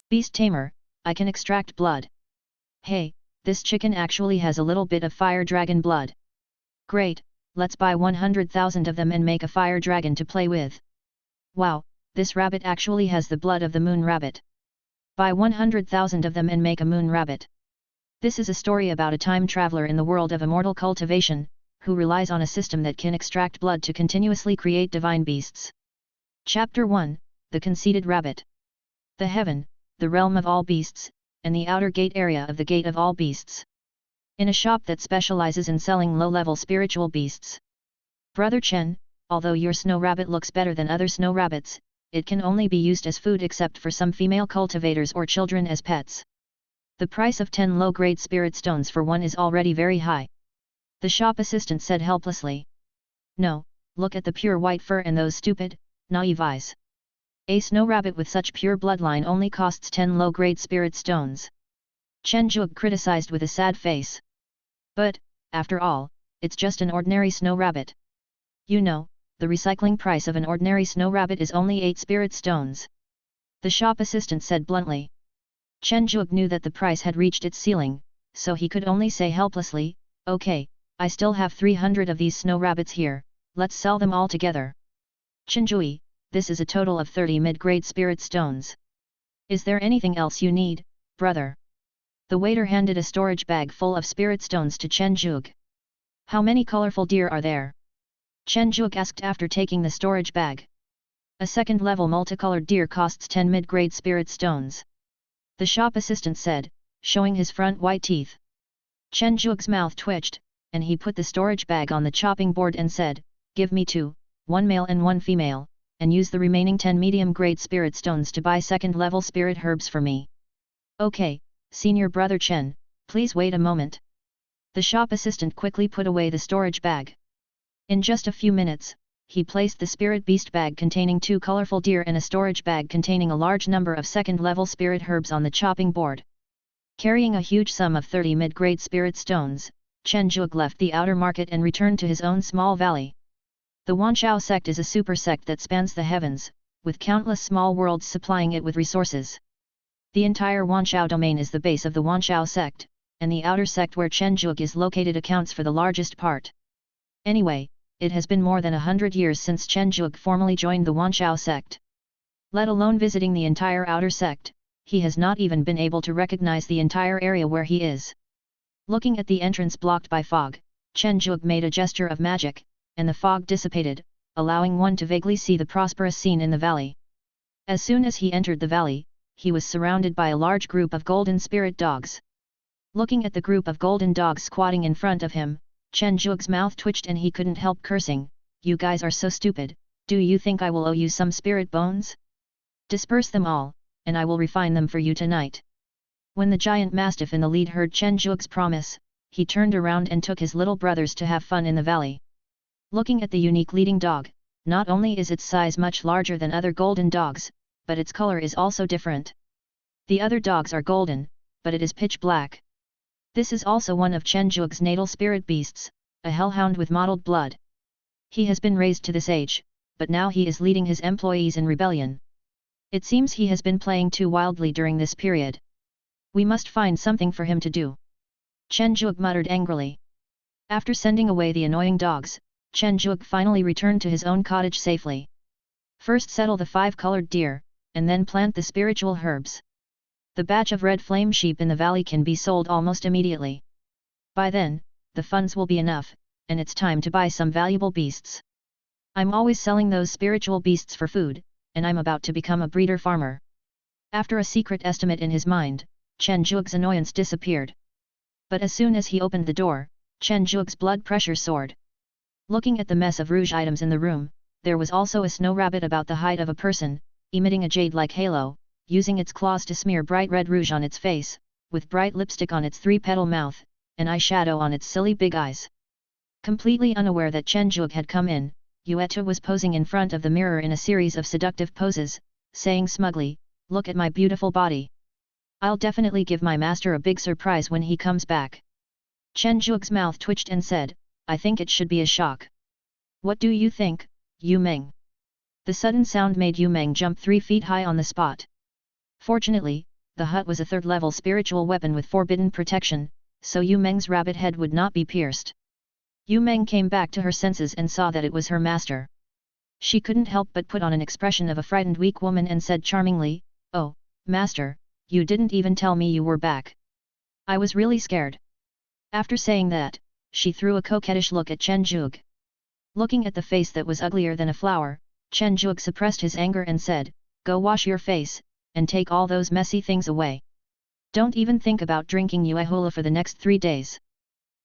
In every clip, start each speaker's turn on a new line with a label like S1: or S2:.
S1: Beast Tamer, I can extract blood. Hey, this chicken actually has a little bit of fire dragon blood. Great, let's buy 100,000 of them and make a fire dragon to play with. Wow, this rabbit actually has the blood of the moon rabbit. Buy 100,000 of them and make a moon rabbit. This is a story about a time traveler in the world of immortal cultivation, who relies on a system that can extract blood to continuously create divine beasts. Chapter 1, The Conceited Rabbit. The heaven, the realm of all beasts, and the outer gate area of the gate of all beasts. In a shop that specializes in selling low-level spiritual beasts. Brother Chen, although your snow rabbit looks better than other snow rabbits, it can only be used as food except for some female cultivators or children as pets. The price of 10 low-grade spirit stones for one is already very high. The shop assistant said helplessly. No, look at the pure white fur and those stupid, naive eyes. A snow rabbit with such pure bloodline only costs 10 low-grade spirit stones. Chen Zhuge criticized with a sad face. But, after all, it's just an ordinary snow rabbit. You know, the recycling price of an ordinary snow rabbit is only 8 spirit stones. The shop assistant said bluntly. Chen Zhuge knew that the price had reached its ceiling, so he could only say helplessly, okay, I still have 300 of these snow rabbits here, let's sell them all together. Chenjui, this is a total of 30 mid-grade spirit stones. Is there anything else you need, brother? The waiter handed a storage bag full of spirit stones to Chen Zhuge. How many colorful deer are there? Chen Zhuge asked after taking the storage bag. A second-level multicolored deer costs 10 mid-grade spirit stones. The shop assistant said, showing his front white teeth. Chen Zhuge's mouth twitched, and he put the storage bag on the chopping board and said, give me 2, 1 male and 1 female, and use the remaining 10 medium-grade spirit stones to buy second-level spirit herbs for me. Okay, senior brother Chen, please wait a moment. The shop assistant quickly put away the storage bag. In just a few minutes, he placed the spirit beast bag containing 2 colorful deer and a storage bag containing a large number of second-level spirit herbs on the chopping board. Carrying a huge sum of 30 mid-grade spirit stones, Chen Zhuge left the outer market and returned to his own small valley. The Wanshao sect is a super sect that spans the heavens, with countless small worlds supplying it with resources. The entire Wanshao domain is the base of the Wanshao sect, and the outer sect where Chen Zhuge is located accounts for the largest part. Anyway, it has been more than 100 years since Chen Zhuge formally joined the Wanshao sect. Let alone visiting the entire outer sect, he has not even been able to recognize the entire area where he is. Looking at the entrance blocked by fog, Chen Zhuge made a gesture of magic, and the fog dissipated, allowing one to vaguely see the prosperous scene in the valley. As soon as he entered the valley, he was surrounded by a large group of golden spirit dogs. Looking at the group of golden dogs squatting in front of him, Chen Zhuge's mouth twitched and he couldn't help cursing, you guys are so stupid, do you think I will owe you some spirit bones? Disperse them all, and I will refine them for you tonight. When the giant mastiff in the lead heard Chen Zhuge's promise, he turned around and took his little brothers to have fun in the valley. Looking at the unique leading dog, not only is its size much larger than other golden dogs, but its color is also different. The other dogs are golden, but it is pitch black. This is also one of Chen Zhuge's natal spirit beasts, a hellhound with mottled blood. He has been raised to this age, but now he is leading his employees in rebellion. It seems he has been playing too wildly during this period. We must find something for him to do. Chen Zhuge muttered angrily. After sending away the annoying dogs, Chen Zhuge finally returned to his own cottage safely. First settle the 5-colored deer, and then plant the spiritual herbs. The batch of red flame sheep in the valley can be sold almost immediately. By then, the funds will be enough, and it's time to buy some valuable beasts. I'm always selling those spiritual beasts for food, and I'm about to become a breeder farmer. After a secret estimate in his mind, Chen Zhuge's annoyance disappeared. But as soon as he opened the door, Chen Zhuge's blood pressure soared. Looking at the mess of rouge items in the room, there was also a snow rabbit about the height of a person, emitting a jade-like halo, using its claws to smear bright red rouge on its face, with bright lipstick on its 3-petal mouth, and eyeshadow on its silly big eyes. Completely unaware that Chen Zhuge had come in, Yueta was posing in front of the mirror in a series of seductive poses, saying smugly, "Look at my beautiful body. I'll definitely give my master a big surprise when he comes back." Chen Zhuge's mouth twitched and said, "I think it should be a shock." "What do you think, Yu Meng?" The sudden sound made Yu Meng jump 3 feet high on the spot. Fortunately, the hut was a third-level spiritual weapon with forbidden protection, so Yu Meng's rabbit head would not be pierced. Yu Meng came back to her senses and saw that it was her master. She couldn't help but put on an expression of a frightened weak woman and said charmingly, "Oh, master, you didn't even tell me you were back. I was really scared." After saying that, she threw a coquettish look at Chen Zhuge. Looking at the face that was uglier than a flower, Chen Zhuge suppressed his anger and said, "Go wash your face, and take all those messy things away. Don't even think about drinking Yuehula for the next 3 days."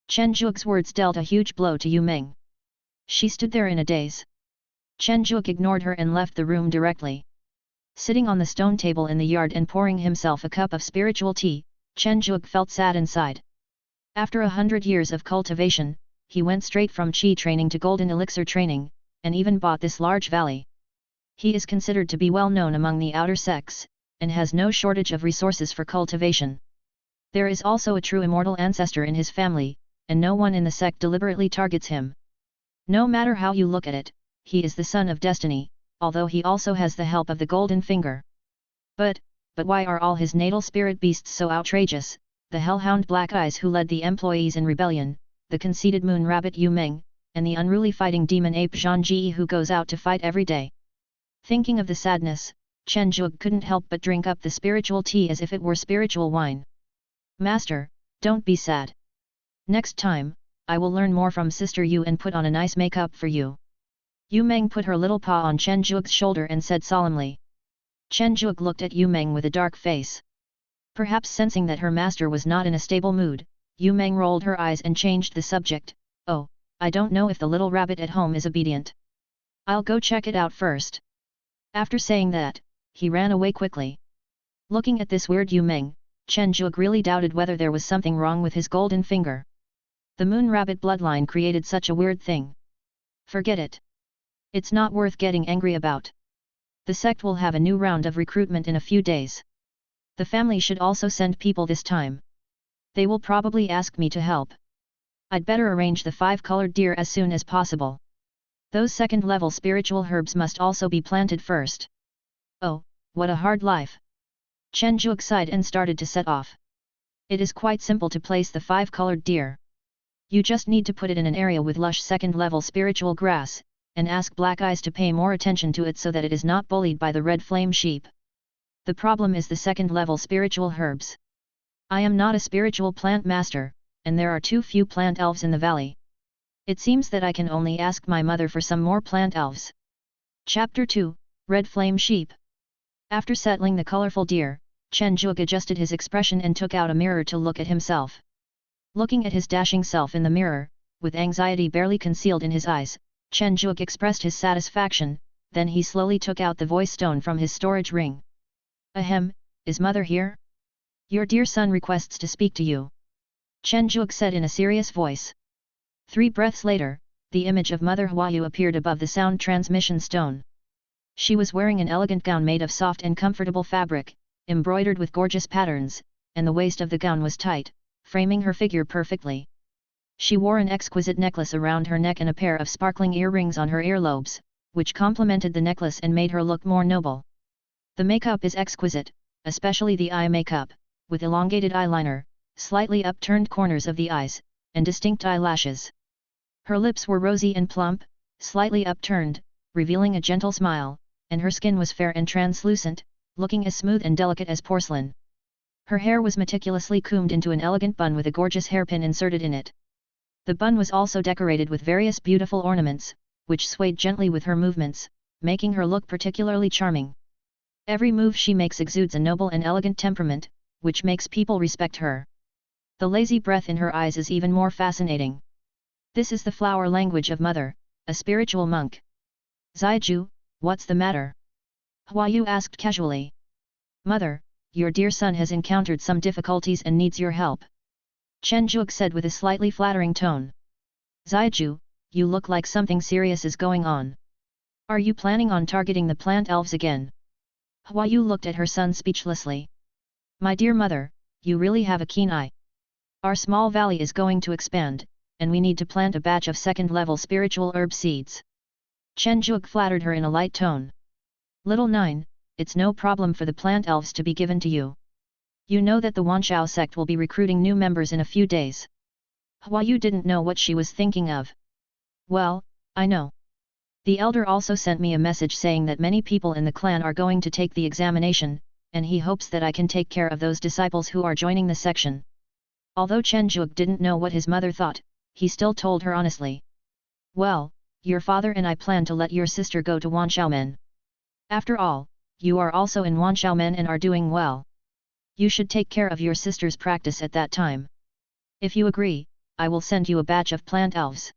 S1: Chen Zhuge's words dealt a huge blow to Yu Meng. She stood there in a daze. Chen Zhuge ignored her and left the room directly. Sitting on the stone table in the yard and pouring himself a cup of spiritual tea, Chen Zhuge felt sad inside. After 100 years of cultivation, he went straight from Qi training to golden elixir training, and even bought this large valley. He is considered to be well known among the outer sects, and has no shortage of resources for cultivation. There is also a true immortal ancestor in his family, and no one in the sect deliberately targets him. No matter how you look at it, he is the son of destiny, although he also has the help of the golden finger. But why are all his natal spirit beasts so outrageous? The hellhound Black Eyes who led the employees in rebellion, the conceited moon rabbit Yu Meng, and the unruly fighting demon ape Zhang Ji who goes out to fight every day. Thinking of the sadness, Chen Zhuge couldn't help but drink up the spiritual tea as if it were spiritual wine. "Master, don't be sad. Next time, I will learn more from Sister Yu and put on a nice makeup for you." Yu Meng put her little paw on Chen Zhuge's shoulder and said solemnly. Chen Zhuge looked at Yu Meng with a dark face. Perhaps sensing that her master was not in a stable mood, Yu Meng rolled her eyes and changed the subject. "Oh, I don't know if the little rabbit at home is obedient. I'll go check it out first." After saying that, he ran away quickly. Looking at this weird Yu Meng, Chen Zhuge really doubted whether there was something wrong with his golden finger. The moon rabbit bloodline created such a weird thing. Forget it. It's not worth getting angry about. The sect will have a new round of recruitment in a few days. The family should also send people this time. They will probably ask me to help. I'd better arrange the 5-colored deer as soon as possible. Those second-level spiritual herbs must also be planted first. Oh, what a hard life. Chen Zhuge sighed and started to set off. It is quite simple to place the 5-colored deer. You just need to put it in an area with lush second-level spiritual grass, and ask Black Eyes to pay more attention to it so that it is not bullied by the red flame sheep. The problem is the second-level spiritual herbs. I am not a spiritual plant master, and there are too few plant elves in the valley. It seems that I can only ask my mother for some more plant elves. Chapter 2, Red Flame Sheep. After settling the colorful deer, Chen Zhuge adjusted his expression and took out a mirror to look at himself. Looking at his dashing self in the mirror, with anxiety barely concealed in his eyes, Chen Zhuge expressed his satisfaction, then he slowly took out the voice stone from his storage ring. "Ahem, is mother here? Your dear son requests to speak to you," Chen Zhuge said in a serious voice. 3 breaths later, the image of Mother Huayu appeared above the sound transmission stone. She was wearing an elegant gown made of soft and comfortable fabric, embroidered with gorgeous patterns, and the waist of the gown was tight, framing her figure perfectly. She wore an exquisite necklace around her neck and a pair of sparkling earrings on her earlobes, which complemented the necklace and made her look more noble. The makeup is exquisite, especially the eye makeup, with elongated eyeliner, slightly upturned corners of the eyes, and distinct eyelashes. Her lips were rosy and plump, slightly upturned, revealing a gentle smile, and her skin was fair and translucent, looking as smooth and delicate as porcelain. Her hair was meticulously combed into an elegant bun with a gorgeous hairpin inserted in it. The bun was also decorated with various beautiful ornaments, which swayed gently with her movements, making her look particularly charming. Every move she makes exudes a noble and elegant temperament, which makes people respect her. The lazy breath in her eyes is even more fascinating. This is the flower language of Mother, a spiritual monk. "Zaiju, what's the matter?" Huayu asked casually. "Mother, your dear son has encountered some difficulties and needs your help," Chen Zhuge said with a slightly flattering tone. "Zaiju, you look like something serious is going on. Are you planning on targeting the plant elves again?" Huayu looked at her son speechlessly. "My dear mother, you really have a keen eye. Our small valley is going to expand, and we need to plant a batch of second-level spiritual herb seeds." Chen Zhuge flattered her in a light tone. "Little 9, it's no problem for the plant elves to be given to you. You know that the Wanshao sect will be recruiting new members in a few days. Hua Yu didn't know what she was thinking of. Well, I know. The elder also sent me a message saying that many people in the clan are going to take the examination, and he hopes that I can take care of those disciples who are joining the section. Although Chen Zhuge didn't know what his mother thought, he still told her honestly. Well, your father and I plan to let your sister go to Wanshaomen. After all, you are also in Wanshaomen and are doing well. You should take care of your sister's practice at that time. If you agree, I will send you a batch of plant elves.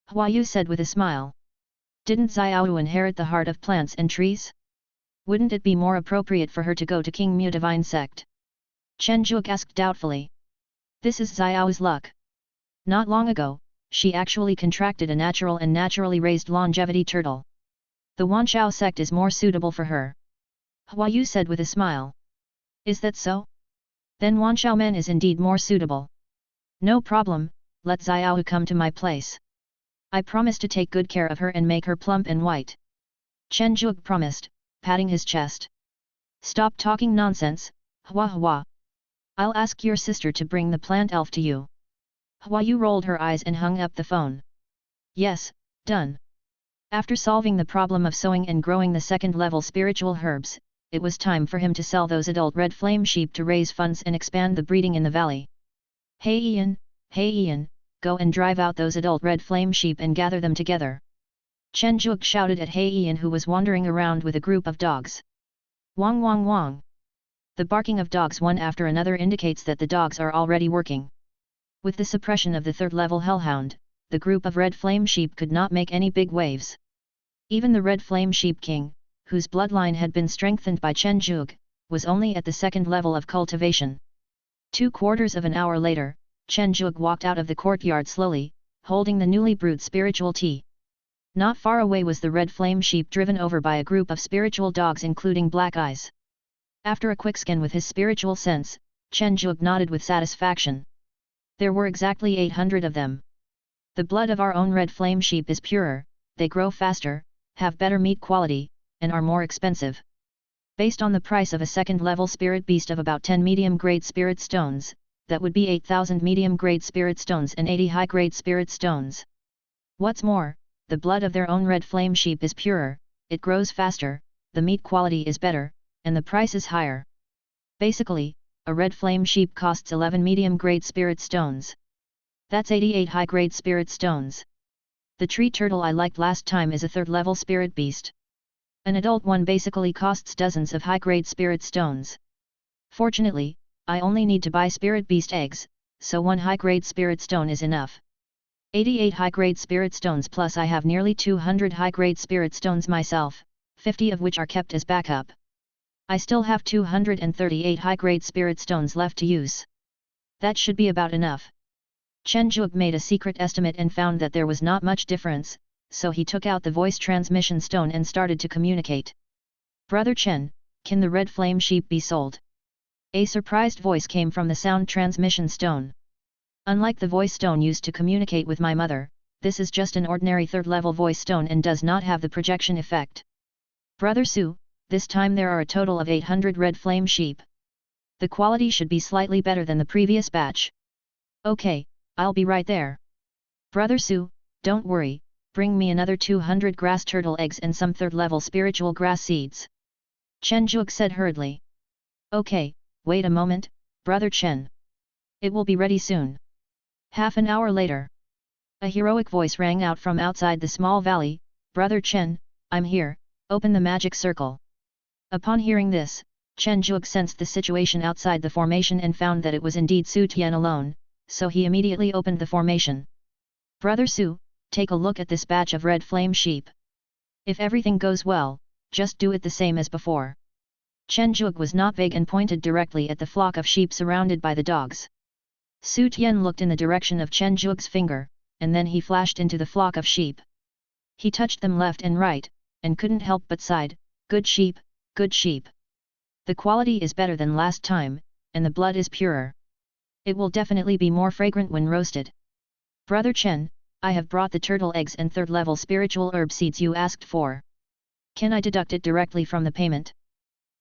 S1: Hua Yu said with a smile. Didn't Xiaoyu inherit the heart of plants and trees? Wouldn't it be more appropriate for her to go to King Mu Divine Sect? Chen Zhuge asked doubtfully. This is Xiao's luck. Not long ago, she actually contracted a natural and naturally raised longevity turtle. The Wanshao sect is more suitable for her. Hua Yu said with a smile. Is that so? Then Wanshaomen is indeed more suitable. No problem, let Xiaoyu come to my place. I promise to take good care of her and make her plump and white. Chen Zhuge promised, patting his chest. Stop talking nonsense, Hua Hua. I'll ask your sister to bring the plant elf to you. Hua Yu rolled her eyes and hung up the phone. Yes, done. After solving the problem of sowing and growing the second-level spiritual herbs, it was time for him to sell those adult red flame sheep to raise funds and expand the breeding in the valley. Hey Ian, go and drive out those adult red flame sheep and gather them together. Chen Zhuge shouted at He Ian, who was wandering around with a group of dogs. Wong wong wong. The barking of dogs one after another indicates that the dogs are already working. With the suppression of the third-level hellhound, the group of red flame sheep could not make any big waves. Even the red flame sheep king, whose bloodline had been strengthened by Chen Zhuge, was only at the second level of cultivation. 2/4 of an hour later, Chen Zhuge walked out of the courtyard slowly, holding the newly brewed spiritual tea. Not far away was the red flame sheep driven over by a group of spiritual dogs including Black Eyes. After a quick scan with his spiritual sense, Chen Zhuge nodded with satisfaction. There were exactly 800 of them. The blood of our own red flame sheep is purer, they grow faster, have better meat quality, and are more expensive. Based on the price of a second-level spirit beast of about 10 medium-grade spirit stones, that would be 8,000 medium-grade spirit stones and 80 high-grade spirit stones. What's more, the blood of their own red flame sheep is purer, it grows faster, the meat quality is better, and the price is higher. Basically, a red flame sheep costs 11 medium-grade spirit stones. That's 88 high-grade spirit stones. The tree turtle I liked last time is a third-level spirit beast. An adult one basically costs dozens of high-grade spirit stones. Fortunately, I only need to buy spirit beast eggs, so one high-grade spirit stone is enough. 88 high-grade spirit stones plus I have nearly 200 high-grade spirit stones myself, 50 of which are kept as backup. I still have 238 high-grade spirit stones left to use. That should be about enough. Chen Zhuge made a secret estimate and found that there was not much difference, so he took out the voice transmission stone and started to communicate. Brother Chen, can the red flame sheep be sold? A surprised voice came from the sound transmission stone. Unlike the voice stone used to communicate with my mother, this is just an ordinary third-level voice stone and does not have the projection effect. Brother Su, this time there are a total of 800 red flame sheep. The quality should be slightly better than the previous batch. Okay, I'll be right there. Brother Su, don't worry, bring me another 200 grass turtle eggs and some third-level spiritual grass seeds. Chen Zhuge said hurriedly. Okay, wait a moment, Brother Chen. It will be ready soon. Half an hour later. A heroic voice rang out from outside the small valley, Brother Chen, I'm here, open the magic circle. Upon hearing this, Chen Zhuge sensed the situation outside the formation and found that it was indeed Su Tian alone, so he immediately opened the formation. Brother Su, take a look at this batch of red flame sheep. If everything goes well, just do it the same as before. Chen Zhuge was not vague and pointed directly at the flock of sheep surrounded by the dogs. Su Tian looked in the direction of Chen Zhuge's finger, and then he flashed into the flock of sheep. He touched them left and right, and couldn't help but sighed, good sheep, good sheep. The quality is better than last time, and the blood is purer. It will definitely be more fragrant when roasted. Brother Chen, I have brought the turtle eggs and third-level spiritual herb seeds you asked for. Can I deduct it directly from the payment?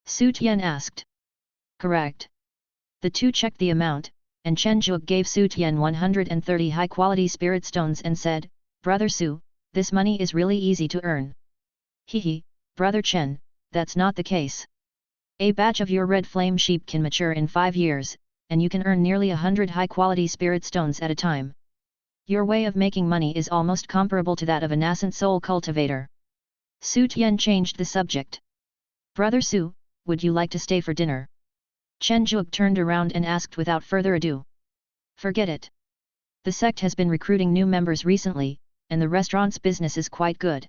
S1: Su Tian asked. Correct. The two checked the amount, and Chen Zhuge gave Su Tian 130 high-quality spirit stones and said, "Brother Su, this money is really easy to earn." "Hehe, Brother Chen, that's not the case. A batch of your red flame sheep can mature in 5 years, and you can earn nearly 100 high-quality spirit stones at a time. Your way of making money is almost comparable to that of a nascent soul cultivator." Su Tian changed the subject. "Brother Su, would you like to stay for dinner?" Chen Zhuge turned around and asked without further ado. "Forget it. The sect has been recruiting new members recently, and the restaurant's business is quite good.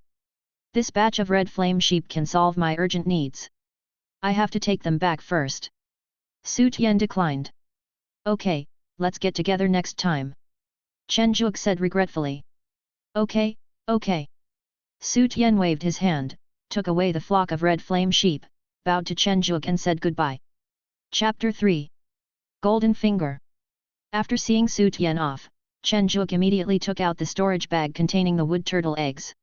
S1: This batch of red flame sheep can solve my urgent needs. I have to take them back first." Su Tian declined. "Okay, let's get together next time," Chen Zhuge said regretfully. "Okay, okay." Su Tian waved his hand, took away the flock of red flame sheep, bowed to Chen Zhuge and said goodbye. Chapter 3. Golden Finger. After seeing Su Tian off, Chen Zhuge immediately took out the storage bag containing the wood turtle eggs.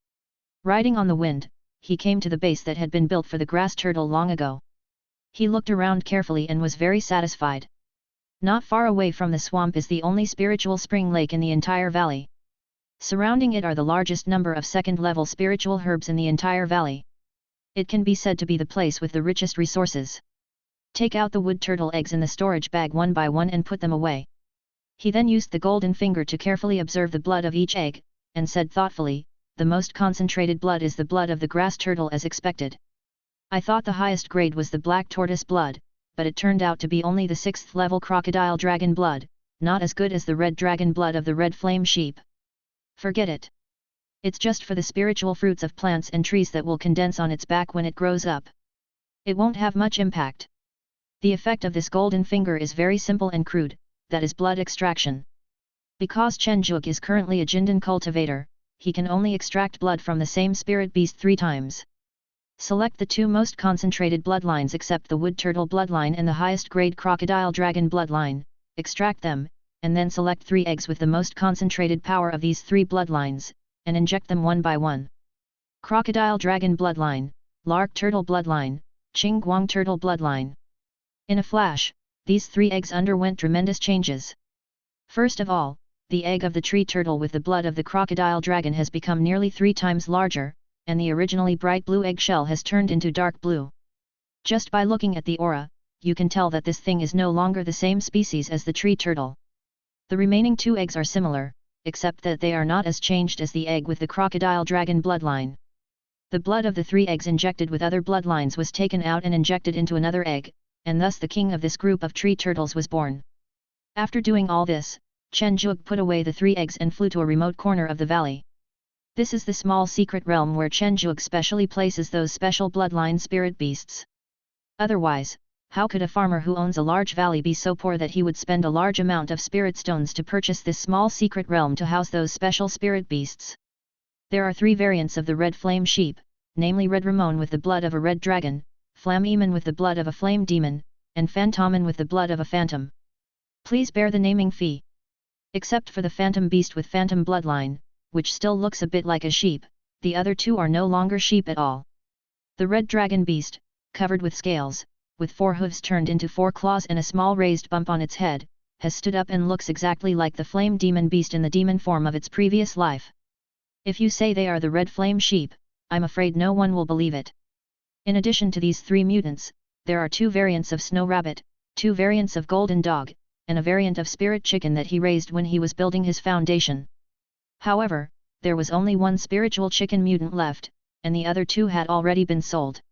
S1: Riding on the wind, he came to the base that had been built for the grass turtle long ago. He looked around carefully and was very satisfied. Not far away from the swamp is the only spiritual spring lake in the entire valley. Surrounding it are the largest number of second-level spiritual herbs in the entire valley. It can be said to be the place with the richest resources. Take out the wood turtle eggs in the storage bag one by one and put them away. He then used the golden finger to carefully observe the blood of each egg, and said thoughtfully, "The most concentrated blood is the blood of the grass turtle as expected. I thought the highest grade was the black tortoise blood, but it turned out to be only the 6th level crocodile dragon blood, not as good as the red dragon blood of the red flame sheep. Forget it. It's just for the spiritual fruits of plants and trees that will condense on its back when it grows up. It won't have much impact." The effect of this golden finger is very simple and crude, that is blood extraction. Because Chen Zhuge is currently a Jindan cultivator, he can only extract blood from the same spirit beast 3 times. Select the 2 most concentrated bloodlines except the wood turtle bloodline and the highest grade crocodile dragon bloodline, extract them, and then select 3 eggs with the most concentrated power of these 3 bloodlines, and inject them one by one. Crocodile dragon bloodline, lark turtle bloodline, Qingguang turtle bloodline. In a flash, these 3 eggs underwent tremendous changes. First of all, the egg of the tree turtle with the blood of the crocodile dragon has become nearly 3 times larger, and the originally bright blue eggshell has turned into dark blue. Just by looking at the aura, you can tell that this thing is no longer the same species as the tree turtle. The remaining 2 eggs are similar, except that they are not as changed as the egg with the crocodile dragon bloodline. The blood of the 3 eggs injected with other bloodlines was taken out and injected into another egg, and thus the king of this group of tree turtles was born. After doing all this, Chen Zhuge put away the 3 eggs and flew to a remote corner of the valley. This is the small secret realm where Chen Zhuge specially places those special bloodline spirit beasts. Otherwise, how could a farmer who owns a large valley be so poor that he would spend a large amount of spirit stones to purchase this small secret realm to house those special spirit beasts? There are 3 variants of the red flame sheep, namely Red Ramon with the blood of a red dragon, Flameman with the blood of a flame demon, and Phantoman with the blood of a phantom. Please bear the naming fee. Except for the phantom beast with phantom bloodline, which still looks a bit like a sheep, the other 2 are no longer sheep at all. The red dragon beast, covered with scales, with 4 hooves turned into 4 claws and a small raised bump on its head, has stood up and looks exactly like the flame demon beast in the demon form of its previous life. If you say they are the red flame sheep, I'm afraid no one will believe it. In addition to these 3 mutants, there are 2 variants of snow rabbit, 2 variants of golden dog, and a variant of spirit chicken that he raised when he was building his foundation. However, there was only 1 spiritual chicken mutant left, and the other 2 had already been sold.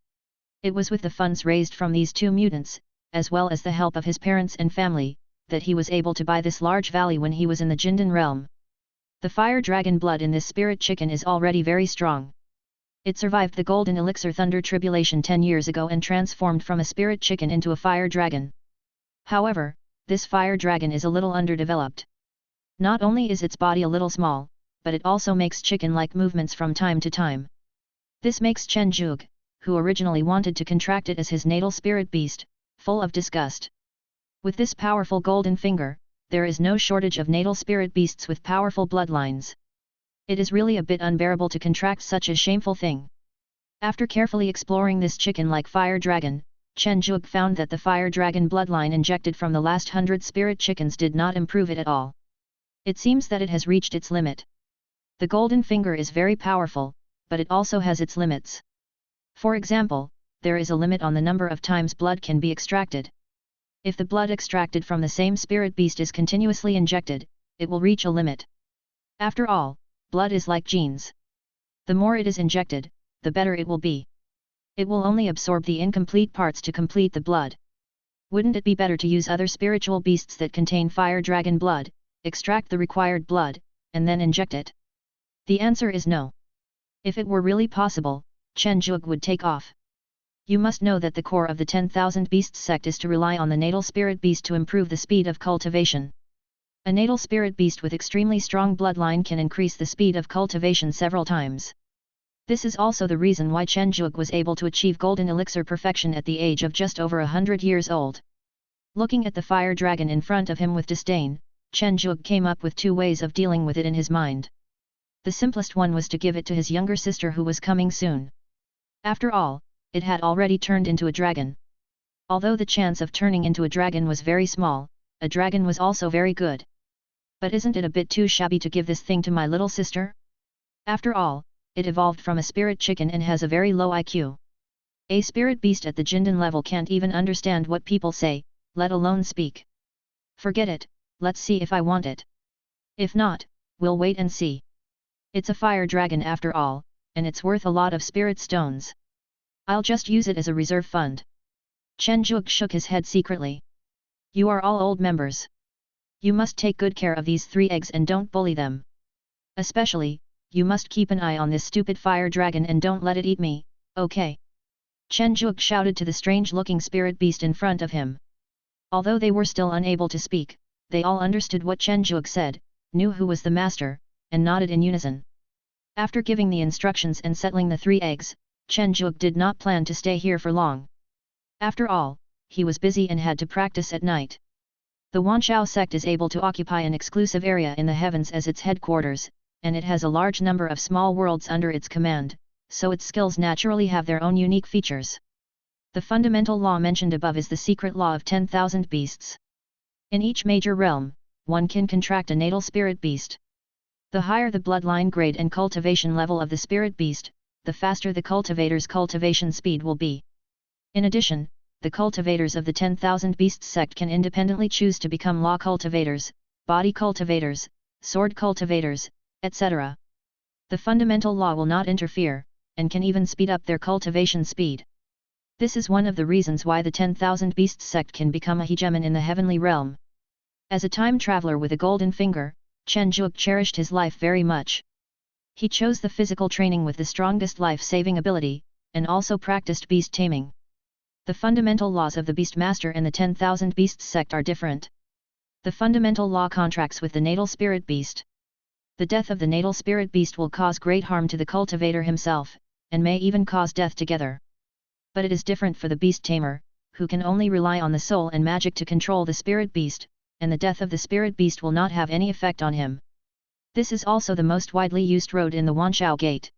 S1: It was with the funds raised from these 2 mutants, as well as the help of his parents and family, that he was able to buy this large valley when he was in the Jindan realm. The fire dragon blood in this spirit chicken is already very strong. It survived the golden elixir thunder tribulation 10 years ago and transformed from a spirit chicken into a fire dragon. However, this fire dragon is a little underdeveloped. Not only is its body a little small, but it also makes chicken-like movements from time to time. This makes Chen Zhuge, who originally wanted to contract it as his natal spirit beast, full of disgust. With this powerful golden finger, there is no shortage of natal spirit beasts with powerful bloodlines. It is really a bit unbearable to contract such a shameful thing. After carefully exploring this chicken-like fire dragon, Chen Zhuge found that the fire dragon bloodline injected from the last 100 spirit chickens did not improve it at all. It seems that it has reached its limit. The golden finger is very powerful, but it also has its limits. For example, there is a limit on the number of times blood can be extracted. If the blood extracted from the same spirit beast is continuously injected, it will reach a limit. After all, blood is like genes. The more it is injected, the better it will be. It will only absorb the incomplete parts to complete the blood. Wouldn't it be better to use other spiritual beasts that contain fire dragon blood, extract the required blood, and then inject it? The answer is no. If it were really possible, Chen Zhuge would take off. You must know that the core of the 10,000 Beasts sect is to rely on the natal spirit beast to improve the speed of cultivation. A natal spirit beast with extremely strong bloodline can increase the speed of cultivation several times. This is also the reason why Chen Zhuge was able to achieve golden elixir perfection at the age of just over 100 years old. Looking at the fire dragon in front of him with disdain, Chen Zhuge came up with two ways of dealing with it in his mind. The simplest one was to give it to his younger sister who was coming soon. After all, it had already turned into a dragon. Although the chance of turning into a dragon was very small, a dragon was also very good. But isn't it a bit too shabby to give this thing to my little sister? After all, it evolved from a spirit chicken and has a very low IQ. A spirit beast at the Jindan level can't even understand what people say, let alone speak. Forget it, let's see if I want it. If not, we'll wait and see. It's a fire dragon after all, and it's worth a lot of spirit stones. I'll just use it as a reserve fund. Chen Zhuge shook his head secretly. You are all old members. You must take good care of these 3 eggs and don't bully them. Especially, you must keep an eye on this stupid fire dragon and don't let it eat me, okay? Chen Zhuge shouted to the strange-looking spirit beast in front of him. Although they were still unable to speak, they all understood what Chen Zhuge said, knew who was the master, and nodded in unison. After giving the instructions and settling the 3 eggs, Chen Zhuge did not plan to stay here for long. After all, he was busy and had to practice at night. The Wanshao sect is able to occupy an exclusive area in the heavens as its headquarters, and it has a large number of small worlds under its command, so its skills naturally have their own unique features. The fundamental law mentioned above is the secret law of 10,000 beasts. In each major realm, one can contract a natal spirit beast. The higher the bloodline grade and cultivation level of the spirit beast, the faster the cultivator's cultivation speed will be. In addition, the cultivators of the 10,000 Beasts sect can independently choose to become law cultivators, body cultivators, sword cultivators, etc. The fundamental law will not interfere, and can even speed up their cultivation speed. This is one of the reasons why the 10,000 Beasts sect can become a hegemon in the heavenly realm. As a time traveler with a golden finger, Chen Zhuge cherished his life very much. He chose the physical training with the strongest life-saving ability, and also practiced beast taming. The fundamental laws of the Beastmaster and the 10,000 Beasts sect are different. The fundamental law contracts with the natal spirit beast. The death of the natal spirit beast will cause great harm to the cultivator himself, and may even cause death together. But it is different for the beast tamer, who can only rely on the soul and magic to control the spirit beast, and the death of the spirit beast will not have any effect on him. This is also the most widely used road in the Wanshao Gate.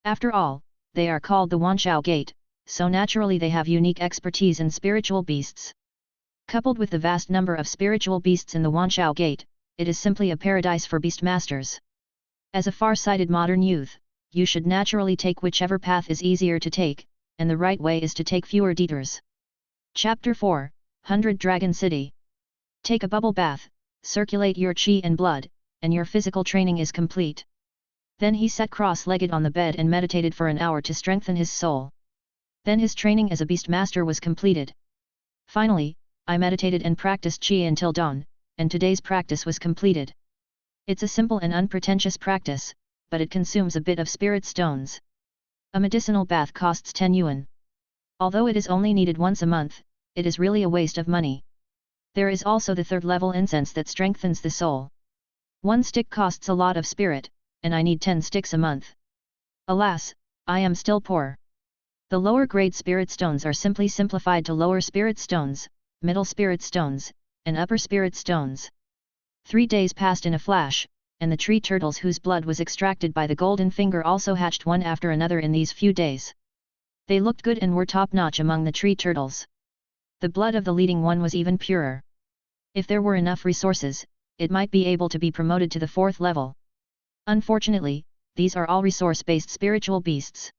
S1: After all, they are called the Wanshao Gate, so naturally they have unique expertise in spiritual beasts. Coupled with the vast number of spiritual beasts in the Wanshao Gate, it is simply a paradise for beastmasters. As a far-sighted modern youth, you should naturally take whichever path is easier to take, and the right way is to take fewer detours. Chapter 4, 100 Dragon City. Take a bubble bath, circulate your qi and blood, and your physical training is complete. Then he sat cross-legged on the bed and meditated for an hour to strengthen his soul. Then his training as a beastmaster was completed. Finally, I meditated and practiced qi until dawn, and today's practice was completed. It's a simple and unpretentious practice, but it consumes a bit of spirit stones. A medicinal bath costs 10 yuan. Although it is only needed once a month, it is really a waste of money. There is also the 3rd level incense that strengthens the soul. 1 stick costs a lot of spirit, and I need 10 sticks a month. Alas, I am still poor. The lower grade spirit stones are simply simplified to lower spirit stones, middle spirit stones, and upper spirit stones. 3 days passed in a flash, and the tree turtles whose blood was extracted by the golden finger also hatched one after another in these few days. They looked good and were top-notch among the tree turtles. The blood of the leading one was even purer. If there were enough resources, it might be able to be promoted to the 4th level. Unfortunately, these are all resource-based spiritual beasts.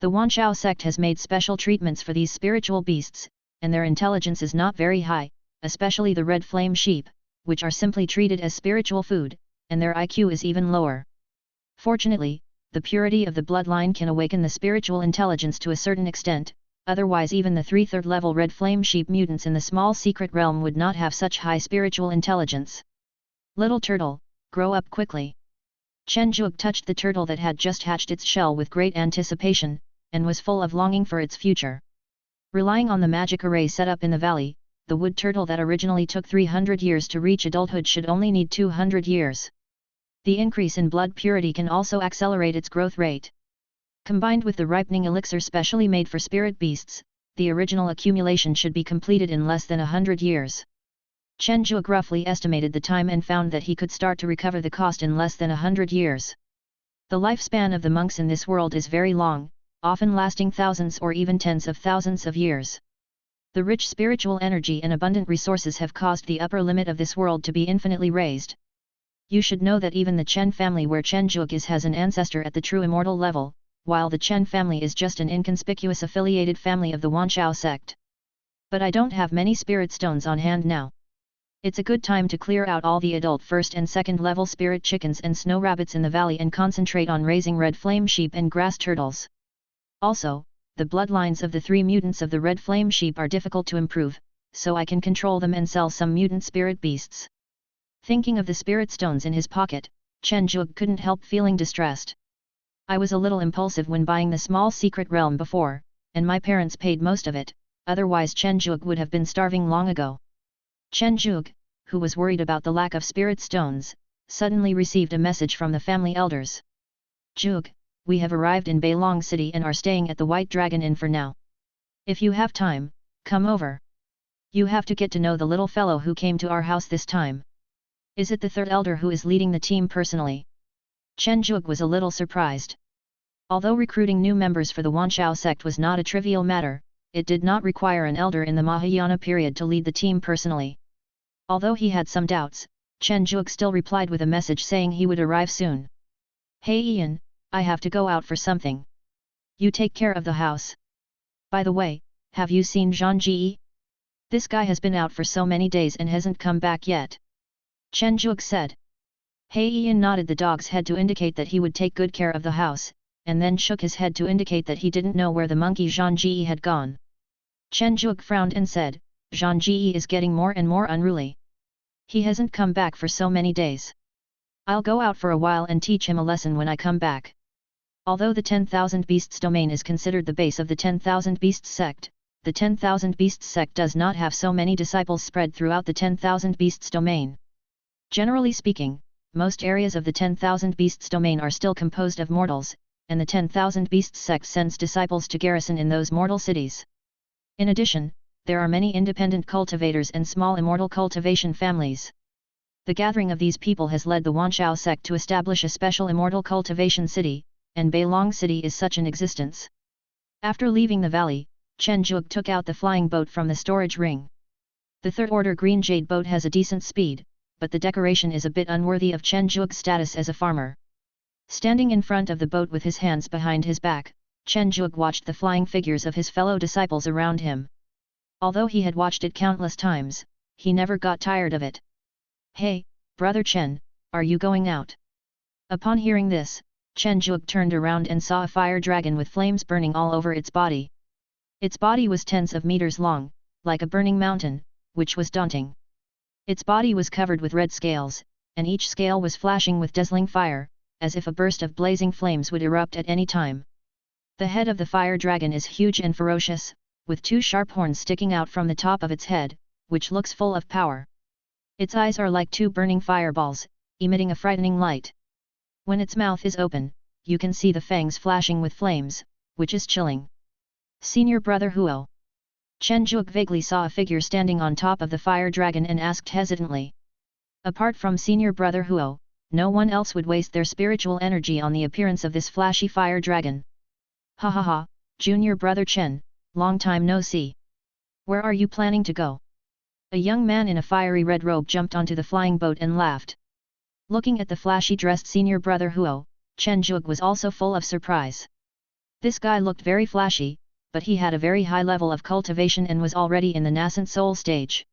S1: The Wanchao sect has made special treatments for these spiritual beasts, and their intelligence is not very high, especially the red flame sheep, which are simply treated as spiritual food, and their IQ is even lower. Fortunately, the purity of the bloodline can awaken the spiritual intelligence to a certain extent, otherwise even the 3rd level red flame sheep mutants in the small secret realm would not have such high spiritual intelligence. Little turtle, grow up quickly. Chen Zhuge touched the turtle that had just hatched its shell with great anticipation, and was full of longing for its future. Relying on the magic array set up in the valley, the wood turtle that originally took 300 years to reach adulthood should only need 200 years. The increase in blood purity can also accelerate its growth rate. Combined with the ripening elixir specially made for spirit beasts, the original accumulation should be completed in less than 100 years. Chen Zhuge roughly estimated the time and found that he could start to recover the cost in less than 100 years. The lifespan of the monks in this world is very long, often lasting thousands or even tens of thousands of years. The rich spiritual energy and abundant resources have caused the upper limit of this world to be infinitely raised. You should know that even the Chen family where Chen Zhuge is has an ancestor at the true immortal level, while the Chen family is just an inconspicuous affiliated family of the Wanchao sect. But I don't have many spirit stones on hand now. It's a good time to clear out all the adult 1st and 2nd level spirit chickens and snow rabbits in the valley and concentrate on raising red flame sheep and grass turtles. Also, the bloodlines of the 3 mutants of the red flame sheep are difficult to improve, so I can control them and sell some mutant spirit beasts. Thinking of the spirit stones in his pocket, Chen Zhuge couldn't help feeling distressed. I was a little impulsive when buying the small secret realm before, and my parents paid most of it, otherwise Chen Zhuge would have been starving long ago. Chen Zhuge, who was worried about the lack of spirit stones, suddenly received a message from the family elders. Zhuge, we have arrived in Beilong City and are staying at the White Dragon Inn for now. If you have time, come over. You have to get to know the little fellow who came to our house this time. Is it the 3rd elder who is leading the team personally? Chen Zhuge was a little surprised. Although recruiting new members for the Wanchao sect was not a trivial matter, it did not require an elder in the Mahayana period to lead the team personally. Although he had some doubts, Chen Zhuge still replied with a message saying he would arrive soon. Hey Ian, I have to go out for something. You take care of the house. By the way, have you seen Zhang Ji? This guy has been out for so many days and hasn't come back yet. Chen Zhuge said. Hey Ian nodded the dog's head to indicate that he would take good care of the house, and then shook his head to indicate that he didn't know where the monkey Zhang Ji had gone. Chen Zhuge frowned and said, Zhang Ji is getting more and more unruly. He hasn't come back for so many days. I'll go out for a while and teach him a lesson when I come back. Although the 10,000 Beasts domain is considered the base of the 10,000 Beasts sect, the 10,000 Beasts sect does not have so many disciples spread throughout the 10,000 Beasts domain. Generally speaking, most areas of the 10,000 Beasts domain are still composed of mortals, and the 10,000 Beasts sect sends disciples to garrison in those mortal cities. In addition, there are many independent cultivators and small immortal cultivation families. The gathering of these people has led the Wanchao sect to establish a special immortal cultivation city, and Beilong City is such an existence. After leaving the valley, Chen Zhuge took out the flying boat from the storage ring. The 3rd order green jade boat has a decent speed, but the decoration is a bit unworthy of Chen Zhuge's status as a farmer. Standing in front of the boat with his hands behind his back, Chen Zhuge watched the flying figures of his fellow disciples around him. Although he had watched it countless times, he never got tired of it. Hey, brother Chen, are you going out? Upon hearing this, Chen Zhuge turned around and saw a fire dragon with flames burning all over its body. Its body was tens of meters long, like a burning mountain, which was daunting. Its body was covered with red scales, and each scale was flashing with dazzling fire, as if a burst of blazing flames would erupt at any time. The head of the fire dragon is huge and ferocious, with 2 sharp horns sticking out from the top of its head, which looks full of power. Its eyes are like 2 burning fireballs, emitting a frightening light. When its mouth is open, you can see the fangs flashing with flames, which is chilling. Senior brother Huo. Chen Zhuge vaguely saw a figure standing on top of the fire dragon and asked hesitantly. Apart from senior brother Huo, no one else would waste their spiritual energy on the appearance of this flashy fire dragon. Ha ha ha, Junior brother Chen, long time no see. Where are you planning to go? A young man in a fiery red robe jumped onto the flying boat and laughed. Looking at the flashy dressed senior brother Huo, Chen Zhuge was also full of surprise. This guy looked very flashy, but he had a very high level of cultivation and was already in the nascent soul stage.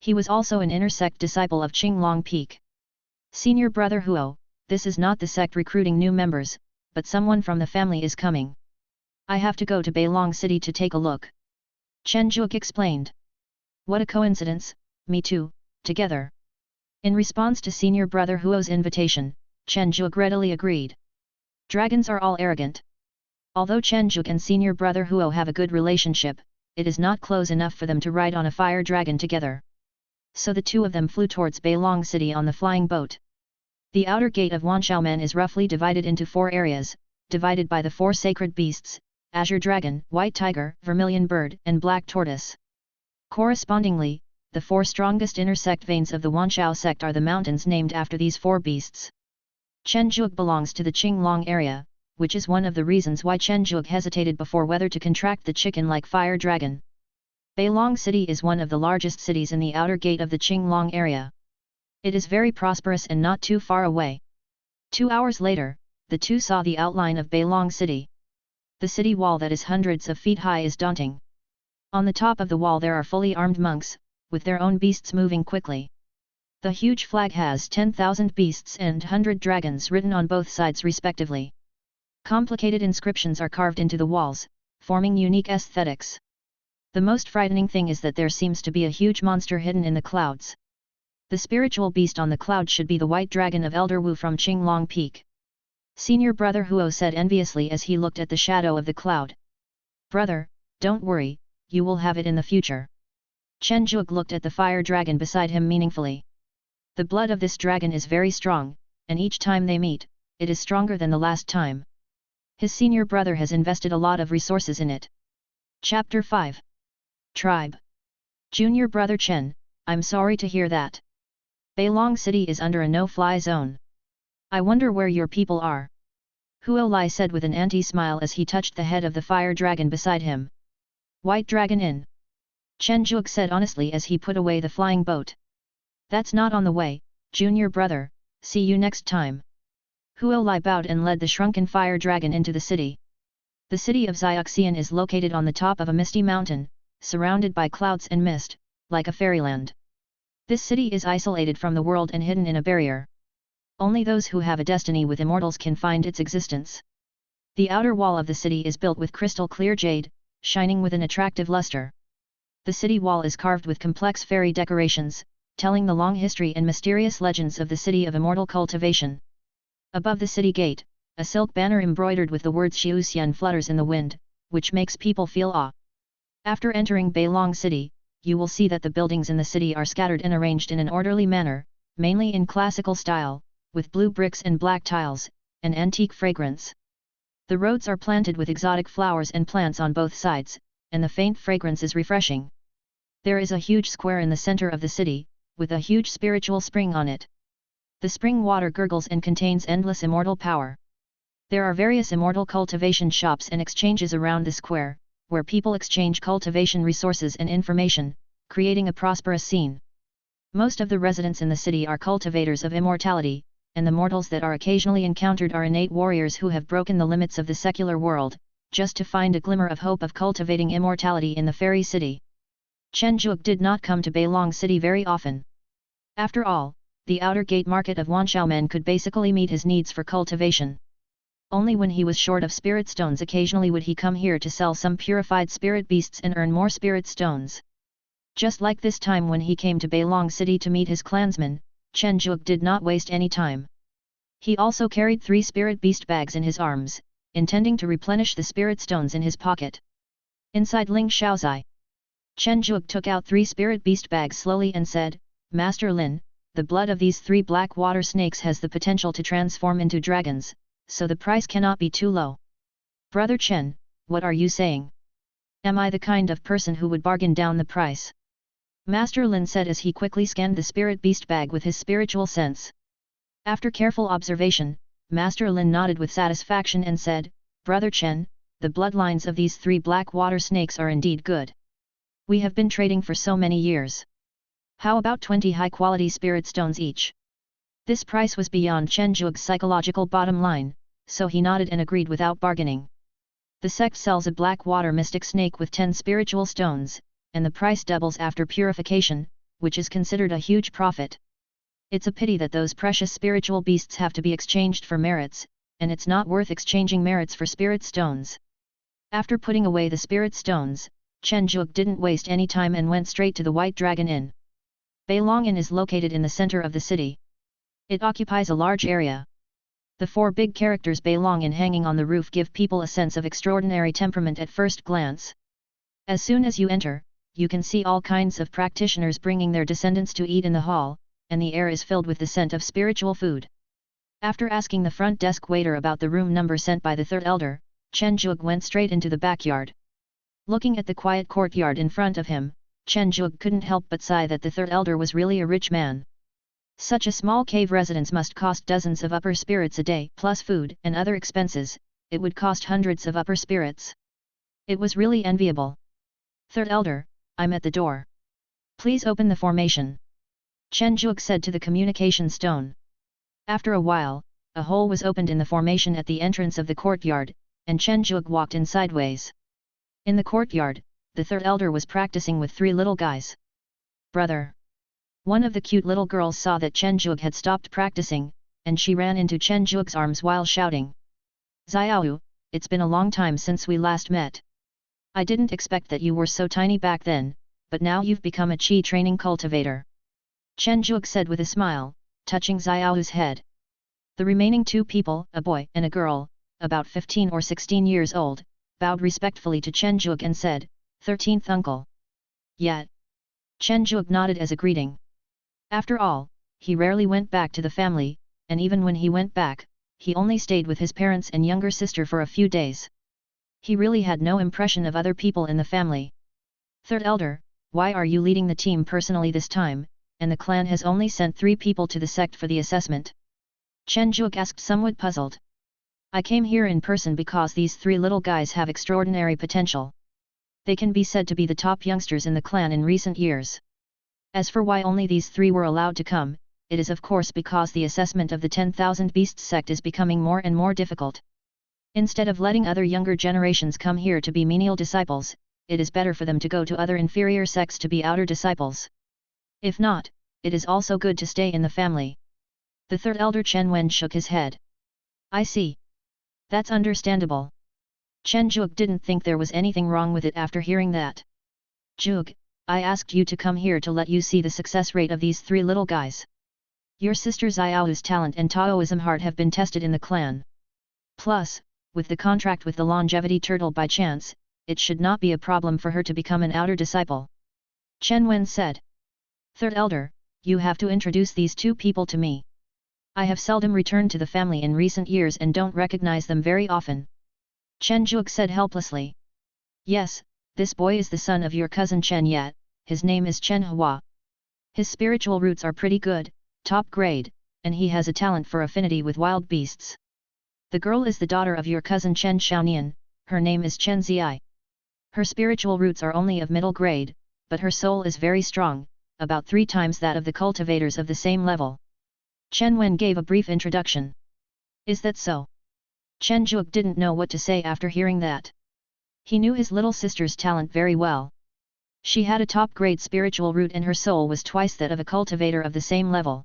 S1: He was also an inner sect disciple of Qinglong Peak. Senior brother Huo, this is not the sect recruiting new members, but someone from the family is coming. I have to go to Beilong City to take a look. Chen Zhuge explained. What a coincidence, me too, together. In response to senior brother Huo's invitation, Chen Zhuge readily agreed. Dragons are all arrogant. Although Chen Zhuge and senior brother Huo have a good relationship, it is not close enough for them to ride on a fire dragon together. So the two of them flew towards Beilong City on the flying boat. The outer gate of Wanxiaomen is roughly divided into 4 areas, divided by the 4 sacred beasts, azure dragon, white tiger, vermilion bird, and black tortoise. Correspondingly, the 4 strongest inner sect veins of the Wanxiao sect are the mountains named after these 4 beasts. Chen Zhuge belongs to the Qinglong area, which is one of the reasons why Chen Zhuge hesitated before whether to contract the chicken-like fire dragon. Beilong City is one of the largest cities in the outer gate of the Qinglong area. It is very prosperous and not too far away. 2 hours later, the two saw the outline of Beilong City. The city wall that is hundreds of feet high is daunting. On the top of the wall there are fully armed monks, with their own beasts moving quickly. The huge flag has 10,000 beasts and 100 dragons written on both sides respectively. Complicated inscriptions are carved into the walls, forming unique aesthetics. The most frightening thing is that there seems to be a huge monster hidden in the clouds. The spiritual beast on the cloud should be the white dragon of Elder Wu from Qinglong Peak. Senior brother Huo said enviously as he looked at the shadow of the cloud. Brother, don't worry, you will have it in the future. Chen Zhuge looked at the fire dragon beside him meaningfully. The blood of this dragon is very strong, and each time they meet, it is stronger than the last time. His senior brother has invested a lot of resources in it. Chapter 5. Tribe. Junior brother Chen, I'm sorry to hear that. Beilong City is under a no-fly zone. I wonder where your people are. Huo Lai said with an anti-smile as he touched the head of the fire dragon beside him. White Dragon in. Chen Zhuge said honestly as he put away the flying boat. That's not on the way, junior brother, see you next time. Huo Lai bowed and led the shrunken fire dragon into the city. The city of Xiaoxian is located on the top of a misty mountain, surrounded by clouds and mist, like a fairyland. This city is isolated from the world and hidden in a barrier. Only those who have a destiny with immortals can find its existence. The outer wall of the city is built with crystal clear jade, shining with an attractive luster. The city wall is carved with complex fairy decorations, telling the long history and mysterious legends of the city of immortal cultivation. Above the city gate, a silk banner embroidered with the words Xiuxian flutters in the wind, which makes people feel awe. After entering Beilong City, you will see that the buildings in the city are scattered and arranged in an orderly manner, mainly in classical style, with blue bricks and black tiles, and antique fragrance. The roads are planted with exotic flowers and plants on both sides, and the faint fragrance is refreshing. There is a huge square in the center of the city, with a huge spiritual spring on it. The spring water gurgles and contains endless immortal power. There are various immortal cultivation shops and exchanges around the square, where people exchange cultivation resources and information, creating a prosperous scene. Most of the residents in the city are cultivators of immortality, and the mortals that are occasionally encountered are innate warriors who have broken the limits of the secular world, just to find a glimmer of hope of cultivating immortality in the fairy city. Chen Zhuge did not come to Beilong City very often. After all, the outer gate market of Wanxiaomen could basically meet his needs for cultivation. Only when he was short of spirit stones occasionally would he come here to sell some purified spirit beasts and earn more spirit stones. Just like this time when he came to Beilong City to meet his clansmen, Chen Zhuge did not waste any time. He also carried 3 spirit beast bags in his arms, intending to replenish the spirit stones in his pocket. Inside Ling Shaozai, Chen Zhuge took out 3 spirit beast bags slowly and said, Master Lin, the blood of these 3 black water snakes has the potential to transform into dragons, so the price cannot be too low. Brother Chen, what are you saying? Am I the kind of person who would bargain down the price? Master Lin said as he quickly scanned the spirit beast bag with his spiritual sense. After careful observation, Master Lin nodded with satisfaction and said, Brother Chen, the bloodlines of these 3 black water snakes are indeed good. We have been trading for so many years. How about 20 high-quality spirit stones each? This price was beyond Chen Zhuge's psychological bottom line, so he nodded and agreed without bargaining. The sect sells a black water mystic snake with 10 spiritual stones, and the price doubles after purification, which is considered a huge profit. It's a pity that those precious spiritual beasts have to be exchanged for merits, and it's not worth exchanging merits for spirit stones. After putting away the spirit stones, Chen Zhuge didn't waste any time and went straight to the White Dragon Inn. Beilong Inn is located in the center of the city. It occupies a large area. The 4 big characters Beilong Inn hanging on the roof give people a sense of extraordinary temperament at first glance. As soon as you enter, you can see all kinds of practitioners bringing their descendants to eat in the hall, and the air is filled with the scent of spiritual food. After asking the front desk waiter about the room number sent by the 3rd elder, Chen Zhuge went straight into the backyard. Looking at the quiet courtyard in front of him, Chen Zhuge couldn't help but sigh that the 3rd elder was really a rich man. Such a small cave residence must cost dozens of upper spirits a day, plus food and other expenses. It would cost hundreds of upper spirits. It was really enviable. 3rd elder, I'm at the door. Please open the formation. Chen Zhuge said to the communication stone. After a while, a hole was opened in the formation at the entrance of the courtyard, and Chen Zhuge walked in sideways. In the courtyard, the 3rd elder was practicing with 3 little guys. Brother! One of the cute little girls saw that Chen Zhuge had stopped practicing, and she ran into Chen Zhuge's arms while shouting. Xiao, it's been a long time since we last met. I didn't expect that you were so tiny back then, but now you've become a qi training cultivator. Chen Zhuge said with a smile, touching Xiao's head. The remaining 2 people, a boy and a girl, about 15 or 16 years old, bowed respectfully to Chen Zhuge and said, 13th uncle. Yet. Chen Zhuge nodded as a greeting. After all, he rarely went back to the family, and even when he went back, he only stayed with his parents and younger sister for a few days. He really had no impression of other people in the family. 3rd elder, why are you leading the team personally this time, and the clan has only sent 3 people to the sect for the assessment? Chen Zhuge asked, somewhat puzzled. I came here in person because these 3 little guys have extraordinary potential. They can be said to be the top youngsters in the clan in recent years. As for why only these 3 were allowed to come, it is of course because the assessment of the 10,000 Beasts sect is becoming more and more difficult. Instead of letting other younger generations come here to be menial disciples, it is better for them to go to other inferior sects to be outer disciples. If not, it is also good to stay in the family. The 3rd elder Chen Wen shook his head. I see. That's understandable. Chen Zhuge didn't think there was anything wrong with it after hearing that. Zhuge, I asked you to come here to let you see the success rate of these 3 little guys. Your sister Xiao's talent and Taoism heart have been tested in the clan. Plus, with the contract with the longevity turtle by chance, it should not be a problem for her to become an outer disciple. Chen Wen said. 3rd elder, you have to introduce these 2 people to me. I have seldom returned to the family in recent years and don't recognize them very often. Chen Zhuge said helplessly. Yes, this boy is the son of your cousin Chen Yat, his name is Chen Hua. His spiritual roots are pretty good, top grade, and he has a talent for affinity with wild beasts. The girl is the daughter of your cousin Chen Xiaonian, her name is Chen Ziai. Her spiritual roots are only of middle grade, but her soul is very strong, about 3 times that of the cultivators of the same level. Chen Wen gave a brief introduction. Is that so? Chen Zhuge didn't know what to say after hearing that. He knew his little sister's talent very well. She had a top-grade spiritual root and her soul was twice that of a cultivator of the same level.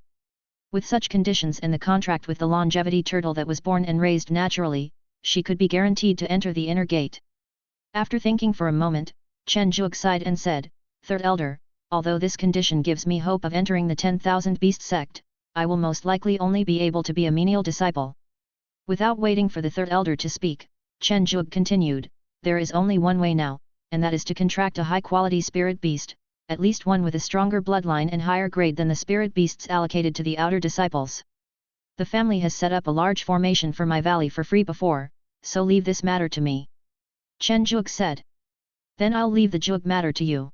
S1: With such conditions and the contract with the longevity turtle that was born and raised naturally, she could be guaranteed to enter the inner gate. After thinking for a moment, Chen Zhuge sighed and said, 3rd elder, although this condition gives me hope of entering the 10,000 Beast sect, I will most likely only be able to be a menial disciple. Without waiting for the 3rd elder to speak, Chen Zhuge continued, there is only one way now, and that is to contract a high-quality spirit beast, at least one with a stronger bloodline and higher grade than the spirit beasts allocated to the outer disciples. The family has set up a large formation for my valley for free before, so leave this matter to me. Chen Zhuge said. Then I'll leave the Zhuge matter to you.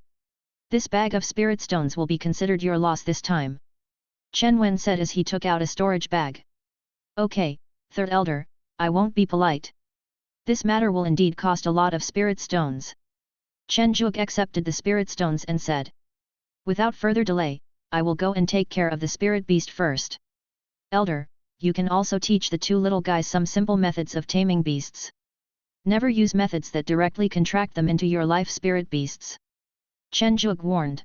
S1: This bag of spirit stones will be considered your loss this time. Chen Wen said as he took out a storage bag. Okay, 3rd elder, I won't be polite. This matter will indeed cost a lot of spirit stones. Chen Zhuge accepted the spirit stones and said, "Without further delay, I will go and take care of the spirit beast first. Elder, you can also teach the two little guys some simple methods of taming beasts. Never use methods that directly contract them into your life spirit beasts," Chen Zhuge warned.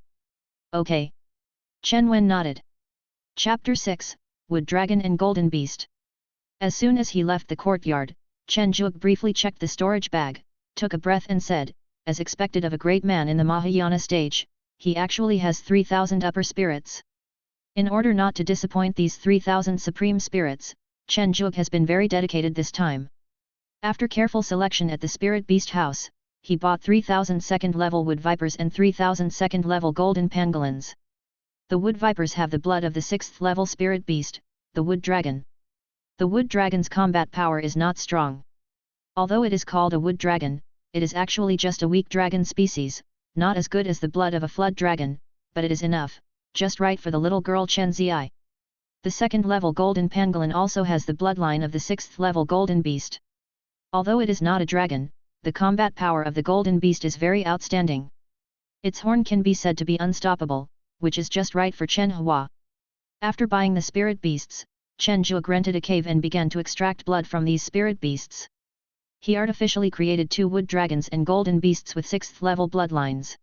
S1: "Okay." Chen Wen nodded. Chapter 6, Wood Dragon and Golden Beast. As soon as he left the courtyard, Chen Zhuge briefly checked the storage bag, took a breath and said, as expected of a great man in the Mahayana stage, he actually has 3,000 upper spirits. In order not to disappoint these 3,000 supreme spirits, Chen Zhuge has been very dedicated this time. After careful selection at the Spirit Beast House, he bought 3,000 second-level wood vipers and 3,000 second-level golden pangolins. The wood vipers have the blood of the 6th-level Spirit Beast, the wood dragon. The wood dragon's combat power is not strong. Although it is called a wood dragon, it is actually just a weak dragon species, not as good as the blood of a flood dragon, but it is enough, just right for the little girl Chen Ziyi. The second-level golden pangolin also has the bloodline of the 6th-level golden beast. Although it is not a dragon, the combat power of the golden beast is very outstanding. Its horn can be said to be unstoppable, which is just right for Chen Hua. After buying the spirit beasts, Chen Zhuge rented a cave and began to extract blood from these spirit beasts. He artificially created 2 wood dragons and golden beasts with 6th-level bloodlines.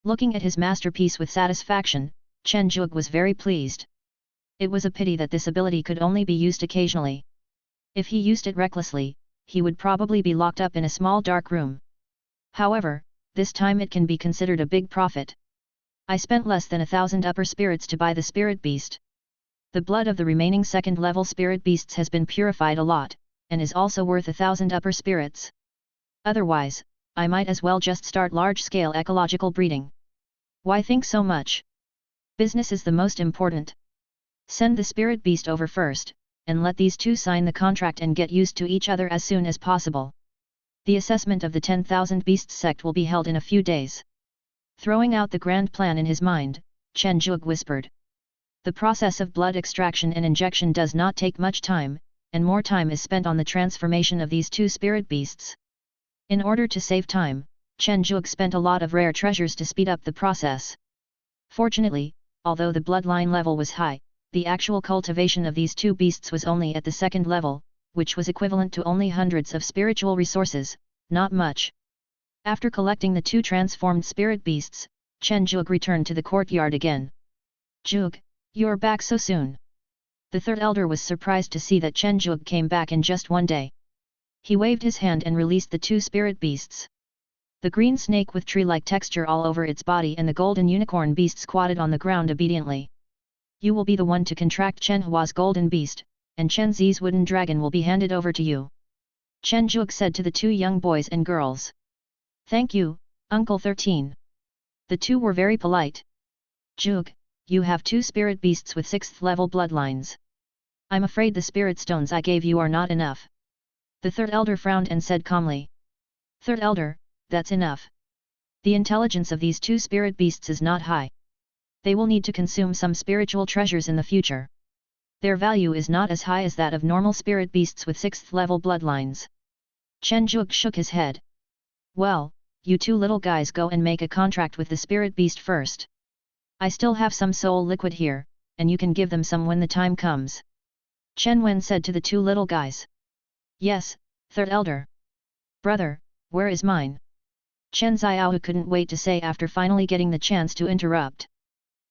S1: Looking at his masterpiece with satisfaction, Chen Zhuge was very pleased. It was a pity that this ability could only be used occasionally. If he used it recklessly, he would probably be locked up in a small dark room. However, this time it can be considered a big profit. I spent less than 1,000 upper spirits to buy the spirit beast. The blood of the remaining second-level spirit beasts has been purified a lot, and is also worth 1,000 upper spirits. Otherwise, I might as well just start large-scale ecological breeding. Why think so much? Business is the most important. Send the spirit beast over first, and let these two sign the contract and get used to each other as soon as possible. The assessment of the 10,000 beasts sect will be held in a few days. Throwing out the grand plan in his mind, Chen Zhuge whispered. The process of blood extraction and injection does not take much time, and more time is spent on the transformation of these 2 spirit beasts. In order to save time, Chen Zhuge spent a lot of rare treasures to speed up the process. Fortunately, although the bloodline level was high, the actual cultivation of these 2 beasts was only at the 2nd level, which was equivalent to only hundreds of spiritual resources, not much. After collecting the 2 transformed spirit beasts, Chen Zhuge returned to the courtyard again. "Zhuge, you're back so soon." The third elder was surprised to see that Chen Zhuge came back in just one day. He waved his hand and released the 2 spirit beasts. The green snake with tree-like texture all over its body and the golden unicorn beast squatted on the ground obediently. "You will be the one to contract Chen Hua's golden beast, and Chen Zi's wooden dragon will be handed over to you," Chen Zhuge said to the 2 young boys and girls. "Thank you, Uncle 13. The 2 were very polite. "Zhuge, you have 2 spirit beasts with 6th-level bloodlines. I'm afraid the spirit stones I gave you are not enough." The third elder frowned and said calmly. "Third elder, that's enough. The intelligence of these 2 spirit beasts is not high. They will need to consume some spiritual treasures in the future. Their value is not as high as that of normal spirit beasts with 6th-level bloodlines." Chen Zhuge shook his head. "Well, you 2 little guys go and make a contract with the spirit beast first. I still have some soul liquid here, and you can give them some when the time comes," Chen Wen said to the 2 little guys. "Yes, third elder." "Brother, where is mine?" Chen Xiao couldn't wait to say after finally getting the chance to interrupt.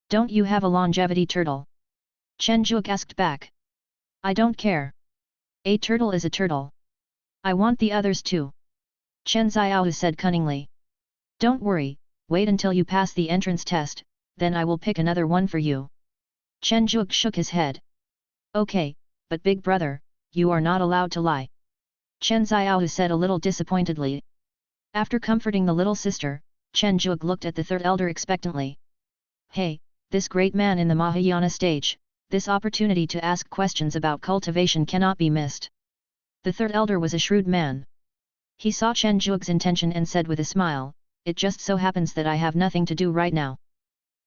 S1: "Don't you have a longevity turtle?" Chen Zhuge asked back. "I don't care. A turtle is a turtle. I want the others too," Chen Xiao said cunningly. "Don't worry, wait until you pass the entrance test, then I will pick another one for you." Chen Zhuge shook his head. "Okay, but big brother, you are not allowed to lie," Chen Xiao said a little disappointedly. After comforting the little sister, Chen Zhuge looked at the third elder expectantly. "Hey, this great man in the Mahayana stage, this opportunity to ask questions about cultivation cannot be missed." The third elder was a shrewd man. He saw Chen Zhuge's intention and said with a smile, "It just so happens that I have nothing to do right now.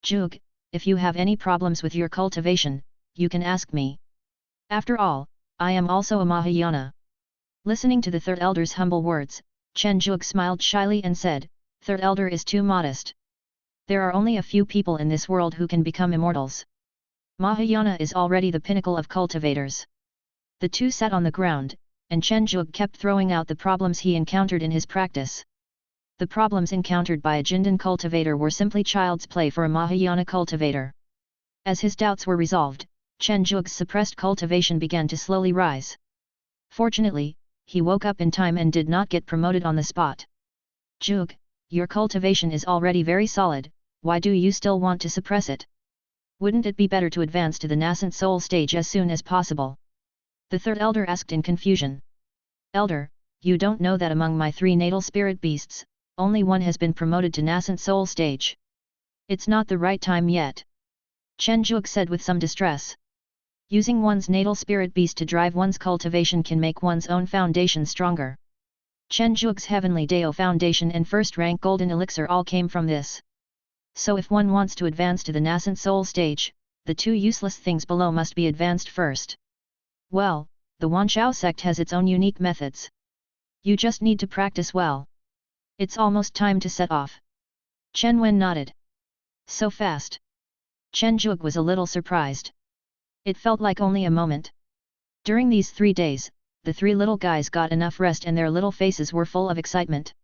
S1: Zhuge, if you have any problems with your cultivation, you can ask me. After all, I am also a Mahayana." Listening to the third elder's humble words, Chen Juke smiled shyly and said, "Third elder is too modest. There are only a few people in this world who can become immortals. Mahayana is already the pinnacle of cultivators." The two sat on the ground, and Chen Juke kept throwing out the problems he encountered in his practice. The problems encountered by a Jindan cultivator were simply child's play for a Mahayana cultivator. As his doubts were resolved, Chen Juke's suppressed cultivation began to slowly rise. Fortunately, he woke up in time and did not get promoted on the spot. "Juke, your cultivation is already very solid, why do you still want to suppress it? Wouldn't it be better to advance to the nascent soul stage as soon as possible?" The third elder asked in confusion. "Elder, you don't know that among my 3 natal spirit beasts, only one has been promoted to nascent soul stage. It's not the right time yet," Chen Juke said with some distress. Using one's natal spirit beast to drive one's cultivation can make one's own foundation stronger. Chen Juke's Heavenly Dao Foundation and first-rank Golden Elixir all came from this. So if one wants to advance to the nascent soul stage, the 2 useless things below must be advanced first. Well, the Wanchao sect has its own unique methods. You just need to practice well. It's almost time to set off. Chen Wen nodded. So fast? Chen Juke was a little surprised. It felt like only a moment. During these 3 days, the 3 little guys got enough rest and their little faces were full of excitement.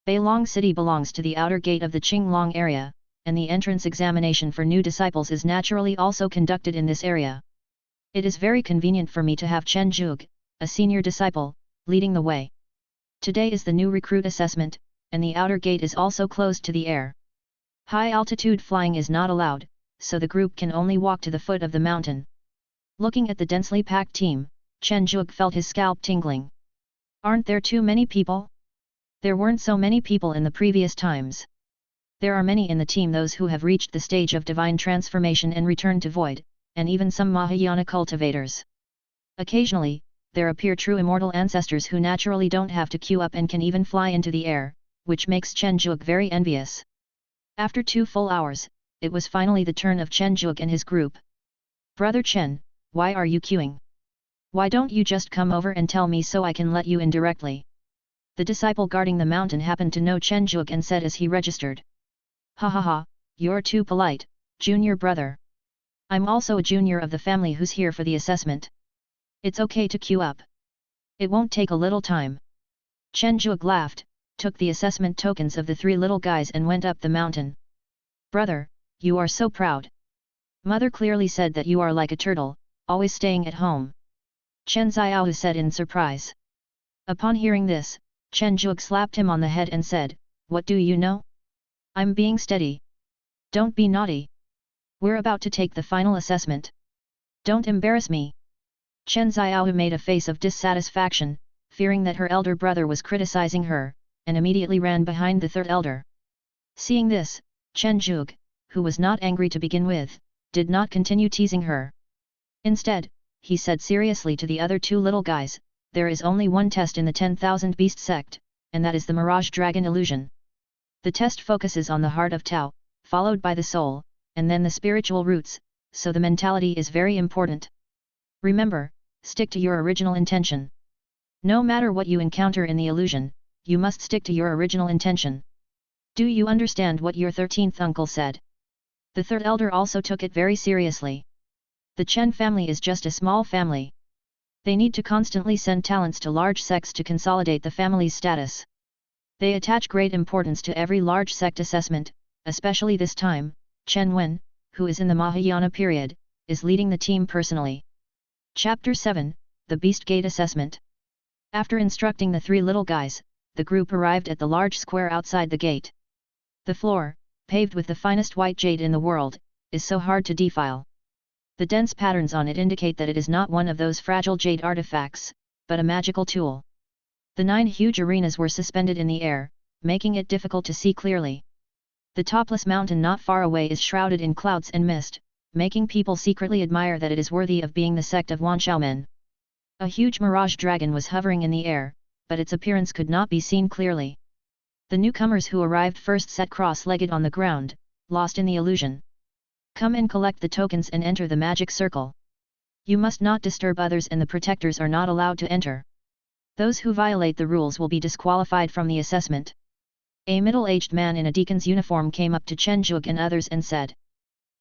S1: Beilong City belongs to the outer gate of the Qinglong area, and the entrance examination for new disciples is naturally also conducted in this area. It is very convenient for me to have Chen Juke, a senior disciple, leading the way. Today is the new recruit assessment, and the outer gate is also closed to the air. High-altitude flying is not allowed, so the group can only walk to the foot of the mountain. Looking at the densely packed team, Chen Juke felt his scalp tingling. Aren't there too many people? There weren't so many people in the previous times. There are many in the team those who have reached the stage of divine transformation and returned to void, and even some Mahayana cultivators. Occasionally, there appear true immortal ancestors who naturally don't have to queue up and can even fly into the air, which makes Chen Juke very envious. After 2 full hours, it was finally the turn of Chen Juke and his group. "Brother Chen, why are you queuing? Why don't you just come over and tell me so I can let you in directly?" The disciple guarding the mountain happened to know Chen Juke and said as he registered. "Ha ha ha, you're too polite, junior brother. I'm also a junior of the family who's here for the assessment. It's okay to queue up. It won't take a little time." Chen Juke laughed, took the assessment tokens of the 3 little guys and went up the mountain. "Brother, you are so proud. Mother clearly said that you are like a turtle, always staying at home," Chen Xiao said in surprise. Upon hearing this, Chen Juke slapped him on the head and said, "What do you know? I'm being steady. Don't be naughty. We're about to take the final assessment. Don't embarrass me." Chen Xiao made a face of dissatisfaction, fearing that her elder brother was criticizing her, and immediately ran behind the third elder. Seeing this, Chen Juke, who was not angry to begin with, did not continue teasing her. Instead, he said seriously to the other 2 little guys, "There is only one test in the 10,000 Beast sect, and that is the Mirage Dragon illusion. The test focuses on the heart of Tao, followed by the soul, and then the spiritual roots, so the mentality is very important. Remember, stick to your original intention. No matter what you encounter in the illusion, you must stick to your original intention. Do you understand what your 13th uncle said?" The third elder also took it very seriously. The Chen family is just a small family. They need to constantly send talents to large sects to consolidate the family's status. They attach great importance to every large sect assessment, especially this time. Chen Wen, who is in the Mahayana period, is leading the team personally. Chapter 7, The Beast Gate Assessment. After instructing the 3 little guys, the group arrived at the large square outside the gate. The floor, paved with the finest white jade in the world, is so hard to defile. The dense patterns on it indicate that it is not one of those fragile jade artifacts, but a magical tool. The 9 huge arenas were suspended in the air, making it difficult to see clearly. The topless mountain not far away is shrouded in clouds and mist, making people secretly admire that it is worthy of being the sect of Wanchaomen. A huge mirage dragon was hovering in the air, but its appearance could not be seen clearly. The newcomers who arrived first sat cross-legged on the ground, lost in the illusion. "Come and collect the tokens and enter the magic circle. You must not disturb others and the protectors are not allowed to enter." Those who violate the rules will be disqualified from the assessment. A middle-aged man in a deacon's uniform came up to Chen Zhuge and others and said.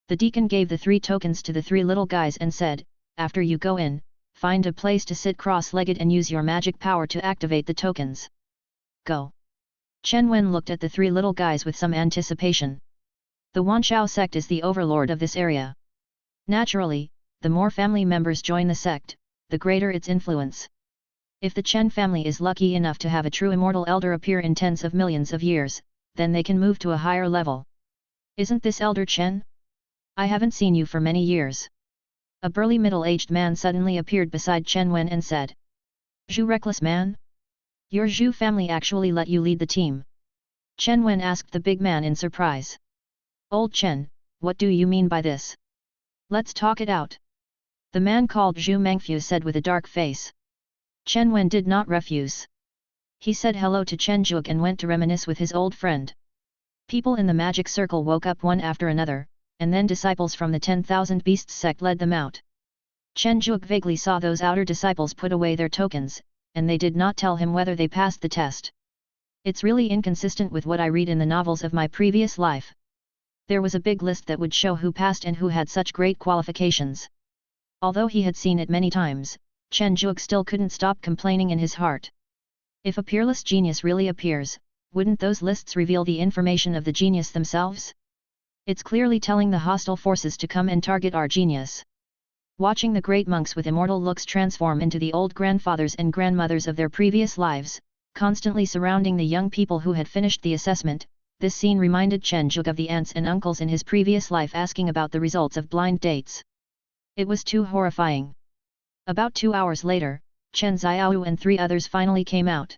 S1: The deacon gave the 3 tokens to the 3 little guys and said, after you go in, find a place to sit cross-legged and use your magic power to activate the tokens. Go. Chen Wen looked at the 3 little guys with some anticipation. The Wanshao sect is the overlord of this area. Naturally, the more family members join the sect, the greater its influence. If the Chen family is lucky enough to have a true immortal elder appear in tens of millions of years, then they can move to a higher level. Isn't this Elder Chen? I haven't seen you for many years. A burly middle-aged man suddenly appeared beside Chen Wen and said. Zhu, reckless man? Your Zhu family actually let you lead the team? Chen Wen asked the big man in surprise. Old Chen, what do you mean by this? Let's talk it out. The man called Zhu Mengfu said with a dark face. Chen Wen did not refuse. He said hello to Chen Zhuge and went to reminisce with his old friend. People in the magic circle woke up one after another, and then disciples from the 10,000 Beasts sect led them out. Chen Zhuge vaguely saw those outer disciples put away their tokens, and they did not tell him whether they passed the test. It's really inconsistent with what I read in the novels of my previous life. There was a big list that would show who passed and who had such great qualifications. Although he had seen it many times, Chen Zhuge still couldn't stop complaining in his heart. If a peerless genius really appears, wouldn't those lists reveal the information of the genius themselves? It's clearly telling the hostile forces to come and target our genius. Watching the great monks with immortal looks transform into the old grandfathers and grandmothers of their previous lives, constantly surrounding the young people who had finished the assessment, this scene reminded Chen Zhuge of the aunts and uncles in his previous life asking about the results of blind dates. It was too horrifying. About 2 hours later, Chen Xiaoyu and 3 others finally came out.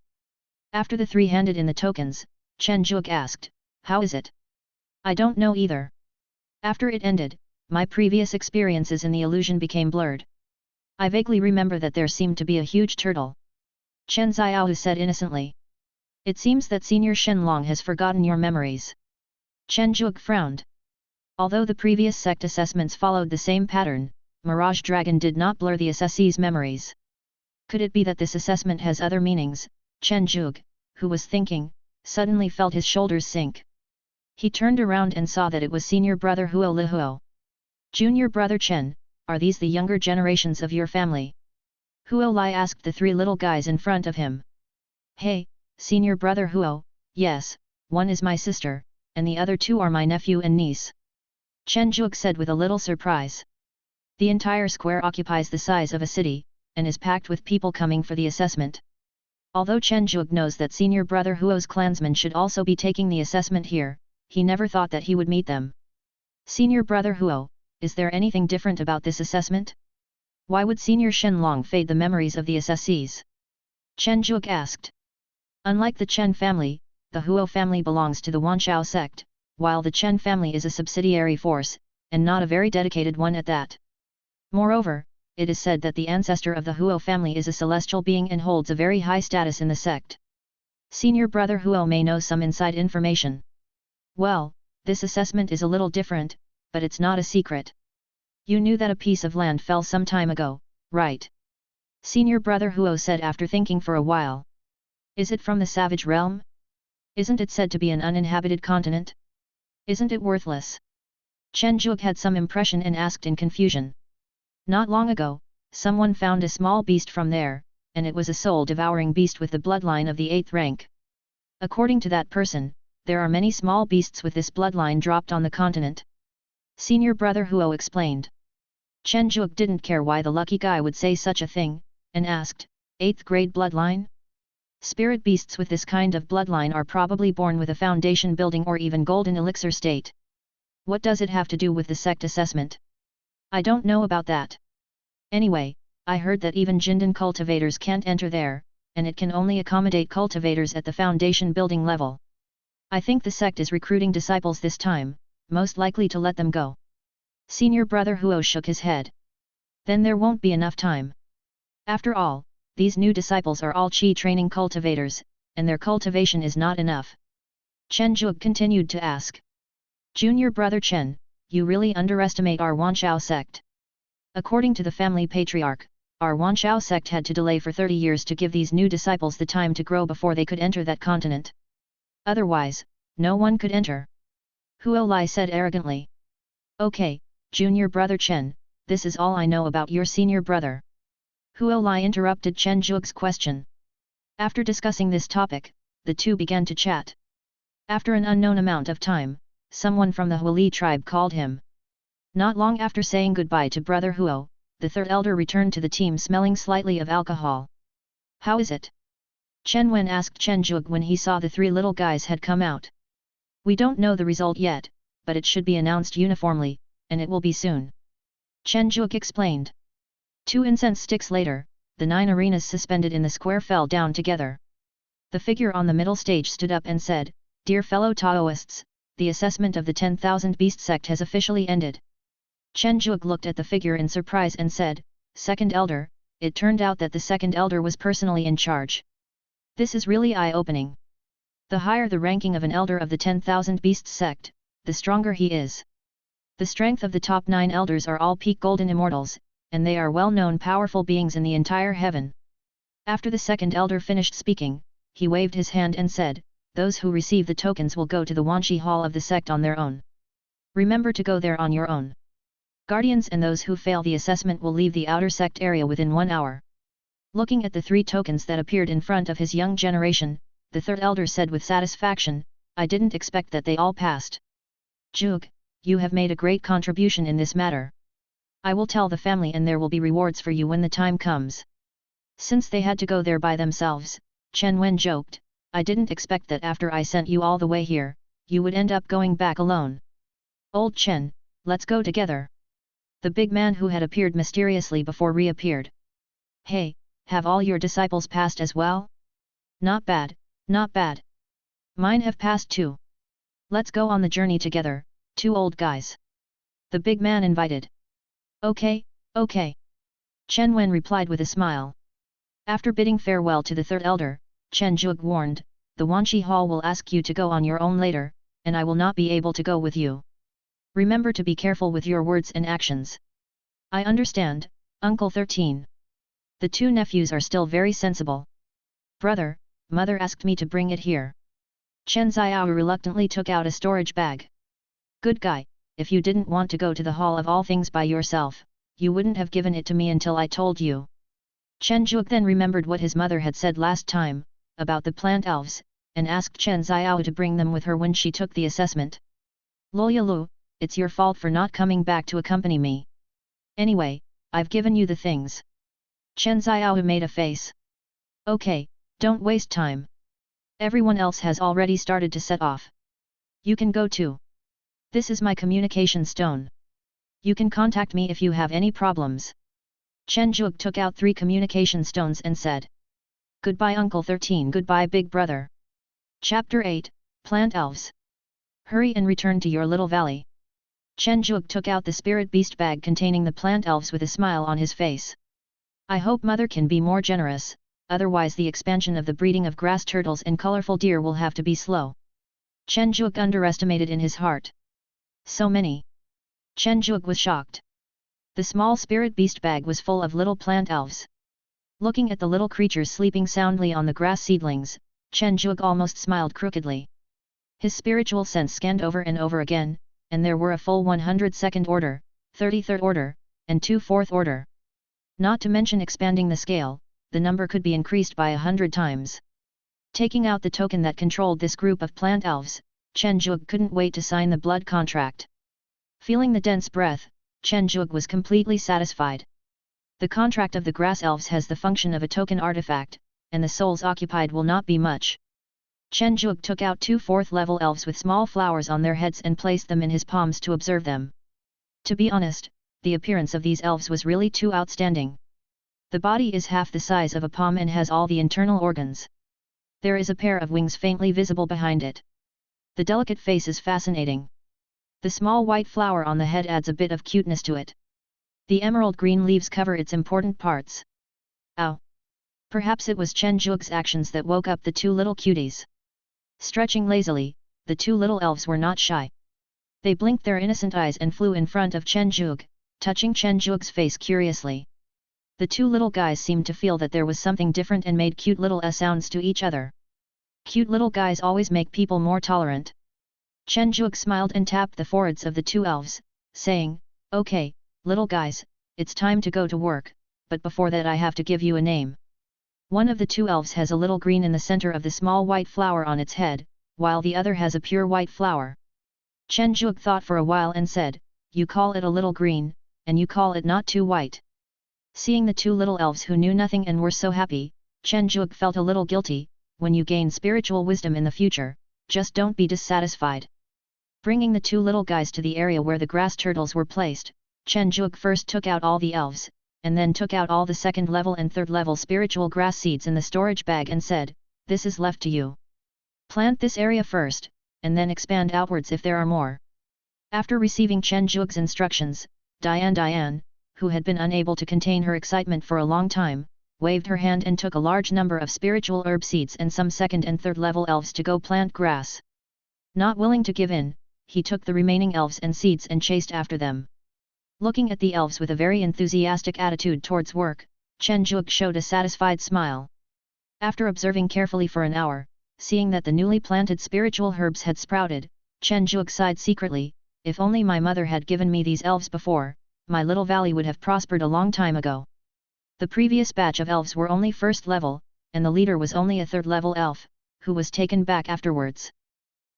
S1: After the 3 handed in the tokens, Chen Zhuge asked, how is it? I don't know either. After it ended, my previous experiences in the illusion became blurred. I vaguely remember that there seemed to be a huge turtle. Chen Xiaoyu said innocently. It seems that Senior Shenlong has forgotten your memories. Chen Zhuge frowned. Although the previous sect assessments followed the same pattern, Mirage Dragon did not blur the assessee's memories. Could it be that this assessment has other meanings? Chen Zhuge, who was thinking, suddenly felt his shoulders sink. He turned around and saw that it was senior brother Huo Lihuo. Junior brother Chen, are these the younger generations of your family? Huo Lai asked the 3 little guys in front of him. Hey, senior brother Huo, yes, one is my sister, and the other 2 are my nephew and niece. Chen Zhuge said with a little surprise. The entire square occupies the size of a city, and is packed with people coming for the assessment. Although Chen Zhuge knows that senior brother Huo's clansmen should also be taking the assessment here, he never thought that he would meet them. Senior brother Huo, is there anything different about this assessment? Why would Senior Shenlong fade the memories of the assessees? Chen Zhuge asked. Unlike the Chen family, the Huo family belongs to the Wanshao sect, while the Chen family is a subsidiary force, and not a very dedicated one at that. Moreover, it is said that the ancestor of the Huo family is a celestial being and holds a very high status in the sect. Senior brother Huo may know some inside information. Well, this assessment is a little different, but it's not a secret. You knew that a piece of land fell some time ago, right? Senior brother Huo said after thinking for a while. Is it from the savage realm? Isn't it said to be an uninhabited continent? Isn't it worthless? Chen Zhuge had some impression and asked in confusion. Not long ago, someone found a small beast from there, and it was a soul-devouring beast with the bloodline of the 8th rank. According to that person, there are many small beasts with this bloodline dropped on the continent. Senior brother Huo explained. Chen Zhuge didn't care why the lucky guy would say such a thing, and asked, 8th grade bloodline? Spirit beasts with this kind of bloodline are probably born with a foundation building or even golden elixir state. What does it have to do with the sect assessment? I don't know about that. Anyway, I heard that even Jindan cultivators can't enter there, and it can only accommodate cultivators at the foundation building level. I think the sect is recruiting disciples this time, most likely to let them go. Senior brother Huo shook his head. Then there won't be enough time. After all, these new disciples are all Qi training cultivators, and their cultivation is not enough. Chen Zhuge continued to ask. Junior brother Chen, you really underestimate our Wanshao sect. According to the family patriarch, our Wanshao sect had to delay for 30 years to give these new disciples the time to grow before they could enter that continent. Otherwise, no one could enter. Huo Lai said arrogantly. Okay, junior brother Chen, this is all I know about your senior brother. Huo Lai interrupted Chen Zhuge's question. After discussing this topic, the two began to chat. After an unknown amount of time, someone from the Huali tribe called him. Not long after saying goodbye to brother Huo, the third elder returned to the team smelling slightly of alcohol. How is it? Chen Wen asked Chen Zhuge when he saw the three little guys had come out. We don't know the result yet, but it should be announced uniformly, and it will be soon. Chen Zhuge explained. 2 incense sticks later, the 9 arenas suspended in the square fell down together. The figure on the middle stage stood up and said, Dear fellow Taoists, the assessment of the 10,000 Beast sect has officially ended. Chen Zhuge looked at the figure in surprise and said, Second elder, it turned out that the second elder was personally in charge. This is really eye-opening. The higher the ranking of an elder of the 10,000 Beasts sect, the stronger he is. The strength of the top 9 elders are all peak golden immortals, and they are well-known powerful beings in the entire heaven. After the second elder finished speaking, he waved his hand and said, Those who receive the tokens will go to the Wanshi Hall of the sect on their own. Remember to go there on your own. Guardians and those who fail the assessment will leave the outer sect area within 1 hour. Looking at the 3 tokens that appeared in front of his young generation, the third elder said with satisfaction, I didn't expect that they all passed. Zhuge, you have made a great contribution in this matter. I will tell the family and there will be rewards for you when the time comes. Since they had to go there by themselves, Chen Wen joked, I didn't expect that after I sent you all the way here, you would end up going back alone. Old Chen, let's go together. The big man who had appeared mysteriously before reappeared. Hey, have all your disciples passed as well? Not bad, not bad. Mine have passed too. Let's go on the journey together, 2 old guys. The big man invited. Okay, okay. Chen Wen replied with a smile. After bidding farewell to the third elder, Chen Zhuge warned, the Wanshi Hall will ask you to go on your own later, and I will not be able to go with you. Remember to be careful with your words and actions. I understand, Uncle 13. The 2 nephews are still very sensible. Brother, mother asked me to bring it here. Chen Xiao reluctantly took out a storage bag. Good guy, if you didn't want to go to the Hall of All Things by yourself, you wouldn't have given it to me until I told you. Chen Zhuge then remembered what his mother had said last time, about the plant elves, and asked Chen Xiao to bring them with her when she took the assessment. Loyalu, it's your fault for not coming back to accompany me. Anyway, I've given you the things. Chen Xiao made a face. Okay, don't waste time. Everyone else has already started to set off. You can go too. This is my communication stone. You can contact me if you have any problems. Chen Zhuge took out 3 communication stones and said. Goodbye Uncle 13. Goodbye Big Brother. Chapter 8, Plant Elves. Hurry and return to your little valley. Chen Zhuge took out the spirit beast bag containing the plant elves with a smile on his face. I hope mother can be more generous, otherwise the expansion of the breeding of grass turtles and colorful deer will have to be slow. Chen Zhuge underestimated in his heart. So many. Chen Zhuge was shocked. The small spirit beast bag was full of little plant elves. Looking at the little creatures sleeping soundly on the grass seedlings, Chen Zhuge almost smiled crookedly. His spiritual sense scanned over and over again, and there were a full 100 second order, 33rd order, and 2 fourth order. Not to mention expanding the scale, the number could be increased by 100 times. Taking out the token that controlled this group of plant elves, Chen Zhuge couldn't wait to sign the blood contract. Feeling the dense breath, Chen Zhuge was completely satisfied. The contract of the grass elves has the function of a token artifact, and the souls occupied will not be much. Chen Zhuge took out 2 4th level elves with small flowers on their heads and placed them in his palms to observe them. To be honest, the appearance of these elves was really too outstanding. The body is half the size of a palm and has all the internal organs. There is a pair of wings faintly visible behind it. The delicate face is fascinating. The small white flower on the head adds a bit of cuteness to it. The emerald green leaves cover its important parts. Ow! Perhaps it was Chen Zhuge's actions that woke up the 2 little cuties. Stretching lazily, the 2 little elves were not shy. They blinked their innocent eyes and flew in front of Chen Zhuge, touching Chen Zhuge's face curiously. The two little guys seemed to feel that there was something different and made cute little sounds to each other. Cute little guys always make people more tolerant. Chen Juke smiled and tapped the foreheads of the two elves, saying, "Okay, little guys, it's time to go to work, but before that I have to give you a name." One of the two elves has a little green in the center of the small white flower on its head, while the other has a pure white flower. Chen Juke thought for a while and said, "You call it a little green, and you call it not too white." Seeing the two little elves who knew nothing and were so happy, Chen Juke felt a little guilty. When you gain spiritual wisdom in the future, just don't be dissatisfied. Bringing the two little guys to the area where the grass turtles were placed, Chen Juke first took out all the elves, and then took out all the second level and third level spiritual grass seeds in the storage bag and said, "This is left to you. Plant this area first, and then expand outwards if there are more." After receiving Chen Juke's instructions, Diane, who had been unable to contain her excitement for a long time, waved her hand and took a large number of spiritual herb seeds and some second and third level elves to go plant grass. Not willing to give in, he took the remaining elves and seeds and chased after them. Looking at the elves with a very enthusiastic attitude towards work, Chen Juke showed a satisfied smile. After observing carefully for an hour, seeing that the newly planted spiritual herbs had sprouted, Chen Juke sighed secretly, "If only my mother had given me these elves before, my little valley would have prospered a long time ago." The previous batch of elves were only first level, and the leader was only a third level elf, who was taken back afterwards.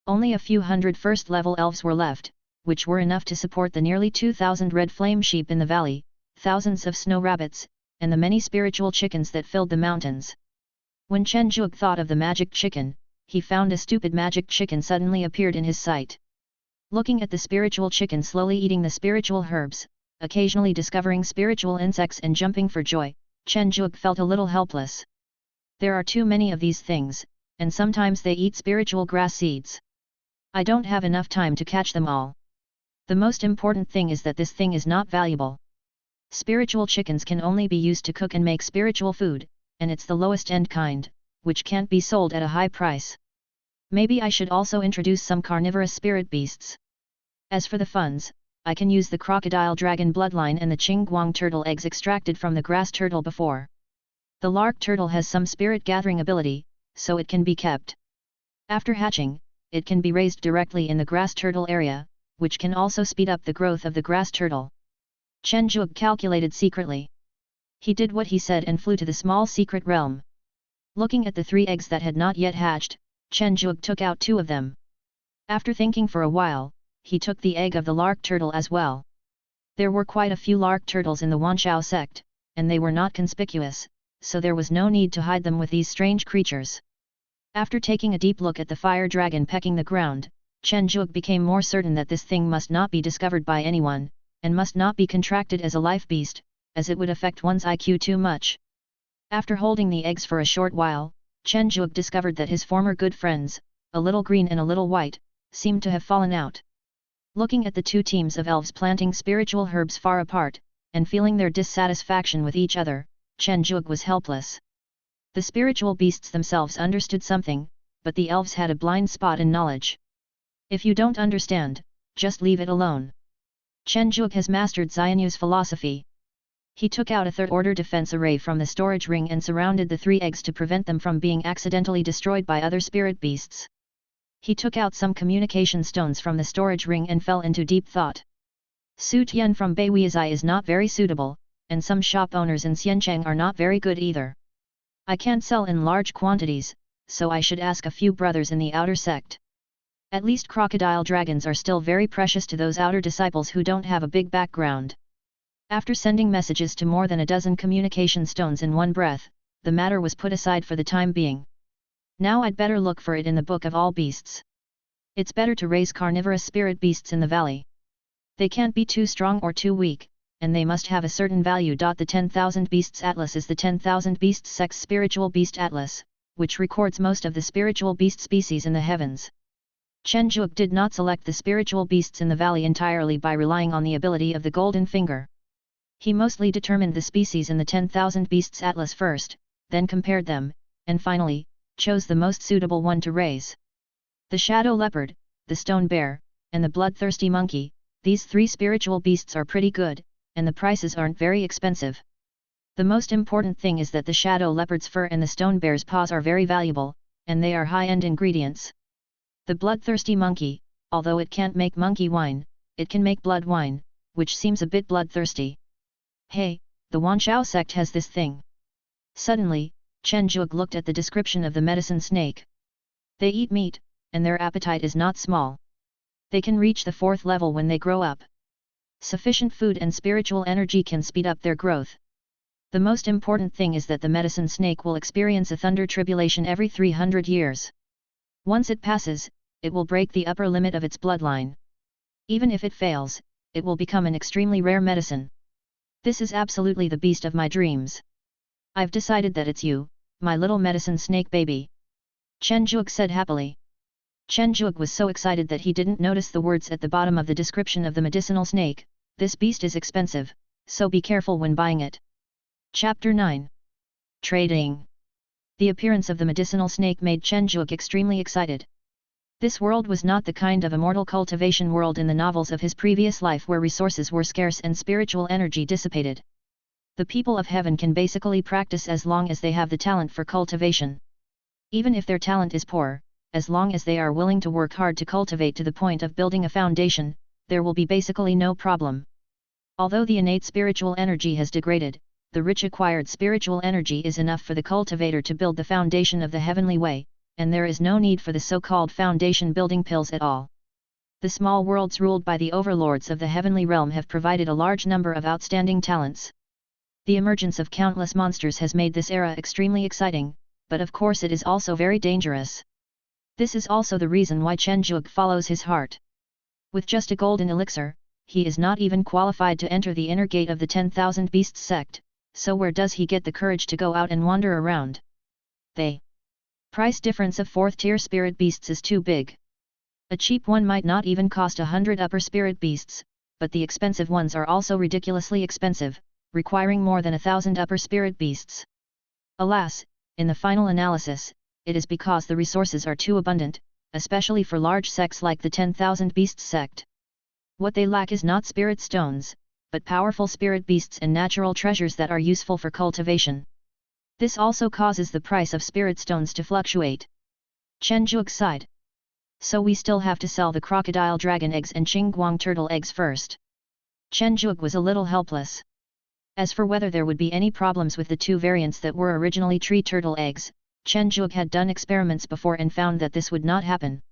S1: Only a few hundred first level elves were left, which were enough to support the nearly 2,000 red flame sheep in the valley, thousands of snow rabbits, and the many spiritual chickens that filled the mountains. When Chen Juke thought of the magic chicken, he found a stupid magic chicken suddenly appeared in his sight. Looking at the spiritual chicken slowly eating the spiritual herbs, occasionally discovering spiritual insects and jumping for joy, Chen Juke felt a little helpless. There are too many of these things, and sometimes they eat spiritual grass seeds. I don't have enough time to catch them all. The most important thing is that this thing is not valuable. Spiritual chickens can only be used to cook and make spiritual food, and it's the lowest end kind, which can't be sold at a high price. Maybe I should also introduce some carnivorous spirit beasts. As for the funds, I can use the crocodile dragon bloodline and the Qingguang turtle eggs extracted from the grass turtle before. The lark turtle has some spirit gathering ability, so it can be kept. After hatching, it can be raised directly in the grass turtle area, which can also speed up the growth of the grass turtle. Chen Juke calculated secretly. He did what he said and flew to the small secret realm. Looking at the 3 eggs that had not yet hatched, Chen Juke took out 2 of them. After thinking for a while, he took the egg of the lark turtle as well. There were quite a few lark turtles in the Wanchao sect, and they were not conspicuous, so there was no need to hide them with these strange creatures. After taking a deep look at the fire dragon pecking the ground, Chen Juke became more certain that this thing must not be discovered by anyone, and must not be contracted as a life beast, as it would affect one's IQ too much. After holding the eggs for a short while, Chen Juke discovered that his former good friends, a little green and a little white, seemed to have fallen out. Looking at the 2 teams of elves planting spiritual herbs far apart, and feeling their dissatisfaction with each other, Chen Juke was helpless. The spiritual beasts themselves understood something, but the elves had a blind spot in knowledge. If you don't understand, just leave it alone. Chen Juke has mastered Xianyu's philosophy. He took out a third-order defense array from the storage ring and surrounded the 3 eggs to prevent them from being accidentally destroyed by other spirit beasts. He took out some communication stones from the storage ring and fell into deep thought. Su Tian from Beiweizai is not very suitable, and some shop owners in Xiancheng are not very good either. I can't sell in large quantities, so I should ask a few brothers in the outer sect. At least crocodile dragons are still very precious to those outer disciples who don't have a big background. After sending messages to more than a dozen communication stones in one breath, the matter was put aside for the time being. Now I'd better look for it in the Book of All Beasts. It's better to raise carnivorous spirit beasts in the valley. They can't be too strong or too weak, and they must have a certain value. The 10,000 Beasts Atlas is the 10,000 Beasts Sect's Spiritual Beast Atlas, which records most of the spiritual beast species in the heavens. Chen Juke did not select the spiritual beasts in the valley entirely by relying on the ability of the Golden Finger. He mostly determined the species in the 10,000 Beasts Atlas first, then compared them, and finally, chose the most suitable one to raise. The shadow leopard, the stone bear, and the bloodthirsty monkey, these 3 spiritual beasts are pretty good, and the prices aren't very expensive. The most important thing is that the shadow leopard's fur and the stone bear's paws are very valuable, and they are high-end ingredients. The bloodthirsty monkey, although it can't make monkey wine, it can make blood wine, which seems a bit bloodthirsty. Hey, the Wanshao sect has this thing. Suddenly, Chen Zhuge looked at the description of the medicine snake. They eat meat, and their appetite is not small. They can reach the 4th level when they grow up. Sufficient food and spiritual energy can speed up their growth. The most important thing is that the medicine snake will experience a thunder tribulation every 300 years. Once it passes, it will break the upper limit of its bloodline. Even if it fails, it will become an extremely rare medicine. This is absolutely the beast of my dreams. I've decided that it's you, my little medicine snake baby. Chen Zhuge said happily. Chen Zhuge was so excited that he didn't notice the words at the bottom of the description of the medicinal snake. This beast is expensive, so be careful when buying it. Chapter 9. Trading. The appearance of the medicinal snake made Chen Zhuge extremely excited. This world was not the kind of immortal cultivation world in the novels of his previous life where resources were scarce and spiritual energy dissipated. The people of heaven can basically practice as long as they have the talent for cultivation. Even if their talent is poor, as long as they are willing to work hard to cultivate to the point of building a foundation, there will be basically no problem. Although the innate spiritual energy has degraded, the rich acquired spiritual energy is enough for the cultivator to build the foundation of the heavenly way, and there is no need for the so-called foundation building pills at all. The small worlds ruled by the overlords of the heavenly realm have provided a large number of outstanding talents. The emergence of countless monsters has made this era extremely exciting, but of course it is also very dangerous. This is also the reason why Chen Zhuge follows his heart. With just a golden elixir, he is not even qualified to enter the inner gate of the 10,000 Beasts sect, so where does he get the courage to go out and wander around? The price difference of 4th-tier spirit beasts is too big. A cheap one might not even cost 100 upper spirit beasts, but the expensive ones are also ridiculously expensive, requiring more than 1,000 upper spirit beasts. Alas, in the final analysis, it is because the resources are too abundant, especially for large sects like the 10,000 Beasts sect. What they lack is not spirit stones, but powerful spirit beasts and natural treasures that are useful for cultivation. This also causes the price of spirit stones to fluctuate. Chen Zhuge sighed. So we still have to sell the crocodile dragon eggs and Qingguang turtle eggs first. Chen Zhuge was a little helpless. As for whether there would be any problems with the two variants that were originally tree turtle eggs, Chen Zhuge had done experiments before and found that this would not happen.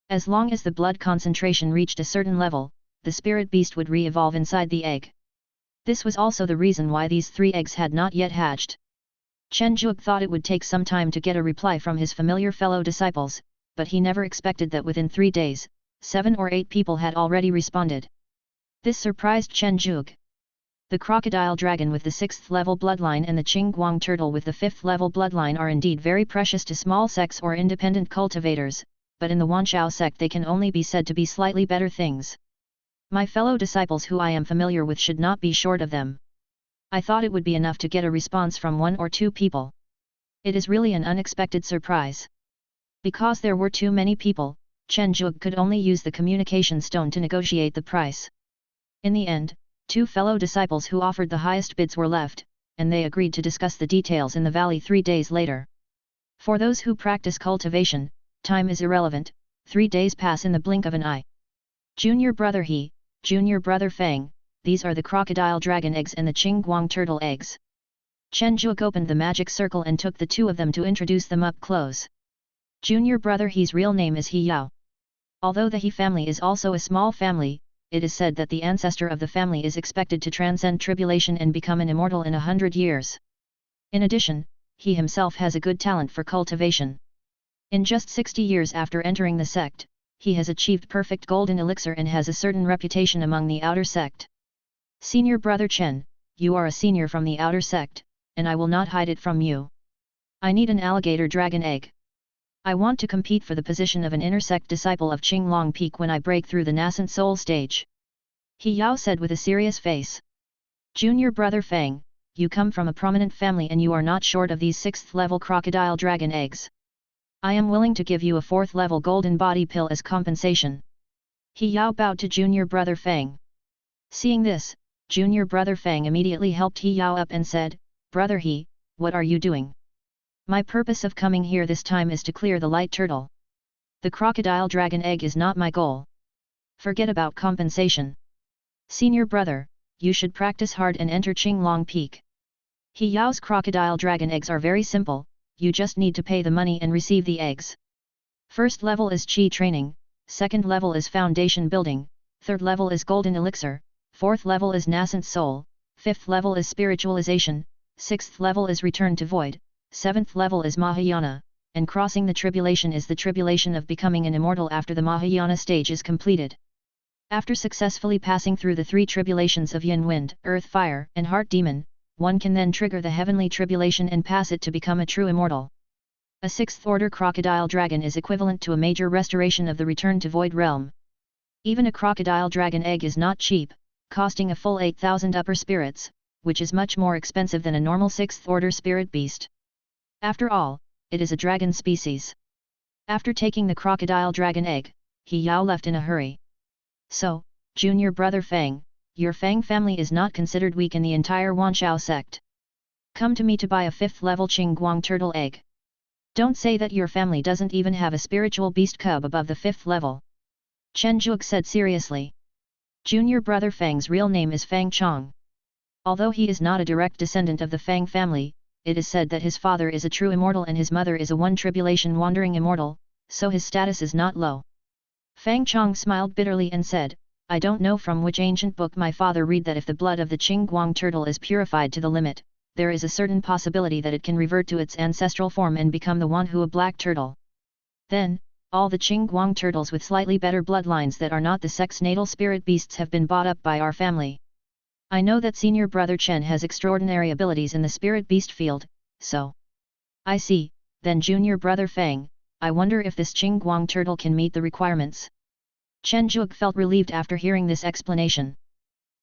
S1: As long as the blood concentration reached a certain level, the spirit beast would re-evolve inside the egg. This was also the reason why these 3 eggs had not yet hatched. Chen Zhuge thought it would take some time to get a reply from his familiar fellow disciples, but he never expected that within 3 days, 7 or 8 people had already responded. This surprised Chen Zhuge. The crocodile dragon with the 6th level bloodline and the Qingguang turtle with the 5th level bloodline are indeed very precious to small sects or independent cultivators, but in the Wanshao sect they can only be said to be slightly better things. My fellow disciples who I am familiar with should not be short of them. I thought it would be enough to get a response from 1 or 2 people. It is really an unexpected surprise. Because there were too many people, Chen Zhuge could only use the communication stone to negotiate the price. In the end, 2 fellow disciples who offered the highest bids were left, and they agreed to discuss the details in the valley 3 days later. For those who practice cultivation, time is irrelevant, 3 days pass in the blink of an eye. Junior brother He, junior brother Feng, these are the crocodile dragon eggs and the Qingguang turtle eggs. Chen Zhuge opened the magic circle and took the 2 of them to introduce them up close. Junior brother He's real name is He Yao. Although the He family is also a small family, it is said that the ancestor of the family is expected to transcend tribulation and become an immortal in 100 years. In addition, he himself has a good talent for cultivation. In just 60 years after entering the sect, he has achieved perfect golden elixir and has a certain reputation among the outer sect. Senior brother Chen, you are a senior from the outer sect, and I will not hide it from you. I need an alligator dragon egg. I want to compete for the position of an inner sect disciple of Qinglong Peak when I break through the nascent soul stage. He Yao said with a serious face. Junior brother Feng, you come from a prominent family and you are not short of these 6th level crocodile dragon eggs. I am willing to give you a 4th level golden body pill as compensation. He Yao bowed to junior brother Feng. Seeing this, junior brother Feng immediately helped He Yao up and said, Brother He, what are you doing? My purpose of coming here this time is to clear the light turtle. The crocodile dragon egg is not my goal. Forget about compensation. Senior brother, you should practice hard and enter Qinglong Peak. He Yao's crocodile dragon eggs are very simple, you just need to pay the money and receive the eggs. First level is Qi training, second level is foundation building, third level is golden elixir, fourth level is nascent soul, fifth level is spiritualization, sixth level is return to void, seventh level is Mahayana, and crossing the tribulation is the tribulation of becoming an immortal after the Mahayana stage is completed. After successfully passing through the three tribulations of yin wind, earth fire, and heart demon, one can then trigger the heavenly tribulation and pass it to become a true immortal. A sixth-order crocodile dragon is equivalent to a major restoration of the return to void realm. Even a crocodile dragon egg is not cheap, costing a full 8,000 upper spirits, which is much more expensive than a normal sixth-order spirit beast. After all, it is a dragon species. After taking the crocodile dragon egg, He Yao left in a hurry. So, junior brother Fang, your Fang family is not considered weak in the entire Wanshao sect. Come to me to buy a 5th level Qingguang turtle egg. Don't say that your family doesn't even have a spiritual beast cub above the 5th level. Chen Zhuge said seriously. Junior brother Fang's real name is Fang Chong. Although he is not a direct descendant of the Fang family, it is said that his father is a true immortal and his mother is a one-tribulation wandering immortal, so his status is not low. Fang Chong smiled bitterly and said, I don't know from which ancient book my father read that if the blood of the Qingguang turtle is purified to the limit, there is a certain possibility that it can revert to its ancestral form and become the Wanhua black turtle. Then, all the Qingguang turtles with slightly better bloodlines that are not the sex-natal spirit beasts have been bought up by our family. I know that senior brother Chen has extraordinary abilities in the spirit beast field, so. I see, then junior brother Fang, I wonder if this Qingguang turtle can meet the requirements. Chen Zhuge felt relieved after hearing this explanation.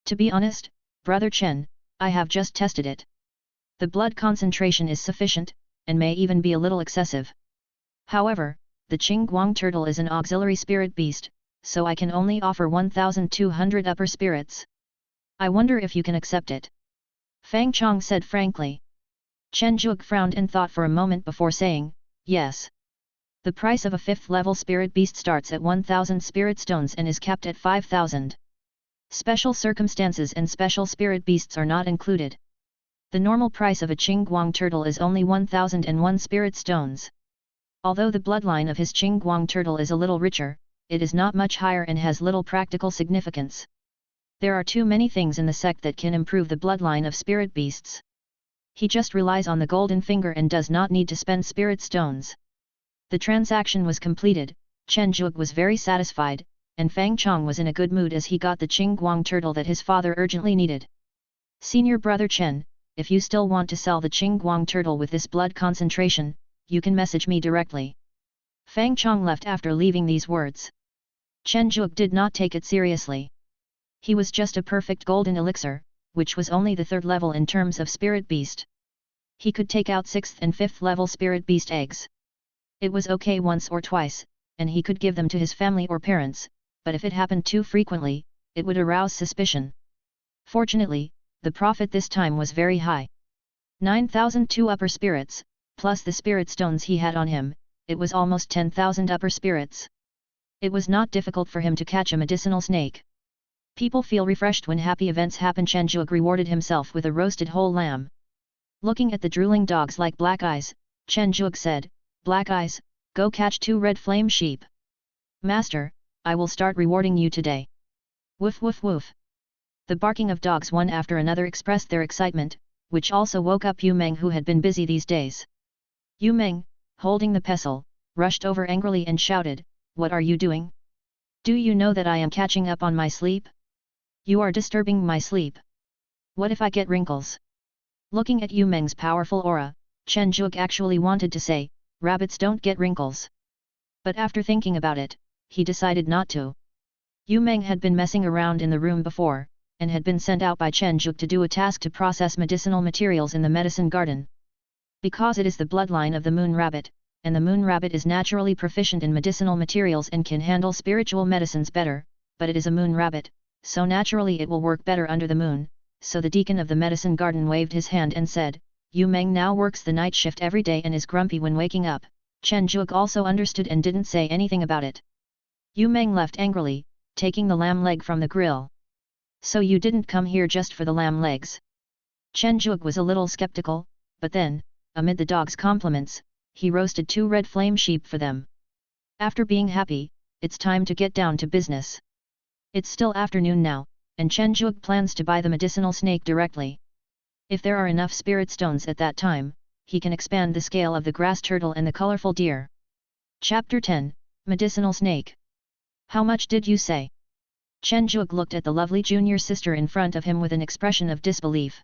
S1: To be honest, brother Chen, I have just tested it. The blood concentration is sufficient, and may even be a little excessive. However, the Qingguang turtle is an auxiliary spirit beast, so I can only offer 1,200 upper spirits. I wonder if you can accept it. Fang Chong said frankly. Chen Zhuge frowned and thought for a moment before saying, yes. The price of a 5th level spirit beast starts at 1,000 spirit stones and is capped at 5,000. Special circumstances and special spirit beasts are not included. The normal price of a Qingguang turtle is only 1,001 spirit stones. Although the bloodline of his Qingguang turtle is a little richer, it is not much higher and has little practical significance. There are too many things in the sect that can improve the bloodline of spirit beasts. He just relies on the golden finger and does not need to spend spirit stones. The transaction was completed, Chen Zhuge was very satisfied, and Fang Chong was in a good mood as he got the Qingguang turtle that his father urgently needed. Senior brother Chen, if you still want to sell the Qingguang turtle with this blood concentration, you can message me directly. Fang Chong left after leaving these words. Chen Zhuge did not take it seriously. He was just a perfect golden elixir, which was only the 3rd level in terms of spirit beast. He could take out 6th and 5th level spirit beast eggs. It was okay once or twice, and he could give them to his family or parents, but if it happened too frequently, it would arouse suspicion. Fortunately, the profit this time was very high. 9,002 upper spirits, plus the spirit stones he had on him, it was almost 10,000 upper spirits. It was not difficult for him to catch a medicinal snake. People feel refreshed when happy events happen. Chen Zhuge rewarded himself with a roasted whole lamb. Looking at the drooling dogs like Black Eyes, Chen Zhuge said, Black Eyes, go catch 2 red flame sheep. Master, I will start rewarding you today. Woof woof woof. The barking of dogs one after another expressed their excitement, which also woke up Yu Meng who had been busy these days. Yu Meng, holding the pestle, rushed over angrily and shouted, What are you doing? Do you know that I am catching up on my sleep? You are disturbing my sleep. What if I get wrinkles? Looking at Yu Meng's powerful aura, Chen Zhuge actually wanted to say, rabbits don't get wrinkles. But after thinking about it, he decided not to. Yu Meng had been messing around in the room before, and had been sent out by Chen Zhuge to do a task to process medicinal materials in the medicine garden. Because it is the bloodline of the moon rabbit, and the moon rabbit is naturally proficient in medicinal materials and can handle spiritual medicines better, but it is a moon rabbit, so naturally it will work better under the moon, so the deacon of the medicine garden waved his hand and said, Yu Meng now works the night shift every day and is grumpy when waking up. Chen Zhuge also understood and didn't say anything about it. Yu Meng left angrily, taking the lamb leg from the grill. So you didn't come here just for the lamb legs? Chen Zhuge was a little skeptical, but then, amid the dog's compliments, he roasted 2 red flame sheep for them. After being happy, it's time to get down to business. It's still afternoon now, and Chen Zhuge plans to buy the medicinal snake directly. If there are enough spirit stones at that time, he can expand the scale of the grass turtle and the colorful deer. Chapter 10, Medicinal Snake. How much did you say? Chen Zhuge looked at the lovely junior sister in front of him with an expression of disbelief.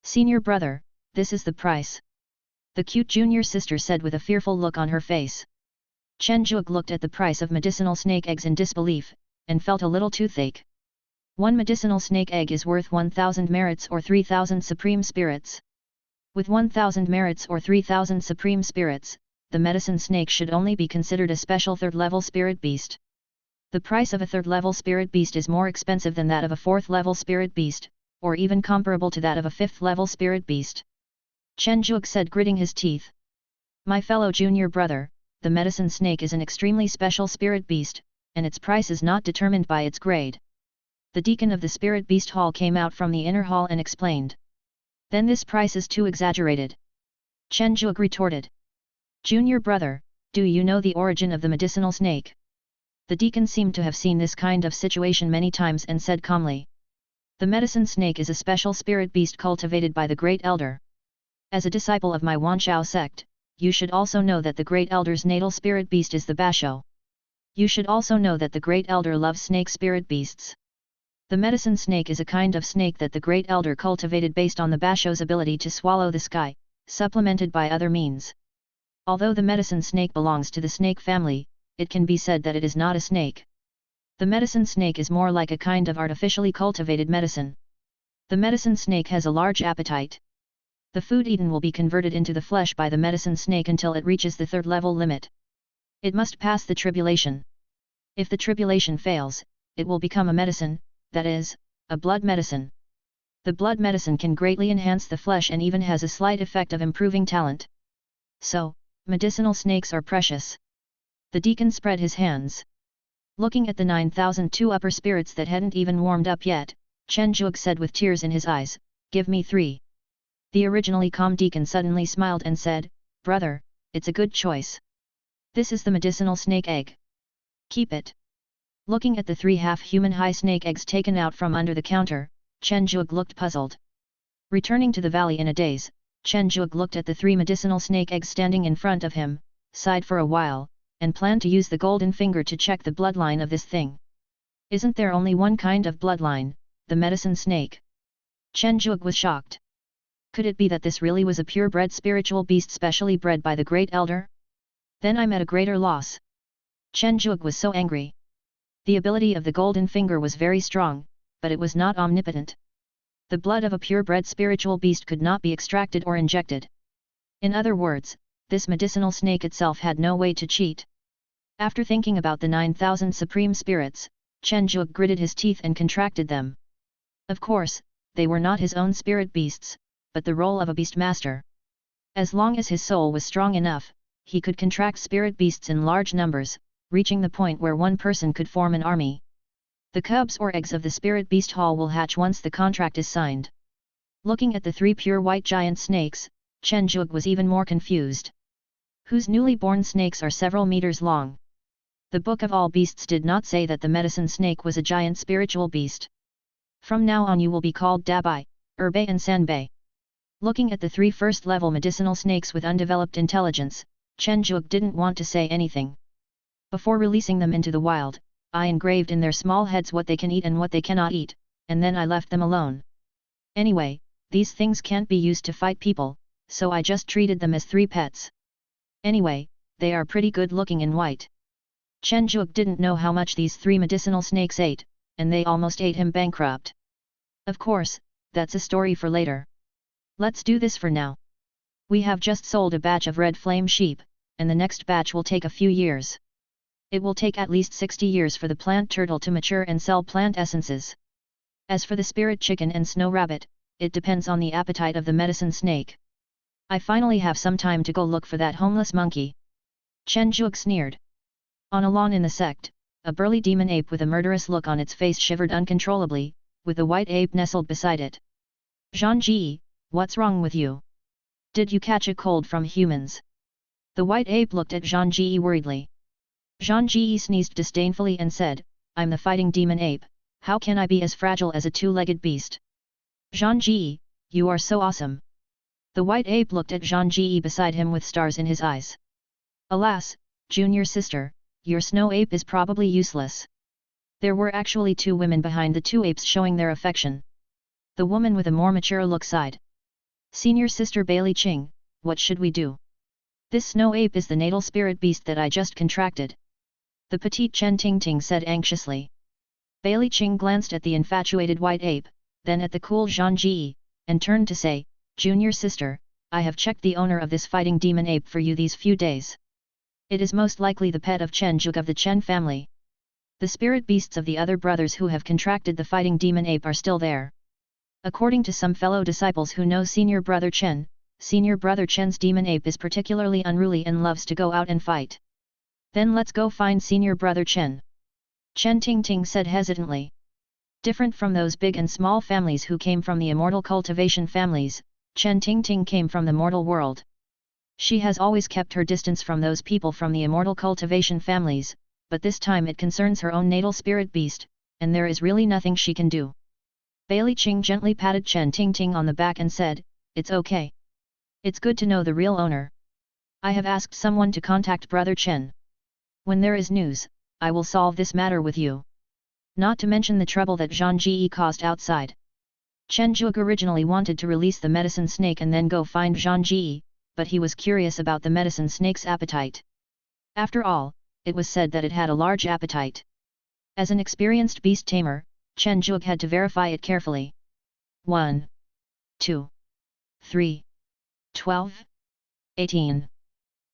S1: Senior brother, this is the price. The cute junior sister said with a fearful look on her face. Chen Zhuge looked at the price of medicinal snake eggs in disbelief, and felt a little toothache. 1 medicinal snake egg is worth 1,000 merits or 3,000 supreme spirits. With 1,000 merits or 3,000 supreme spirits, the medicine snake should only be considered a special 3rd-level spirit beast. The price of a 3rd-level spirit beast is more expensive than that of a 4th-level spirit beast, or even comparable to that of a 5th-level spirit beast. Chen Zhuge said, gritting his teeth. My fellow junior brother, the medicine snake is an extremely special spirit beast, and its price is not determined by its grade. The deacon of the spirit beast hall came out from the inner hall and explained. Then this price is too exaggerated. Chen Zhuge retorted. Junior brother, do you know the origin of the medicinal snake? The deacon seemed to have seen this kind of situation many times and said calmly. The medicine snake is a special spirit beast cultivated by the Great Elder. As a disciple of my Wanshao sect, you should also know that the Great Elder's natal spirit beast is the Basho. You should also know that the Great Elder loves snake spirit beasts. The medicine snake is a kind of snake that the Great Elder cultivated based on the Basho's ability to swallow the sky, supplemented by other means. Although the medicine snake belongs to the snake family, it can be said that it is not a snake. The medicine snake is more like a kind of artificially cultivated medicine. The medicine snake has a large appetite. The food eaten will be converted into the flesh by the medicine snake until it reaches the 3rd-level limit. It must pass the tribulation. If the tribulation fails, it will become a medicine, that is, a blood medicine. The blood medicine can greatly enhance the flesh and even has a slight effect of improving talent. So, medicinal snakes are precious. The deacon spread his hands. Looking at the 9,002 upper spirits that hadn't even warmed up yet, Chen Zhuge said with tears in his eyes, give me 3. The originally calm deacon suddenly smiled and said, brother, it's a good choice. This is the medicinal snake egg. Keep it. Looking at the 3 half-human high snake eggs taken out from under the counter, Chen Zhuge looked puzzled. Returning to the valley in a daze, Chen Zhuge looked at the 3 medicinal snake eggs standing in front of him, sighed for a while, and planned to use the golden finger to check the bloodline of this thing. Isn't there only one kind of bloodline, the medicine snake? Chen Zhuge was shocked. Could it be that this really was a purebred spiritual beast specially bred by the Great Elder? Then I'm at a greater loss. Chen Zhuge was so angry. The ability of the golden finger was very strong, but it was not omnipotent. The blood of a purebred spiritual beast could not be extracted or injected. In other words, this medicinal snake itself had no way to cheat. After thinking about the 9,000 supreme spirits, Chen Zhuge gritted his teeth and contracted them. Of course, they were not his own spirit beasts, but the role of a beast master. As long as his soul was strong enough, he could contract spirit beasts in large numbers, reaching the point where one person could form an army. The cubs or eggs of the spirit beast hall will hatch once the contract is signed. Looking at the 3 pure white giant snakes, Chen Zhuge was even more confused. Whose newly born snakes are several meters long. The Book of All Beasts did not say that the medicine snake was a giant spiritual beast. From now on you will be called Dabai, Erbei and Sanbei. Looking at the 3 first-level medicinal snakes with undeveloped intelligence, Chen Zhuge didn't want to say anything. Before releasing them into the wild, I engraved in their small heads what they can eat and what they cannot eat, and then I left them alone. Anyway, these things can't be used to fight people, so I just treated them as 3 pets. Anyway, they are pretty good looking in white. Chen Zhuge didn't know how much these 3 medicinal snakes ate, and they almost ate him bankrupt. Of course, that's a story for later. Let's do this for now. We have just sold a batch of red flame sheep, and the next batch will take a few years. It will take at least 60 years for the plant turtle to mature and sell plant essences. As for the spirit chicken and snow rabbit, it depends on the appetite of the medicine snake. I finally have some time to go look for that homeless monkey. Chen Zhuge sneered. On a lawn in the sect, a burly demon ape with a murderous look on its face shivered uncontrollably, with the white ape nestled beside it. Zhang Ji, what's wrong with you? Did you catch a cold from humans? The white ape looked at Zhang Ji worriedly. Zhang Ji sneezed disdainfully and said, I'm the fighting demon ape, how can I be as fragile as a two-legged beast? Zhang Ji, you are so awesome. The white ape looked at Zhang Ji beside him with stars in his eyes. Alas, junior sister, your snow ape is probably useless. There were actually two women behind the two apes showing their affection. The woman with a more mature look sighed. Senior sister Bailey Ching, what should we do? This snow ape is the natal spirit beast that I just contracted. The petite Chen Tingting said anxiously. Bailey Ching glanced at the infatuated white ape, then at the cool Zhang Ji, and turned to say, Junior sister, I have checked the owner of this fighting demon ape for you these few days. It is most likely the pet of Chen Zhuge of the Chen family. The spirit beasts of the other brothers who have contracted the fighting demon ape are still there. According to some fellow disciples who know Senior Brother Chen's demon ape is particularly unruly and loves to go out and fight. Then let's go find Senior Brother Chen. Chen Tingting said hesitantly. Different from those big and small families who came from the immortal cultivation families, Chen Tingting came from the mortal world. She has always kept her distance from those people from the immortal cultivation families, but this time it concerns her own natal spirit beast, and there is really nothing she can do. Bailey Ching gently patted Chen Tingting on the back and said, It's okay. It's good to know the real owner. I have asked someone to contact Brother Chen. When there is news, I will solve this matter with you. Not to mention the trouble that Zhang Ji caused outside. Chen Zhuge originally wanted to release the medicine snake and then go find Zhang Ji, but he was curious about the medicine snake's appetite. After all, it was said that it had a large appetite. As an experienced beast tamer, Chen Zhuge had to verify it carefully. 1, 2, 3, 12, 18.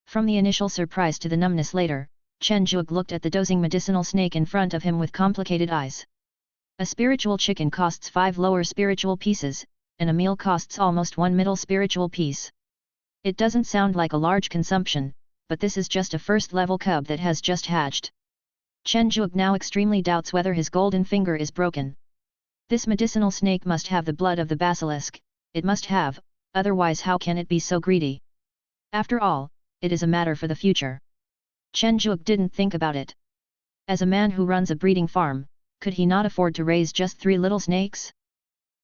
S1: From the initial surprise to the numbness later, Chen Zhuge looked at the dozing medicinal snake in front of him with complicated eyes. A spiritual chicken costs 5 lower spiritual pieces, and a meal costs almost 1 middle spiritual piece. It doesn't sound like a large consumption, but this is just a first-level cub that has just hatched. Chen Zhuge now extremely doubts whether his golden finger is broken. This medicinal snake must have the blood of the basilisk, it must have, otherwise how can it be so greedy? After all, it is a matter for the future. Chen Zhuge didn't think about it. As a man who runs a breeding farm, could he not afford to raise just 3 little snakes?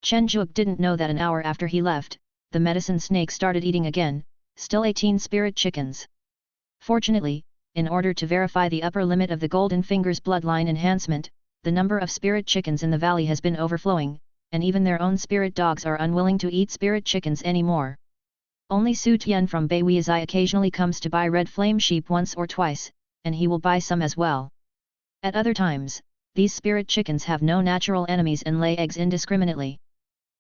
S1: Chen Zhuge didn't know that an hour after he left, the medicine snake started eating again, still 18 spirit chickens. Fortunately, in order to verify the upper limit of the Golden Fingers bloodline enhancement, the number of spirit chickens in the valley has been overflowing, and even their own spirit dogs are unwilling to eat spirit chickens anymore. Only Su Tian from Beiweizai occasionally comes to buy red flame sheep once or twice, and he will buy some as well. At other times, these spirit chickens have no natural enemies and lay eggs indiscriminately.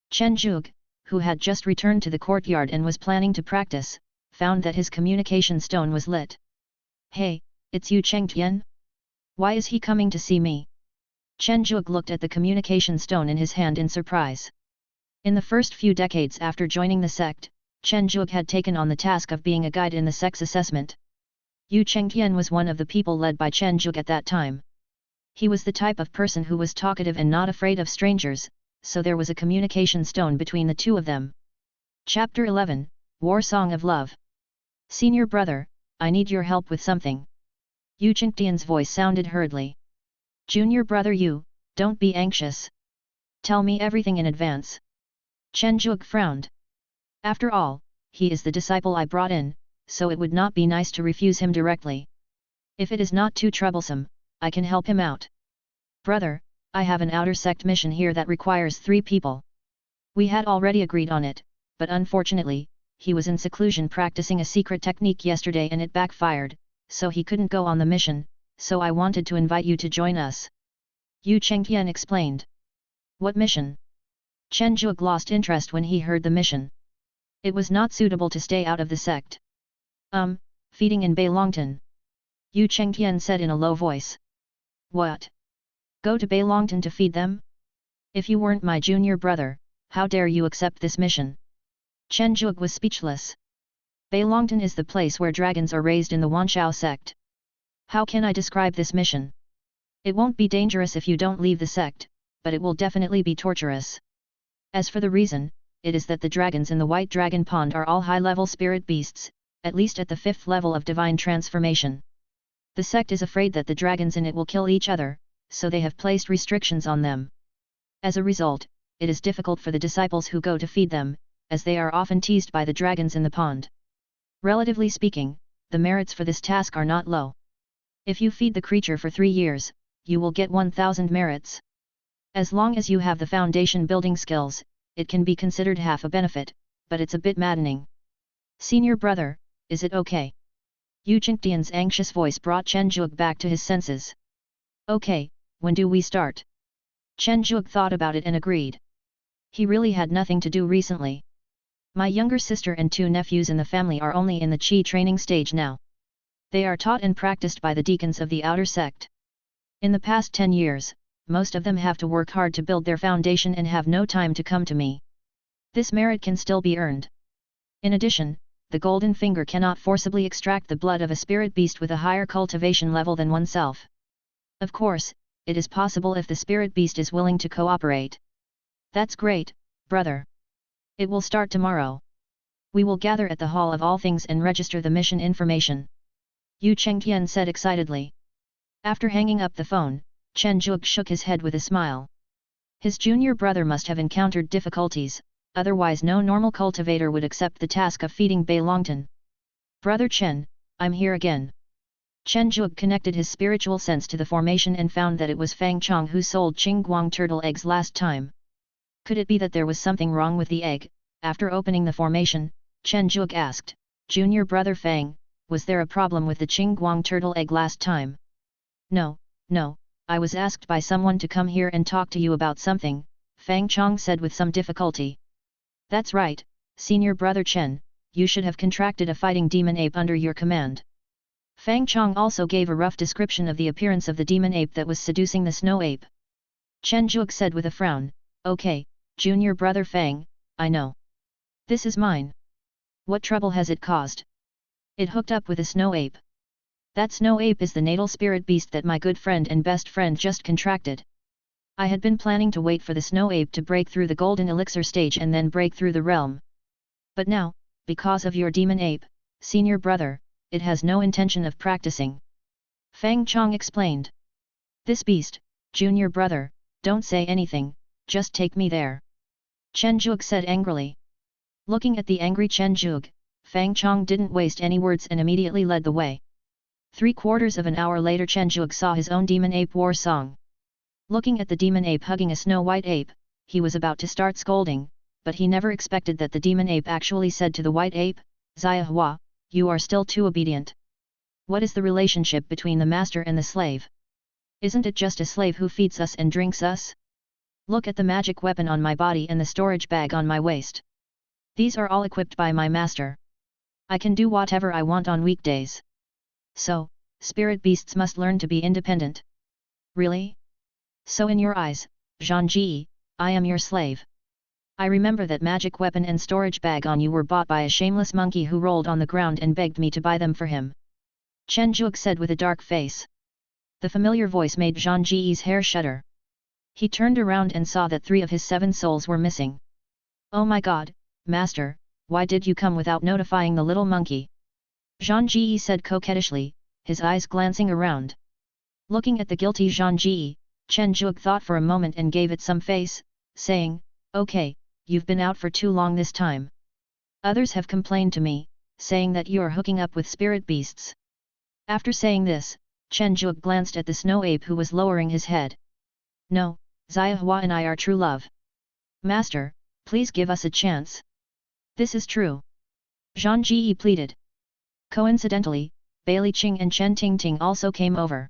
S1: Chen Zhuge, who had just returned to the courtyard and was planning to practice, found that his communication stone was lit. Hey, it's you Cheng Tian? Why is he coming to see me? Chen Zhuge looked at the communication stone in his hand in surprise. In the first few decades after joining the sect, Chen Zhuge had taken on the task of being a guide in the sex assessment. Yu Chengtian was one of the people led by Chen Zhuge at that time. He was the type of person who was talkative and not afraid of strangers, so there was a communication stone between the two of them. Chapter 11, War Song of Love. Senior brother, I need your help with something. Yu Chengtian's voice sounded hurriedly. Junior brother Yu, don't be anxious. Tell me everything in advance. Chen Zhuge frowned. After all, he is the disciple I brought in, so it would not be nice to refuse him directly. If it is not too troublesome, I can help him out. Brother, I have an outer sect mission here that requires 3 people. We had already agreed on it, but unfortunately, he was in seclusion practicing a secret technique yesterday and it backfired, so he couldn't go on the mission, so I wanted to invite you to join us. Yu Chengtian explained. What mission? Chen Zhuge lost interest when he heard the mission. It was not suitable to stay out of the sect. Feeding in Beilongtan. Yu Chengtian said in a low voice. What? Go to Beilongtan to feed them? If you weren't my junior brother, how dare you accept this mission? Chen Zhuge was speechless. Bailongtan is the place where dragons are raised in the Wanshao sect. How can I describe this mission? It won't be dangerous if you don't leave the sect, but it will definitely be torturous. As for the reason, it is that the dragons in the White Dragon Pond are all high-level spirit beasts, at least at the 5th level of divine transformation. The sect is afraid that the dragons in it will kill each other, so they have placed restrictions on them. As a result, it is difficult for the disciples who go to feed them, as they are often teased by the dragons in the pond. Relatively speaking, the merits for this task are not low. If you feed the creature for 3 years, you will get 1000 merits. As long as you have the foundation building skills, it can be considered half a benefit, but it's a bit maddening. Senior brother, is it okay? Yu Jingtian's anxious voice brought Chen Zhuge back to his senses. Okay, when do we start? Chen Zhuge thought about it and agreed. He really had nothing to do recently. My younger sister and 2 nephews in the family are only in the Qi training stage now. They are taught and practiced by the deacons of the outer sect. In the past 10 years, most of them have to work hard to build their foundation and have no time to come to me. This merit can still be earned. In addition, the golden finger cannot forcibly extract the blood of a spirit beast with a higher cultivation level than oneself. Of course, it is possible if the spirit beast is willing to cooperate. That's great, brother. It will start tomorrow. We will gather at the Hall of All Things and register the mission information. Yu Chengtian said excitedly. After hanging up the phone, Chen Zhuge shook his head with a smile. His junior brother must have encountered difficulties, otherwise no normal cultivator would accept the task of feeding Bailongtan. Brother Chen, I'm here again. Chen Zhuge connected his spiritual sense to the formation and found that it was Fang Chong who sold Qingguang turtle eggs last time. Could it be that there was something wrong with the egg? After opening the formation, Chen Zhuge asked, Junior brother Fang, was there a problem with the Qingguang turtle egg last time? No, I was asked by someone to come here and talk to you about something, Fang Chong said with some difficulty. That's right, senior brother Chen, you should have contracted a fighting demon ape under your command. Fang Chong also gave a rough description of the appearance of the demon ape that was seducing the snow ape. Chen Zhuge said with a frown, okay, junior brother Fang, I know. This is mine. What trouble has it caused? It hooked up with a snow ape. That snow ape is the natal spirit beast that my good friend and best friend just contracted. I had been planning to wait for the snow ape to break through the golden elixir stage and then break through the realm. But now, because of your demon ape, senior brother, it has no intention of practicing. Fang Chong explained. This beast, junior brother, don't say anything, just take me there. Chen Zhuge said angrily. Looking at the angry Chen Zhuge, Fang Chong didn't waste any words and immediately led the way. 3/4 of an hour later Chen Zhuge saw his own demon ape war song. Looking at the demon ape hugging a snow-white ape, he was about to start scolding, but he never expected that the demon ape actually said to the white ape, Xia Hua, you are still too obedient. What is the relationship between the master and the slave? Isn't it just a slave who feeds us and drinks us? Look at the magic weapon on my body and the storage bag on my waist. These are all equipped by my master. I can do whatever I want on weekdays. So, spirit beasts must learn to be independent. Really? So in your eyes, Zhang Ji, I am your slave. I remember that magic weapon and storage bag on you were bought by a shameless monkey who rolled on the ground and begged me to buy them for him. Chen Zhuge said with a dark face. The familiar voice made Zhang Ji's hair shudder. He turned around and saw that 3 of his 7 souls were missing. Oh my god, master, why did you come without notifying the little monkey? Zhang Ji said coquettishly, his eyes glancing around. Looking at the guilty Zhang Ji, Chen Zhuge thought for a moment and gave it some face, saying, okay, you've been out for too long this time. Others have complained to me, saying that you are hooking up with spirit beasts. After saying this, Chen Zhuge glanced at the snow ape who was lowering his head. No, Xia Hua and I are true love. Master, please give us a chance. This is true. Zhang Ji pleaded. Coincidentally, Bailey Qing and Chen Tingting also came over.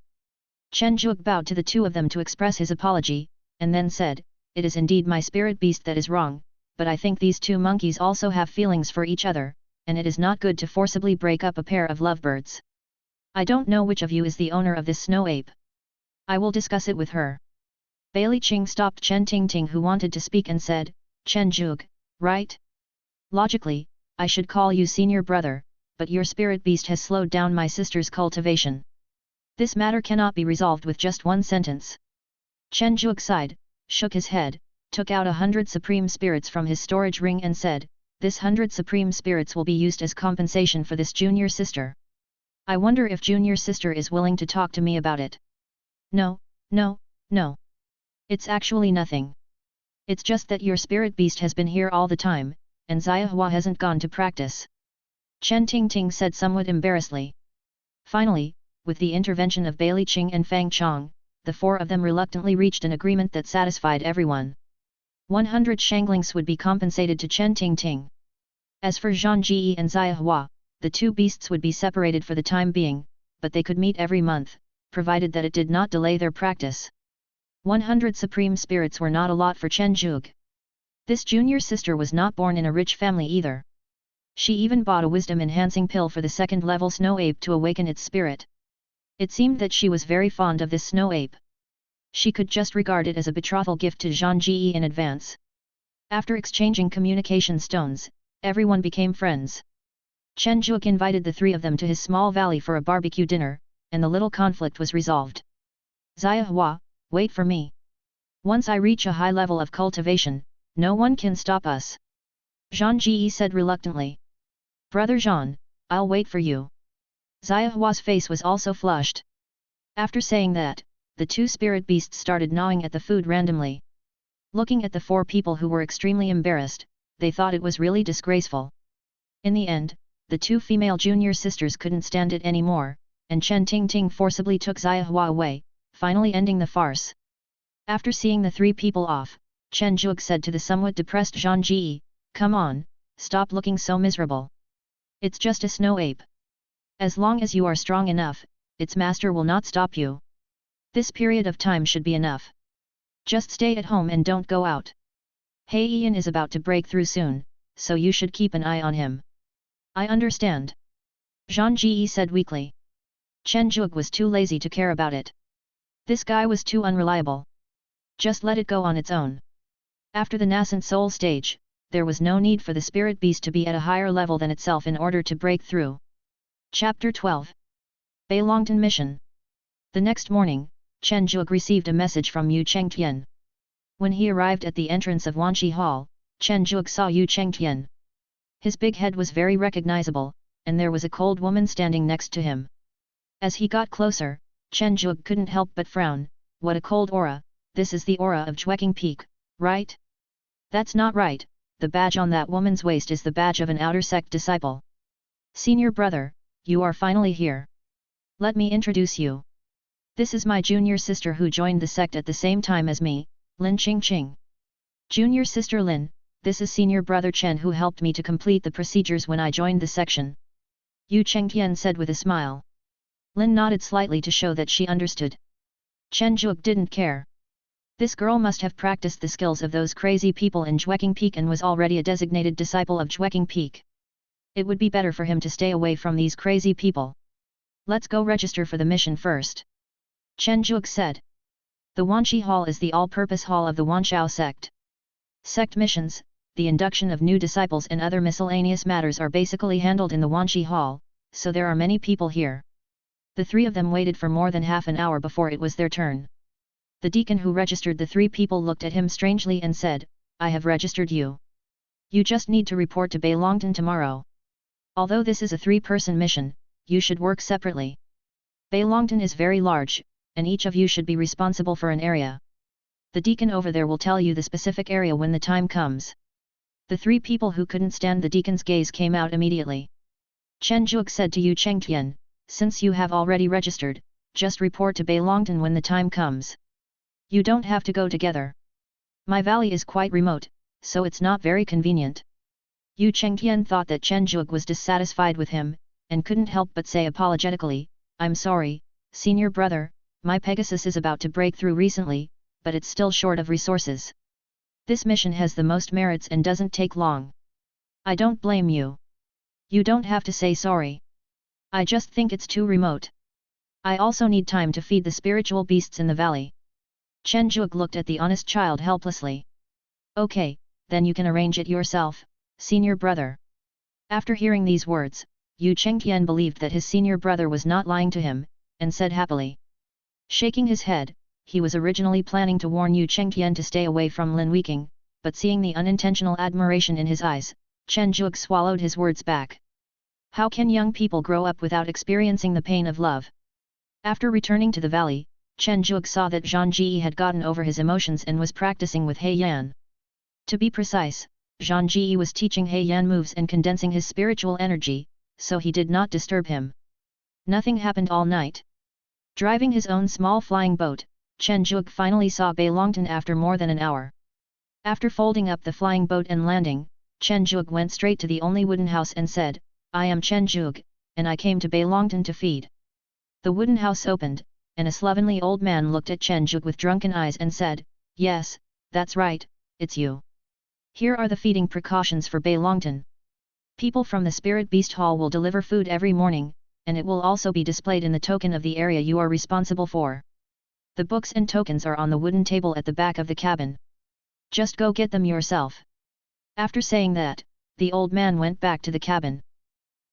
S1: Chen Zhuge bowed to the 2 of them to express his apology, and then said, it is indeed my spirit beast that is wrong, but I think these 2 monkeys also have feelings for each other, and it is not good to forcibly break up a pair of lovebirds. I don't know which of you is the owner of this snow ape. I will discuss it with her. Bailey Qing stopped Chen Tingting who wanted to speak and said, Chen Zhuge, right? Logically, I should call you senior brother, but your spirit beast has slowed down my sister's cultivation. This matter cannot be resolved with just one sentence. Chen Zhuge sighed, shook his head, took out 100 supreme spirits from his storage ring and said, this 100 supreme spirits will be used as compensation for this junior sister. I wonder if junior sister is willing to talk to me about it. No, no, no. It's actually nothing. It's just that your spirit beast has been here all the time, and Xiahua hasn't gone to practice. Chen Tingting said somewhat embarrassedly. Finally, with the intervention of Bailey Qing and Fang Chong, the four of them reluctantly reached an agreement that satisfied everyone. 100 shanglings would be compensated to Chen Tingting. As for Zhang Ji and Xiahua, the two beasts would be separated for the time being, but they could meet every month, provided that it did not delay their practice. 100 supreme spirits were not a lot for Chen Zhuge. This junior sister was not born in a rich family either. She even bought a wisdom-enhancing pill for the second-level snow ape to awaken its spirit. It seemed that she was very fond of this snow ape. She could just regard it as a betrothal gift to Zhang Ji in advance. After exchanging communication stones, everyone became friends. Chen Zhuge invited the three of them to his small valley for a barbecue dinner, and the little conflict was resolved. Xiahua, wait for me. Once I reach a high level of cultivation, no one can stop us. Zhang Ji said reluctantly. Brother Zhan, I'll wait for you. Xiahua's face was also flushed. After saying that, the two spirit beasts started gnawing at the food randomly. Looking at the four people who were extremely embarrassed, they thought it was really disgraceful. In the end, the two female junior sisters couldn't stand it anymore, and Chen Tingting forcibly took Xiahua away, finally ending the farce. After seeing the three people off, Chen Zhuge said to the somewhat depressed Zhang Ji, come on, stop looking so miserable. It's just a snow ape. As long as you are strong enough, its master will not stop you. This period of time should be enough. Just stay at home and don't go out. Hei Yan is about to break through soon, so you should keep an eye on him. I understand. Zhang Ji said weakly. Chen Zhuge was too lazy to care about it. This guy was too unreliable. Just let it go on its own. After the nascent soul stage, there was no need for the spirit beast to be at a higher level than itself in order to break through. Chapter 12. Beilongtan Mission. The next morning, Chen Zhuge received a message from Yu Chengtian. When he arrived at the entrance of Wanqi Hall, Chen Zhuge saw Yu Chengtian. His big head was very recognizable, and there was a cold woman standing next to him. As he got closer, Chen Zhuge couldn't help but frown. What a cold aura, this is the aura of Jueking Peak, right? That's not right, the badge on that woman's waist is the badge of an outer sect disciple. Senior brother, you are finally here. Let me introduce you. This is my junior sister who joined the sect at the same time as me, Lin Qingqing. Junior sister Lin, this is senior brother Chen who helped me to complete the procedures when I joined the section. Yu Chengtian said with a smile. Lin nodded slightly to show that she understood. Chen Zhuge didn't care. This girl must have practiced the skills of those crazy people in Jueking Peak and was already a designated disciple of Jueking Peak. It would be better for him to stay away from these crazy people. Let's go register for the mission first. Chen Zhuge said. The Wanqi Hall is the all-purpose hall of the Wanshao sect. Sect missions, the induction of new disciples and other miscellaneous matters are basically handled in the Wanqi Hall, so there are many people here. The three of them waited for more than half an hour before it was their turn. The deacon who registered the three people looked at him strangely and said, I have registered you. You just need to report to Beilongtan tomorrow. Although this is a three-person mission, you should work separately. Beilongtan is very large, and each of you should be responsible for an area. The deacon over there will tell you the specific area when the time comes. The three people who couldn't stand the deacon's gaze came out immediately. Chen Zhuge said to Yu Chengtian, since you have already registered, just report to Beilongtan when the time comes. You don't have to go together. My valley is quite remote, so it's not very convenient. Yu Chengtian thought that Chen Zhuge was dissatisfied with him, and couldn't help but say apologetically, I'm sorry, senior brother, my Pegasus is about to break through recently, but it's still short of resources. This mission has the most merits and doesn't take long. I don't blame you. You don't have to say sorry. I just think it's too remote. I also need time to feed the spiritual beasts in the valley. Chen Zhuge looked at the honest child helplessly. Okay, then you can arrange it yourself, senior brother. After hearing these words, Yu Chengtian believed that his senior brother was not lying to him, and said happily. Shaking his head, he was originally planning to warn Yu Chengtian to stay away from Lin Weiqing, but seeing the unintentional admiration in his eyes, Chen Zhuge swallowed his words back. How can young people grow up without experiencing the pain of love? After returning to the valley, Chen Zhuge saw that Zhang Ji had gotten over his emotions and was practicing with He Yan. To be precise, Zhang Ji was teaching He Yan moves and condensing his spiritual energy, so he did not disturb him. Nothing happened all night. Driving his own small flying boat, Chen Zhuge finally saw Bei Longtan after more than an hour. After folding up the flying boat and landing, Chen Zhuge went straight to the only wooden house and said, I am Chen Zhuge, and I came to Bei Longtan to feed. The wooden house opened, and a slovenly old man looked at Chen Zhuge with drunken eyes and said, Yes, that's right, it's you. Here are the feeding precautions for Bei Longtan. People from the Spirit Beast Hall will deliver food every morning, and it will also be displayed in the token of the area you are responsible for. The books and tokens are on the wooden table at the back of the cabin. Just go get them yourself. After saying that, the old man went back to the cabin.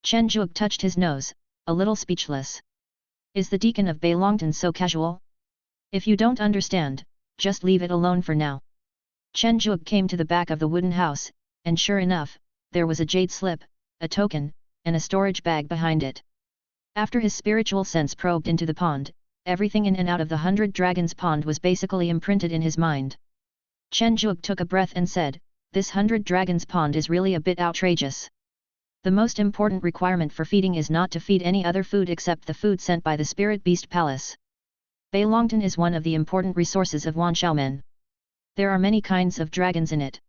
S1: Chen Zhuge touched his nose, a little speechless. Is the deacon of Bei Longtan so casual? If you don't understand, just leave it alone for now. Chen Zhuge came to the back of the wooden house, and sure enough, there was a jade slip, a token, and a storage bag behind it. After his spiritual sense probed into the pond, everything in and out of the 100 Dragons pond was basically imprinted in his mind. Chen Zhuge took a breath and said, This 100 Dragons pond is really a bit outrageous. The most important requirement for feeding is not to feed any other food except the food sent by the Spirit Beast Palace. Bei Longtan is one of the important resources of Wanxiaomen. There are many kinds of dragons in it.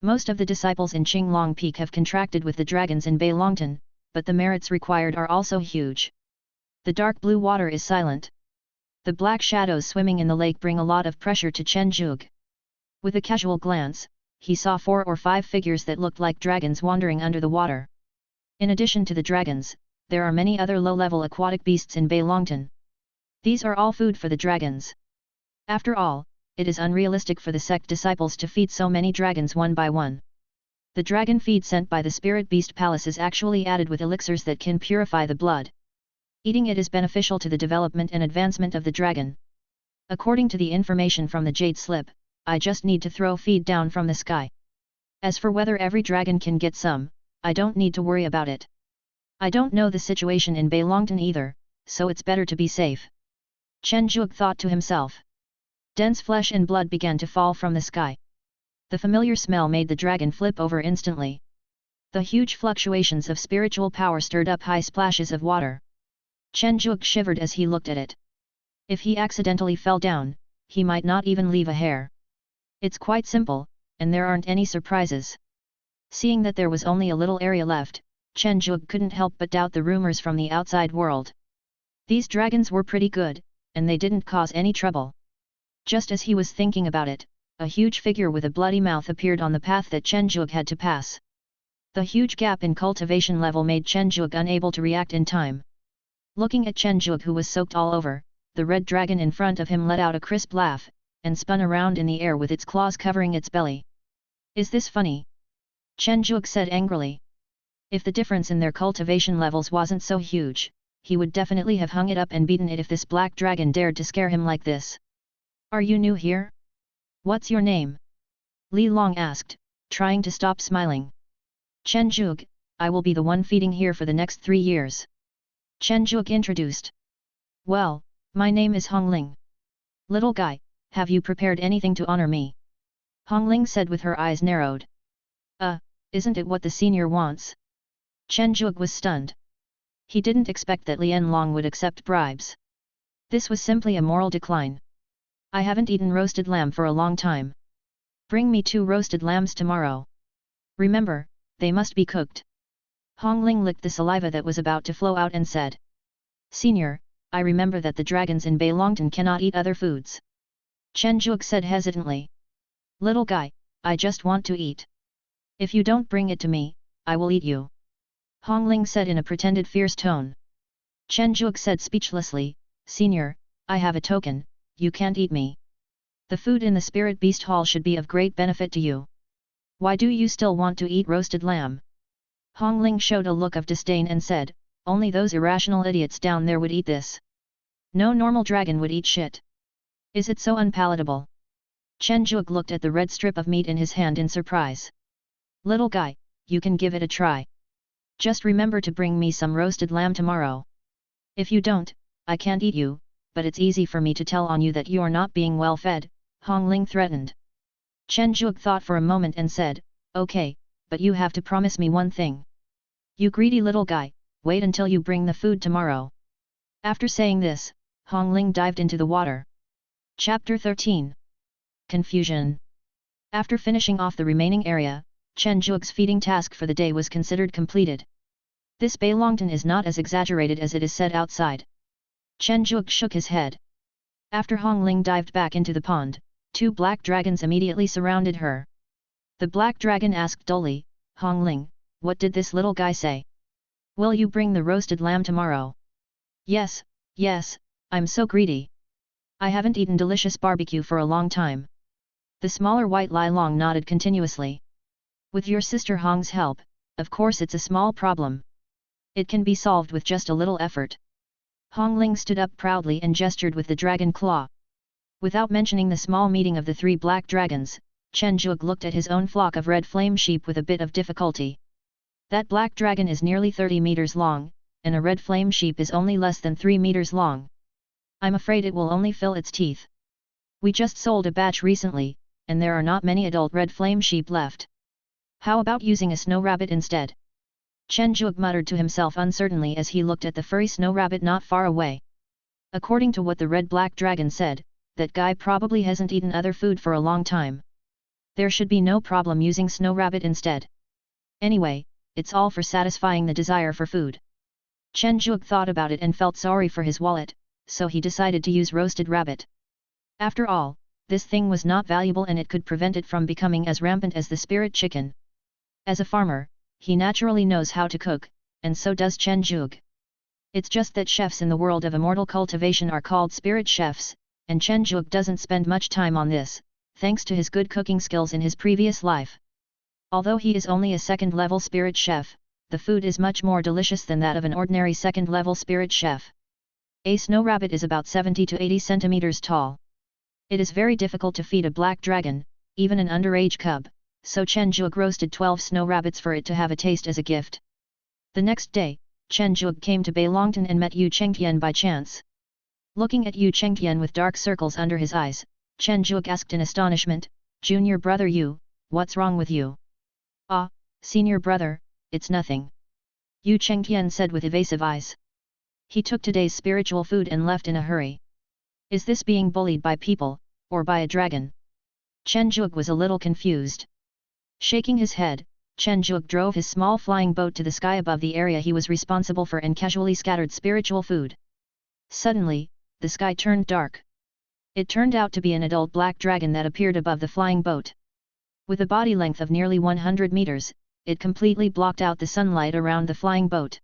S1: Most of the disciples in Qinglong Peak have contracted with the dragons in Bei Longtan, but the merits required are also huge. The dark blue water is silent. The black shadows swimming in the lake bring a lot of pressure to Chen Zhuge. With a casual glance, he saw 4 or 5 figures that looked like dragons wandering under the water. In addition to the dragons, there are many other low-level aquatic beasts in Bei Longtan. These are all food for the dragons. After all, it is unrealistic for the sect disciples to feed so many dragons one by one. The dragon feed sent by the Spirit Beast Palace is actually added with elixirs that can purify the blood. Eating it is beneficial to the development and advancement of the dragon. According to the information from the jade slip, I just need to throw feed down from the sky. As for whether every dragon can get some, I don't need to worry about it. I don't know the situation in Bei Longtan either, so it's better to be safe. Chen Zhuge thought to himself. Dense flesh and blood began to fall from the sky. The familiar smell made the dragon flip over instantly. The huge fluctuations of spiritual power stirred up high splashes of water. Chen Zhuge shivered as he looked at it. If he accidentally fell down, he might not even leave a hair. It's quite simple, and there aren't any surprises. Seeing that there was only a little area left, Chen Zhuge couldn't help but doubt the rumors from the outside world. These dragons were pretty good, and they didn't cause any trouble. Just as he was thinking about it, a huge figure with a bloody mouth appeared on the path that Chen Zhuge had to pass. The huge gap in cultivation level made Chen Zhuge unable to react in time. Looking at Chen Zhuge, who was soaked all over, the red dragon in front of him let out a crisp laugh, and spun around in the air with its claws covering its belly. Is this funny? Chen Zhuge said angrily. If the difference in their cultivation levels wasn't so huge, he would definitely have hung it up and beaten it if this black dragon dared to scare him like this. Are you new here? What's your name? Li Long asked, trying to stop smiling. Chen Zhuge, I will be the one feeding here for the next 3 years. Chen Zhuge introduced. Well, my name is Hongling. Little guy, have you prepared anything to honor me? Hongling said with her eyes narrowed. Isn't it what the senior wants? Chen Zhuge was stunned. He didn't expect that Lian Long would accept bribes. This was simply a moral decline. I haven't eaten roasted lamb for a long time. Bring me 2 roasted lambs tomorrow. Remember, they must be cooked. Hongling licked the saliva that was about to flow out and said. Senior, I remember that the dragons in Bei Longtan cannot eat other foods. Chen Zhuge said hesitantly. Little guy, I just want to eat. If you don't bring it to me, I will eat you. Hongling said in a pretended fierce tone. Chen Zhuge said speechlessly, Senior, I have a token, you can't eat me. The food in the Spirit Beast Hall should be of great benefit to you. Why do you still want to eat roasted lamb? Hong Ling showed a look of disdain and said, only those irrational idiots down there would eat this. No normal dragon would eat shit. Is it so unpalatable? Chen Zhuge looked at the red strip of meat in his hand in surprise. Little guy, you can give it a try. Just remember to bring me some roasted lamb tomorrow. If you don't, I can't eat you, but it's easy for me to tell on you that you're not being well fed, Hong Ling threatened. Chen Zhuge thought for a moment and said, okay, but you have to promise me one thing. You greedy little guy, wait until you bring the food tomorrow. After saying this, Hong Ling dived into the water. Chapter 13. Confusion. After finishing off the remaining area, Chen Zhuge's feeding task for the day was considered completed. This Beilongtan is not as exaggerated as it is said outside. Chen Zhuge shook his head. After Hong Ling dived back into the pond, 2 black dragons immediately surrounded her. The black dragon asked dully, Hong Ling, what did this little guy say? Will you bring the roasted lamb tomorrow? Yes, yes, I'm so greedy. I haven't eaten delicious barbecue for a long time. The smaller white Lai Long nodded continuously. With your sister Hong's help, of course it's a small problem. It can be solved with just a little effort. Hong Ling stood up proudly and gestured with the dragon claw. Without mentioning the small meeting of the 3 black dragons, Chen Zhuge looked at his own flock of red flame sheep with a bit of difficulty. That black dragon is nearly 30 meters long, and a red flame sheep is only less than 3 meters long. I'm afraid it will only fill its teeth. We just sold a batch recently, and there are not many adult red flame sheep left. How about using a snow rabbit instead? Chen Zhuge muttered to himself uncertainly as he looked at the furry snow rabbit not far away. According to what the red-black dragon said, that guy probably hasn't eaten other food for a long time. There should be no problem using snow rabbit instead. Anyway, it's all for satisfying the desire for food. Chen Zhuge thought about it and felt sorry for his wallet, so he decided to use roasted rabbit. After all, this thing was not valuable and it could prevent it from becoming as rampant as the spirit chicken. As a farmer, he naturally knows how to cook, and so does Chen Zhuge. It's just that chefs in the world of immortal cultivation are called spirit chefs, and Chen Zhuge doesn't spend much time on this, thanks to his good cooking skills in his previous life. Although he is only a second-level spirit chef, the food is much more delicious than that of an ordinary second-level spirit chef. A snow rabbit is about 70 to 80 centimeters tall. It is very difficult to feed a black dragon, even an underage cub, so Chen Zhuge roasted 12 snow rabbits for it to have a taste as a gift. The next day, Chen Zhuge came to Beilongtan and met Yu Chengtian by chance. Looking at Yu Chengtian with dark circles under his eyes, Chen Zhuge asked in astonishment, Junior brother Yu, what's wrong with you? Ah, senior brother, it's nothing. Yu Chengtian said with evasive eyes. He took today's spiritual food and left in a hurry. Is this being bullied by people, or by a dragon? Chen Zhuge was a little confused. Shaking his head, Chen Zhuge drove his small flying boat to the sky above the area he was responsible for and casually scattered spiritual food. Suddenly, the sky turned dark. It turned out to be an adult black dragon that appeared above the flying boat. With a body length of nearly 100 meters, it completely blocked out the sunlight around the flying boat.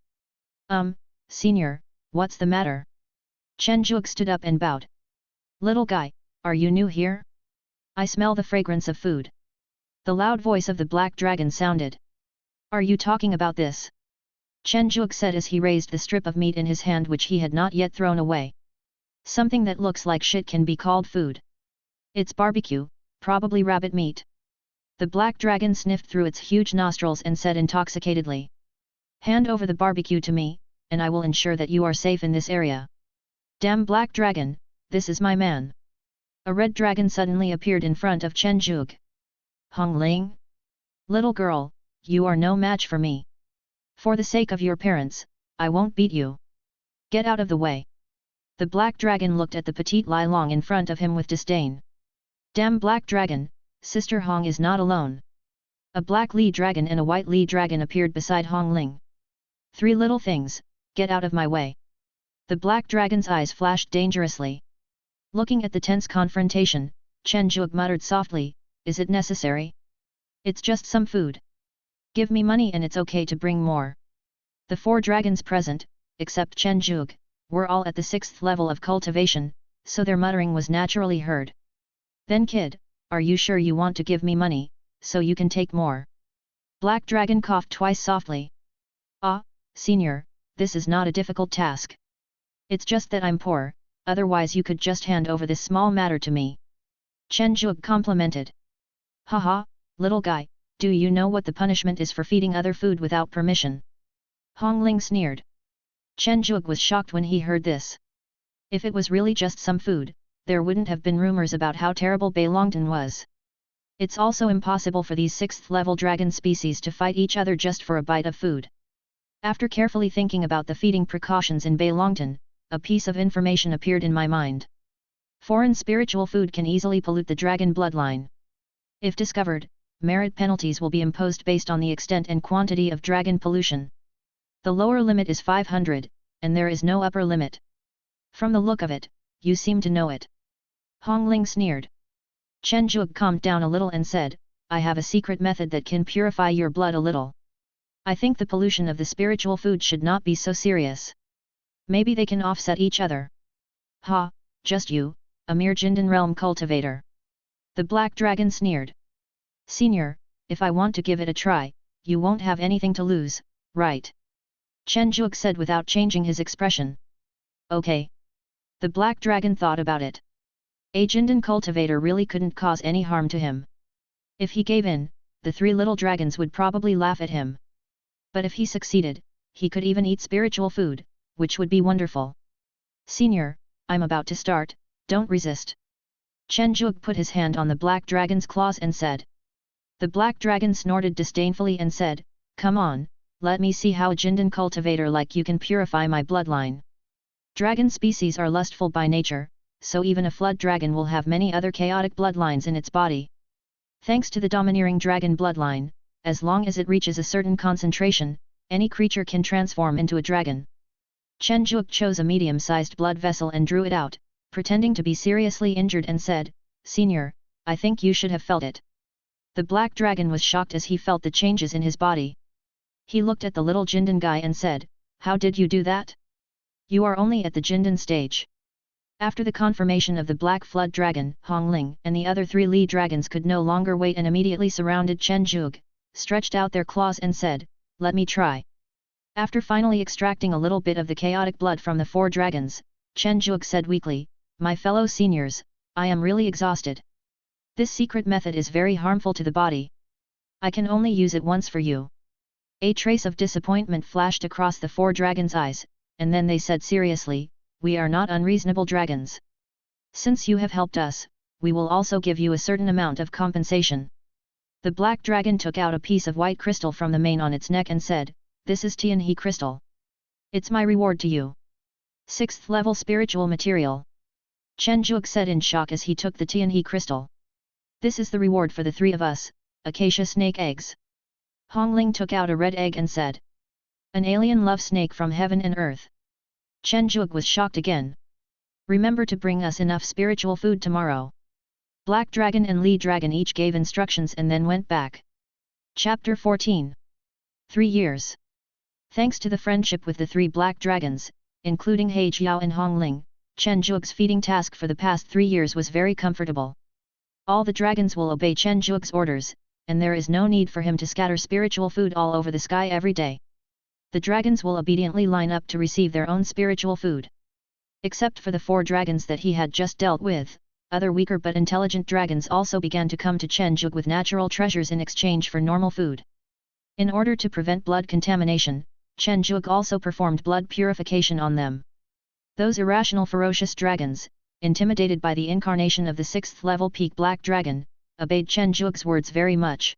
S1: Senior, what's the matter? Chen Zhuge stood up and bowed. Little guy, are you new here? I smell the fragrance of food. The loud voice of the black dragon sounded. Are you talking about this? Chen Zhuge said as he raised the strip of meat in his hand which he had not yet thrown away. Something that looks like shit can be called food. It's barbecue, probably rabbit meat. The black dragon sniffed through its huge nostrils and said intoxicatedly. Hand over the barbecue to me, and I will ensure that you are safe in this area. Damn black dragon, this is my man. A red dragon suddenly appeared in front of Chen Zhuge. Hong Ling? Little girl, you are no match for me. For the sake of your parents, I won't beat you. Get out of the way. The black dragon looked at the petite Lai Long in front of him with disdain. Damn black dragon, Sister Hong is not alone. A black Li dragon and a white Li dragon appeared beside Hong Ling. 3 little things, get out of my way. The black dragon's eyes flashed dangerously. Looking at the tense confrontation, Chen Zhuge muttered softly, is it necessary? It's just some food. Give me money and it's okay to bring more. The 4 dragons present, except Chen Zhuge, were all at the 6th level of cultivation, so their muttering was naturally heard. Then kid, are you sure you want to give me money, so you can take more? Black dragon coughed twice softly. Ah, senior, this is not a difficult task. It's just that I'm poor, otherwise you could just hand over this small matter to me. Chen Zhuge complimented. Haha, little guy, do you know what the punishment is for feeding other food without permission? Hong Ling sneered. Chen Zhuge was shocked when he heard this. If it was really just some food, there wouldn't have been rumors about how terrible Bei Longtan was. It's also impossible for these 6th-level dragon species to fight each other just for a bite of food. After carefully thinking about the feeding precautions in Bei Longtan, a piece of information appeared in my mind. Foreign spiritual food can easily pollute the dragon bloodline. If discovered, merit penalties will be imposed based on the extent and quantity of dragon pollution. The lower limit is 500, and there is no upper limit. From the look of it, you seem to know it. Hong Ling sneered. Chen Zhuge calmed down a little and said, I have a secret method that can purify your blood a little. I think the pollution of the spiritual food should not be so serious. Maybe they can offset each other. Ha, just you, a mere Jindan realm cultivator. The black dragon sneered. Senior, if I want to give it a try, you won't have anything to lose, right? Chen Zhuge said without changing his expression. Okay. The black dragon thought about it. A Jindan cultivator really couldn't cause any harm to him. If he gave in, the 3 little dragons would probably laugh at him. But if he succeeded, he could even eat spiritual food, which would be wonderful. Senior, I'm about to start, don't resist. Chen Zhuge put his hand on the black dragon's claws and said. The black dragon snorted disdainfully and said, Come on, let me see how a Jindan cultivator like you can purify my bloodline. Dragon species are lustful by nature, so even a flood dragon will have many other chaotic bloodlines in its body. Thanks to the domineering dragon bloodline, as long as it reaches a certain concentration, any creature can transform into a dragon. Chen Zhuge chose a medium-sized blood vessel and drew it out, pretending to be seriously injured and said, Senior, I think you should have felt it. The black dragon was shocked as he felt the changes in his body. He looked at the little Jindan guy and said, How did you do that? You are only at the Jindan stage. After the confirmation of the black flood dragon, Hong Ling and the other 3 Li dragons could no longer wait and immediately surrounded Chen Zhuge, stretched out their claws and said, Let me try. After finally extracting a little bit of the chaotic blood from the 4 dragons, Chen Zhuge said weakly, My fellow seniors, I am really exhausted. This secret method is very harmful to the body. I can only use it once for you. A trace of disappointment flashed across the 4 dragons' eyes, and then they said seriously, We are not unreasonable dragons. Since you have helped us, we will also give you a certain amount of compensation. The black dragon took out a piece of white crystal from the mane on its neck and said, This is Tianhe crystal. It's my reward to you. 6th level spiritual material. Chen Zhuge said in shock as he took the Tianhe crystal. This is the reward for the 3 of us, acacia snake eggs. Hong Ling took out a red egg and said. An alien love snake from heaven and earth. Chen Zhuge was shocked again. Remember to bring us enough spiritual food tomorrow. Black Dragon and Li Dragon each gave instructions and then went back. Chapter 14. 3 years. Thanks to the friendship with the 3 black dragons, including He Jiao and Hong Ling, Chen Zhuge's feeding task for the past 3 years was very comfortable. All the dragons will obey Chen Zhuge's orders, and there is no need for him to scatter spiritual food all over the sky every day. The dragons will obediently line up to receive their own spiritual food. Except for the 4 dragons that he had just dealt with, other weaker but intelligent dragons also began to come to Chen Zhuge with natural treasures in exchange for normal food. In order to prevent blood contamination, Chen Zhuge also performed blood purification on them. Those irrational ferocious dragons, intimidated by the incarnation of the 6th level peak black dragon, obeyed Chen Zhuge's words very much.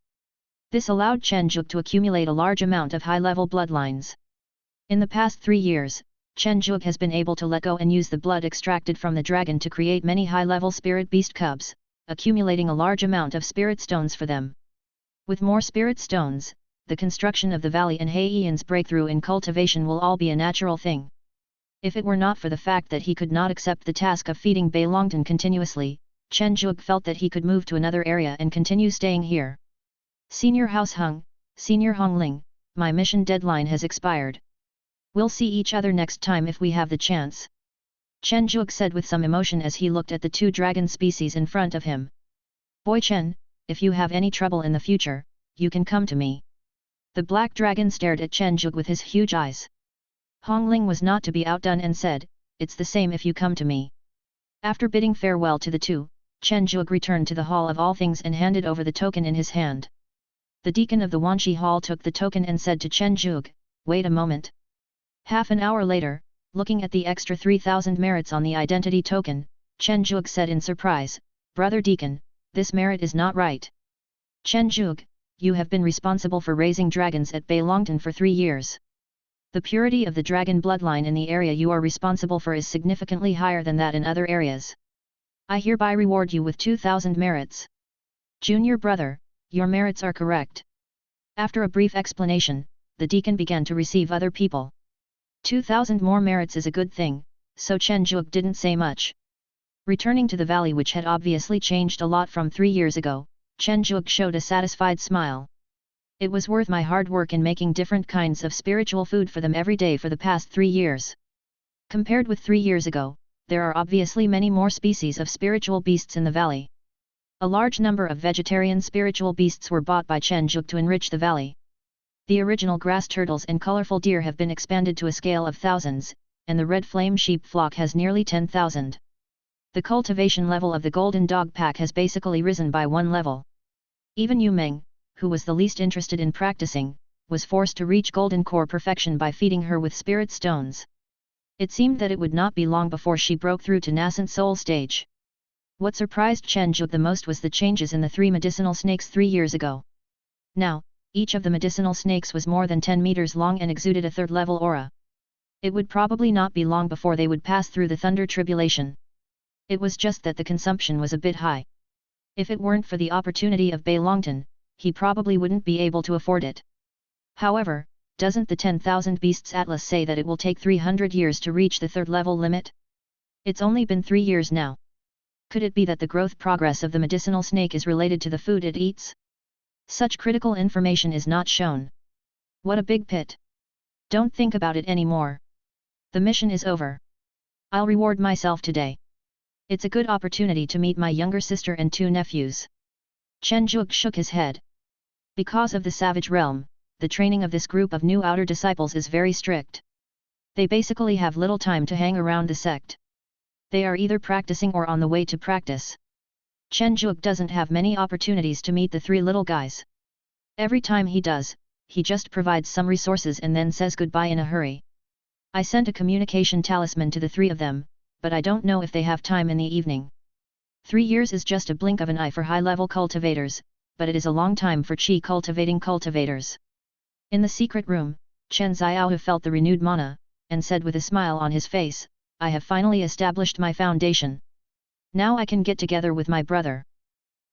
S1: This allowed Chen Zhuge to accumulate a large amount of high-level bloodlines. In the past 3 years, Chen Zhuge has been able to let go and use the blood extracted from the dragon to create many high-level spirit beast cubs, accumulating a large amount of spirit stones for them. With more spirit stones, the construction of the valley and Heian's breakthrough in cultivation will all be a natural thing. If it were not for the fact that he could not accept the task of feeding Bei Longtan continuously, Chen Zhuge felt that he could move to another area and continue staying here. Senior House Hung, Senior Hong Ling, my mission deadline has expired. We'll see each other next time if we have the chance. Chen Zhuge said with some emotion as he looked at the 2 dragon species in front of him. Boy Chen, if you have any trouble in the future, you can come to me. The black dragon stared at Chen Zhuge with his huge eyes. Hong Ling was not to be outdone and said, "It's the same if you come to me." After bidding farewell to the two, Chen Zhuge returned to the Hall of All Things and handed over the token in his hand. The deacon of the Wanshi Hall took the token and said to Chen Zhuge, "Wait a moment." Half an hour later, looking at the extra 3,000 merits on the identity token, Chen Zhuge said in surprise, "Brother Deacon, this merit is not right. Chen Zhuge, you have been responsible for raising dragons at Beilongtan for 3 years. The purity of the dragon bloodline in the area you are responsible for is significantly higher than that in other areas. I hereby reward you with 2,000 merits. Junior brother, your merits are correct." After a brief explanation, the deacon began to receive other people. 2,000 more merits is a good thing, so Chen Zhuge didn't say much. Returning to the valley, which had obviously changed a lot from 3 years ago, Chen Zhuge showed a satisfied smile. It was worth my hard work in making different kinds of spiritual food for them every day for the past 3 years. Compared with 3 years ago, there are obviously many more species of spiritual beasts in the valley. A large number of vegetarian spiritual beasts were bought by Chen Zhuge to enrich the valley. The original grass turtles and colorful deer have been expanded to a scale of thousands, and the red flame sheep flock has nearly 10,000. The cultivation level of the golden dog pack has basically risen by 1 level. Even Yu Meng, who was the least interested in practicing, was forced to reach golden core perfection by feeding her with spirit stones. It seemed that it would not be long before she broke through to nascent soul stage. What surprised Chen Zhuge the most was the changes in the 3 medicinal snakes 3 years ago. Now, each of the medicinal snakes was more than 10 meters long and exuded a 3rd level aura. It would probably not be long before they would pass through the thunder tribulation. It was just that the consumption was a bit high. If it weren't for the opportunity of Beilongtan, he probably wouldn't be able to afford it. However, doesn't the 10,000 Beasts Atlas say that it will take 300 years to reach the 3rd level limit? It's only been 3 years now. Could it be that the growth progress of the medicinal snake is related to the food it eats? Such critical information is not shown. What a big pit! Don't think about it anymore. The mission is over. I'll reward myself today. It's a good opportunity to meet my younger sister and 2 nephews. Chen Zhuge shook his head. Because of the savage realm, the training of this group of new outer disciples is very strict. They basically have little time to hang around the sect. They are either practicing or on the way to practice. Chen Zhuge doesn't have many opportunities to meet the 3 little guys. Every time he does, he just provides some resources and then says goodbye in a hurry. I sent a communication talisman to the 3 of them, but I don't know if they have time in the evening. 3 years is just a blink of an eye for high-level cultivators, but it is a long time for chi cultivating cultivators. In the secret room, Chen Xiaohu felt the renewed mana, and said with a smile on his face, "I have finally established my foundation. Now I can get together with my brother.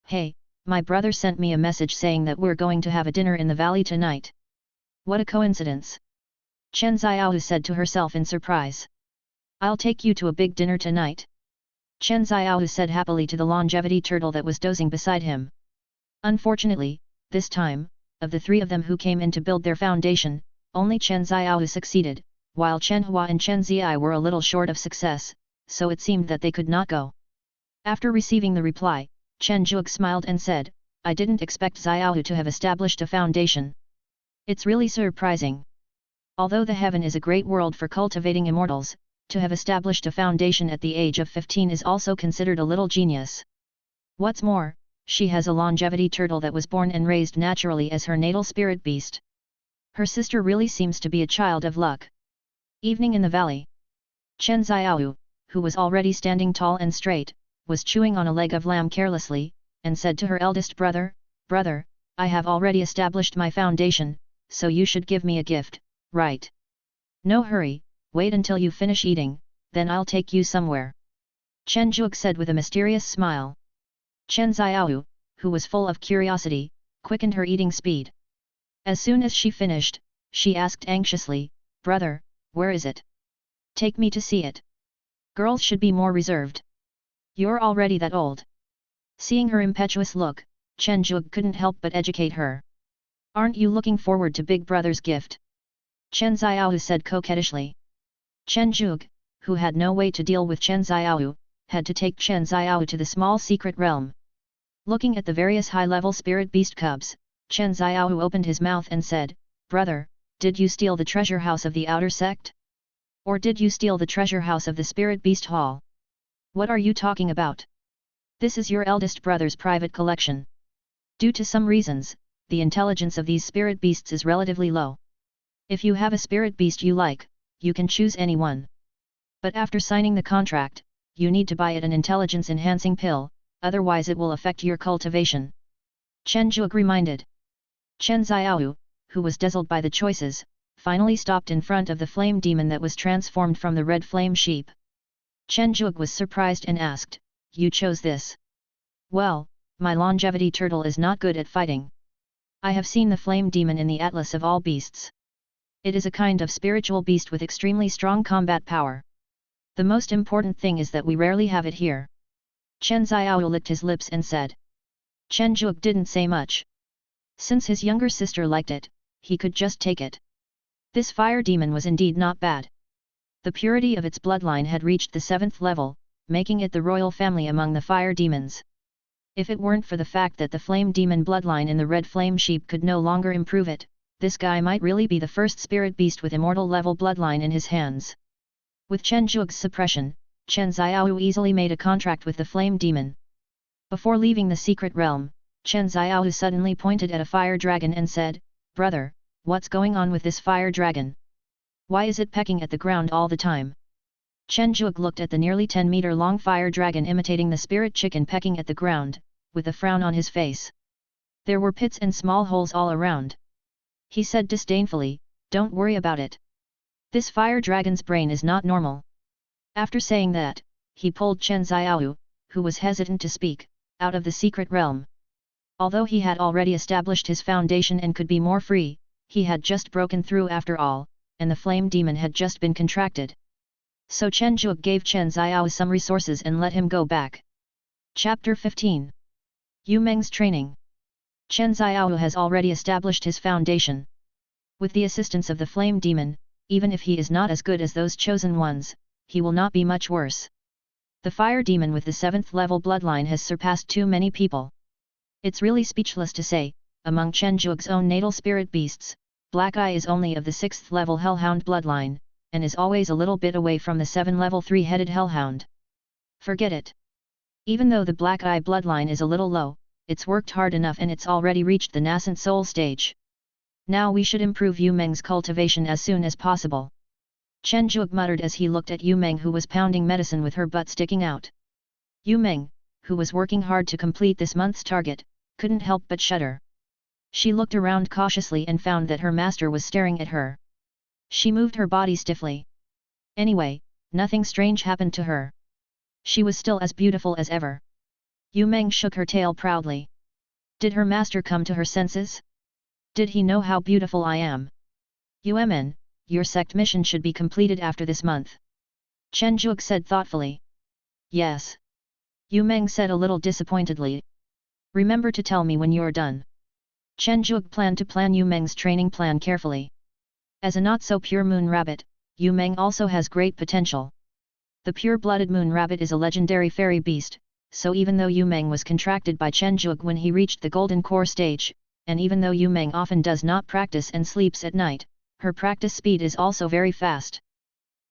S1: Hey, my brother sent me a message saying that we're going to have a dinner in the valley tonight. What a coincidence." Chen Xiaohu said to herself in surprise. "I'll take you to a big dinner tonight." Chen Xiaohu said happily to the longevity turtle that was dozing beside him. Unfortunately, this time, of the 3 of them who came in to build their foundation, only Chen Xiaohu succeeded, while Chen Hua and Chen Ziai were a little short of success, so it seemed that they could not go. After receiving the reply, Chen Zhuge smiled and said, "I didn't expect Xiaohu to have established a foundation. It's really surprising. Although the heaven is a great world for cultivating immortals, to have established a foundation at the age of 15 is also considered a little genius. What's more, she has a longevity turtle that was born and raised naturally as her natal spirit beast. Her sister really seems to be a child of luck." Evening in the valley. Chen Xiaohu, who was already standing tall and straight, was chewing on a leg of lamb carelessly, and said to her eldest brother, "Brother, I have already established my foundation, so you should give me a gift, right? No hurry, wait until you finish eating, then I'll take you somewhere." Chen Zhuge said with a mysterious smile. Chen Xiaohu, who was full of curiosity, quickened her eating speed. As soon as she finished, she asked anxiously, "Brother, where is it? Take me to see it. Girls should be more reserved. You're already that old." Seeing her impetuous look, Chen Zhuge couldn't help but educate her. "Aren't you looking forward to Big Brother's gift?" Chen Xiaohu said coquettishly. Chen Zhuge, who had no way to deal with Chen Xiaohu, had to take Chen Xiaohu to the small secret realm. Looking at the various high-level spirit beast cubs, Chen Xiaohu opened his mouth and said, Brother, did you steal the treasure house of the outer sect? Or did you steal the treasure house of the spirit beast hall? What are you talking about? This is your eldest brother's private collection. Due to some reasons, the intelligence of these spirit beasts is relatively low. If you have a spirit beast you like, you can choose any one. But after signing the contract, you need to buy it an intelligence-enhancing pill, otherwise it will affect your cultivation. Chen Zhuge reminded. Chen Xiaoyu, who was dazzled by the choices, finally stopped in front of the flame demon that was transformed from the red flame sheep. Chen Zhuge was surprised and asked, "You chose this?" "Well, my longevity turtle is not good at fighting. I have seen the flame demon in the Atlas of all beasts. It is a kind of spiritual beast with extremely strong combat power. The most important thing is that we rarely have it here." Chen Xiao licked his lips and said. Chen Zhuge didn't say much. Since his younger sister liked it, he could just take it. This fire demon was indeed not bad. The purity of its bloodline had reached the 7th level, making it the royal family among the fire demons. If it weren't for the fact that the flame demon bloodline in the red flame sheep could no longer improve it, this guy might really be the first spirit beast with immortal level bloodline in his hands. With Chen Zhuge's suppression, Chen Xiao easily made a contract with the flame demon. Before leaving the secret realm, Chen Xiao suddenly pointed at a fire dragon and said, "Brother, what's going on with this fire dragon? Why is it pecking at the ground all the time?" Chen Zhuge looked at the nearly 10-meter-long fire dragon imitating the spirit chicken pecking at the ground, with a frown on his face. There were pits and small holes all around. He said disdainfully, "Don't worry about it. This fire dragon's brain is not normal." After saying that, he pulled Chen Xiao, who was hesitant to speak, out of the secret realm. Although he had already established his foundation and could be more free, he had just broken through after all, and the flame demon had just been contracted. So Chen Zhuge gave Chen Xiao some resources and let him go back. Chapter 15. Yu Meng's training. Chen Xiao has already established his foundation. With the assistance of the flame demon, even if he is not as good as those chosen ones, he will not be much worse. The fire demon with the 7th level bloodline has surpassed too many people. It's really speechless to say, among Chen Zhuge's own natal spirit beasts, Black Eye is only of the 6th level hellhound bloodline, and is always a little bit away from the 7 level 3-headed hellhound. Forget it. Even though the Black Eye bloodline is a little low, it's worked hard enough and it's already reached the nascent soul stage. Now we should improve Yu Meng's cultivation as soon as possible. Chen Zhuge muttered as he looked at Yu Meng, who was pounding medicine with her butt sticking out. Yu Meng, who was working hard to complete this month's target, couldn't help but shudder. She looked around cautiously and found that her master was staring at her. She moved her body stiffly. Anyway, nothing strange happened to her. She was still as beautiful as ever. Yu Meng shook her tail proudly. Did her master come to her senses? Did he know how beautiful I am? Yuemen, your sect mission should be completed after this month. Chen Zhuge said thoughtfully. Yes. Yu Meng said a little disappointedly. Remember to tell me when you're done. Chen Zhuge planned to plan Yu Meng's training plan carefully. As a not-so-pure moon rabbit, Yu Meng also has great potential. The pure-blooded moon rabbit is a legendary fairy beast, so even though Yu Meng was contracted by Chen Zhuge when he reached the golden core stage, and even though Yu Meng often does not practice and sleeps at night, her practice speed is also very fast.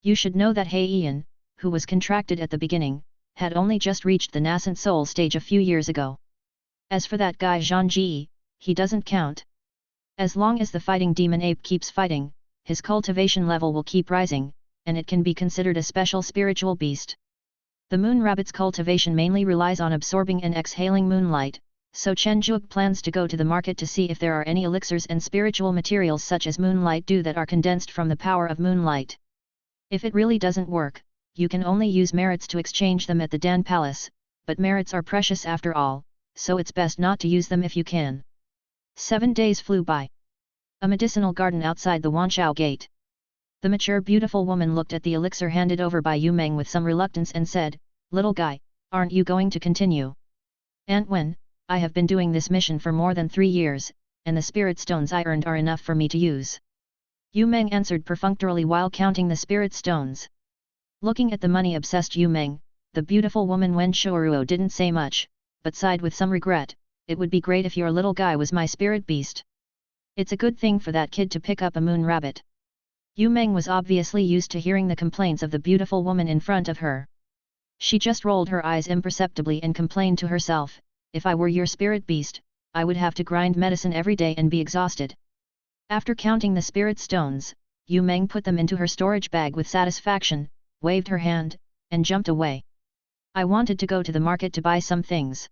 S1: You should know that He Ian, who was contracted at the beginning, had only just reached the nascent soul stage a few years ago. As for that guy Zhang Ji, he doesn't count. As long as the fighting demon ape keeps fighting, his cultivation level will keep rising, and it can be considered a special spiritual beast. The moon rabbit's cultivation mainly relies on absorbing and exhaling moonlight, so Chen Zhuge plans to go to the market to see if there are any elixirs and spiritual materials such as moonlight dew that are condensed from the power of moonlight. If it really doesn't work, you can only use merits to exchange them at the Dan Palace, but merits are precious after all, so it's best not to use them if you can. 7 days flew by. A medicinal garden outside the Wanshao gate. The mature beautiful woman looked at the elixir handed over by Yu Meng with some reluctance and said, "Little guy, aren't you going to continue?" "Aunt Wen, I have been doing this mission for more than 3 years, and the spirit stones I earned are enough for me to use." Yu Meng answered perfunctorily while counting the spirit stones. Looking at the money-obsessed Yu Meng, the beautiful woman Wen Shuoruo didn't say much, but sighed with some regret, "It would be great if your little guy was my spirit beast. It's a good thing for that kid to pick up a moon rabbit. Yu Meng was obviously used to hearing the complaints of the beautiful woman in front of her. She just rolled her eyes imperceptibly and complained to herself, if I were your spirit beast, I would have to grind medicine every day and be exhausted. After counting the spirit stones, Yu Meng put them into her storage bag with satisfaction, waved her hand, and jumped away. I wanted to go to the market to buy some things.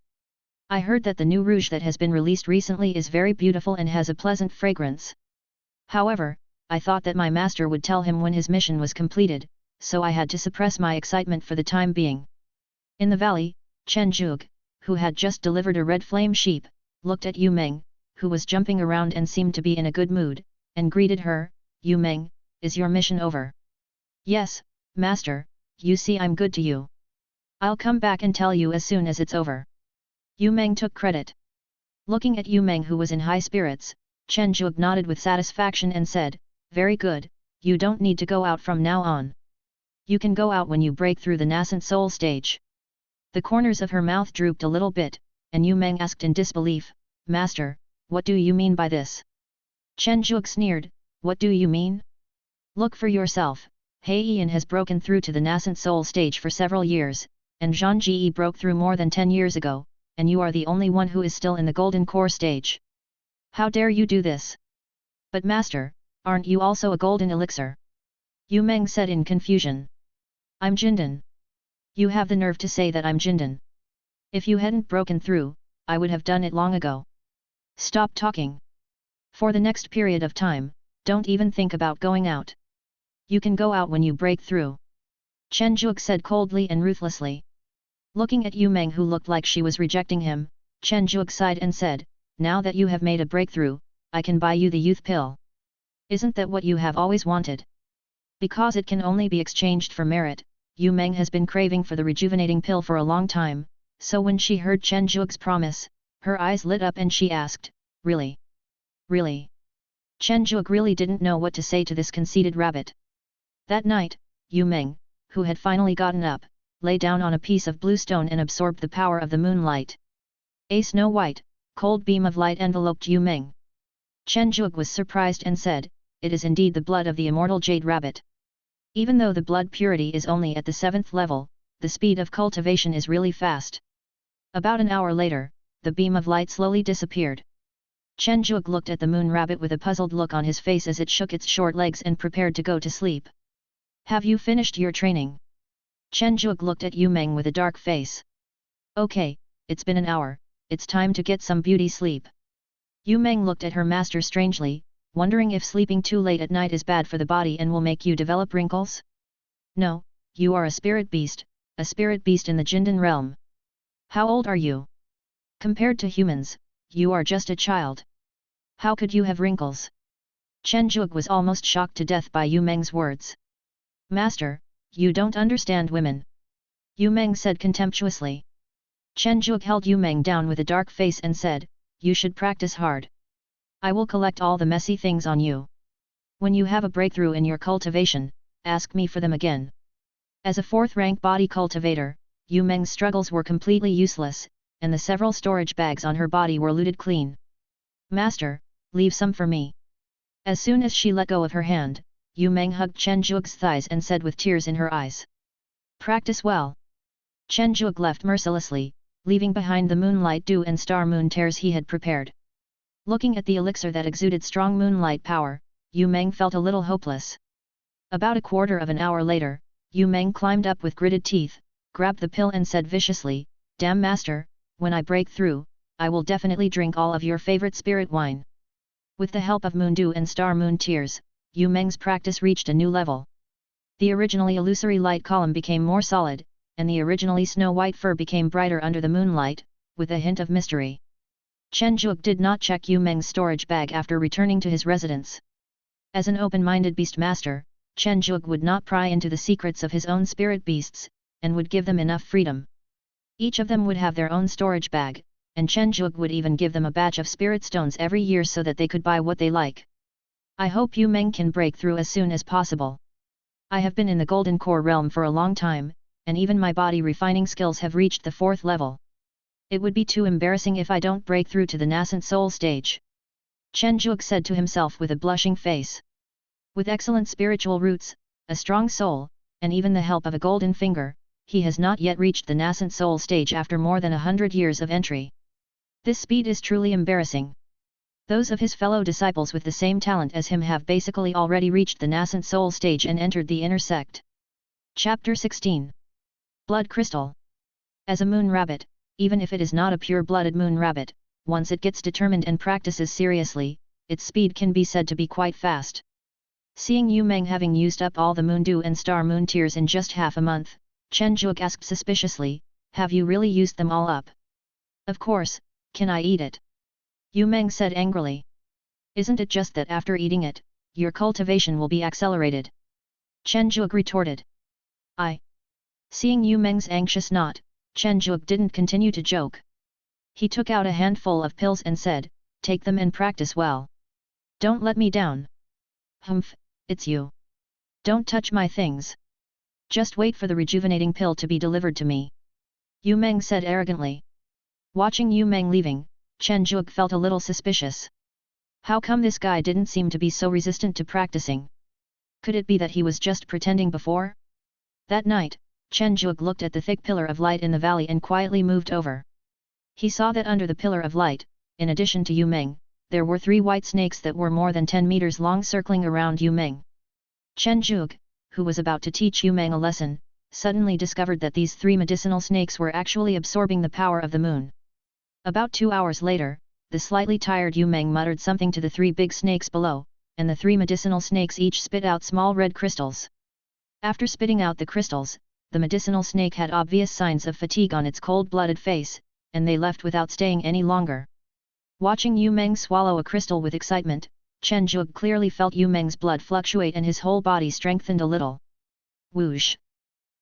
S1: I heard that the new rouge that has been released recently is very beautiful and has a pleasant fragrance. However, I thought that my master would tell him when his mission was completed, so I had to suppress my excitement for the time being. In the valley, Chen Zhuge, who had just delivered a red flame sheep, looked at Yu Meng, who was jumping around and seemed to be in a good mood, and greeted her, Yu Meng, is your mission over? Yes, master, you see I'm good to you. I'll come back and tell you as soon as it's over. Yu Meng took credit. Looking at Yu Meng who was in high spirits, Chen Zhuge nodded with satisfaction and said, very good, you don't need to go out from now on. You can go out when you break through the nascent soul stage. The corners of her mouth drooped a little bit, and Yu Meng asked in disbelief, Master, what do you mean by this? Chen Zhuge sneered, what do you mean? Look for yourself, He Yan has broken through to the nascent soul stage for several years, and Zhang Ji broke through more than 10 years ago, and you are the only one who is still in the golden core stage. How dare you do this? But master, aren't you also a golden elixir? Yu Meng said in confusion. I'm Jindan. You have the nerve to say that I'm Jindan. If you hadn't broken through, I would have done it long ago. Stop talking. For the next period of time, don't even think about going out. You can go out when you break through. Chen Zhuge said coldly and ruthlessly. Looking at Yu Meng who looked like she was rejecting him, Chen Zhuge sighed and said, now that you have made a breakthrough, I can buy you the youth pill. Isn't that what you have always wanted? Because it can only be exchanged for merit, Yu Meng has been craving for the rejuvenating pill for a long time, so when she heard Chen Zhuge's promise, her eyes lit up and she asked, really? Really? Chen Zhuge really didn't know what to say to this conceited rabbit. That night, Yu Meng, who had finally gotten up, lay down on a piece of blue stone and absorbed the power of the moonlight. A snow-white, cold beam of light enveloped Yu Meng. Chen Zhuge was surprised and said, it is indeed the blood of the immortal jade rabbit. Even though the blood purity is only at the 7th level, the speed of cultivation is really fast. About an hour later, the beam of light slowly disappeared. Chen Zhuge looked at the moon rabbit with a puzzled look on his face as it shook its short legs and prepared to go to sleep. Have you finished your training? Chen Zhuge looked at Yu Meng with a dark face. Okay, it's been an hour, it's time to get some beauty sleep. Yu Meng looked at her master strangely, wondering if sleeping too late at night is bad for the body and will make you develop wrinkles? No, you are a spirit beast in the Jindan realm. How old are you? Compared to humans, you are just a child. How could you have wrinkles? Chen Zhuge was almost shocked to death by Yu Meng's words. Master, you don't understand women. Yu Meng said contemptuously. Chen Zhuge held Yu Meng down with a dark face and said, you should practice hard. I will collect all the messy things on you. When you have a breakthrough in your cultivation, ask me for them again. As a 4th-rank body cultivator, Yu Meng's struggles were completely useless, and the several storage bags on her body were looted clean. Master, leave some for me. As soon as she let go of her hand, Yu Meng hugged Chen Zhuge's thighs and said with tears in her eyes. Practice well. Chen Zhuge left mercilessly, leaving behind the moonlight dew and star moon tears he had prepared. Looking at the elixir that exuded strong moonlight power, Yu Meng felt a little hopeless. About a quarter of an hour later, Yu Meng climbed up with gritted teeth, grabbed the pill and said viciously, damn master, when I break through, I will definitely drink all of your favorite spirit wine. With the help of moon dew and star moon tears, Yu Meng's practice reached a new level. The originally illusory light column became more solid, and the originally snow-white fur became brighter under the moonlight, with a hint of mystery. Chen Zhuge did not check Yu Meng's storage bag after returning to his residence. As an open-minded beast master, Chen Zhuge would not pry into the secrets of his own spirit beasts, and would give them enough freedom. Each of them would have their own storage bag, and Chen Zhuge would even give them a batch of spirit stones every year so that they could buy what they like. I hope Yu Meng can break through as soon as possible. I have been in the golden core realm for a long time, and even my body refining skills have reached the 4th level. It would be too embarrassing if I don't break through to the nascent soul stage. Chen Juke said to himself with a blushing face. With excellent spiritual roots, a strong soul, and even the help of a golden finger, he has not yet reached the nascent soul stage after more than 100 years of entry. This speed is truly embarrassing. Those of his fellow disciples with the same talent as him have basically already reached the nascent soul stage and entered the inner sect. Chapter 16. Blood Crystal. As a moon rabbit, even if it is not a pure-blooded moon rabbit, once it gets determined and practices seriously, its speed can be said to be quite fast. Seeing Yu Meng having used up all the moon dew and star moon tears in just half a month, Chen Juke asked suspiciously, "Have you really used them all up?" "Of course, can I eat it?" Yu Meng said angrily. "Isn't it just that after eating it, your cultivation will be accelerated?" Chen Juke retorted. Seeing Yu Meng's anxious knot, Chen Juke didn't continue to joke. He took out a handful of pills and said, "Take them and practice well. Don't let me down." "Humph, it's you. Don't touch my things. Just wait for the rejuvenating pill to be delivered to me," Yu Meng said arrogantly. Watching Yu Meng leaving, Chen Juke felt a little suspicious. How come this guy didn't seem to be so resistant to practicing? Could it be that he was just pretending before? That night, Chen Juke looked at the thick pillar of light in the valley and quietly moved over. He saw that under the pillar of light, in addition to Yu Meng, there were 3 white snakes that were more than 10 meters long circling around Yu Meng. Chen Juke, who was about to teach Yu Meng a lesson, suddenly discovered that these 3 medicinal snakes were actually absorbing the power of the moon. About 2 hours later, the slightly tired Yu Meng muttered something to the 3 big snakes below, and the 3 medicinal snakes each spit out small red crystals. After spitting out the crystals, the medicinal snake had obvious signs of fatigue on its cold-blooded face, and they left without staying any longer. Watching Yu Meng swallow a crystal with excitement, Chen Juke clearly felt Yu Meng's blood fluctuate and his whole body strengthened a little. Whoosh!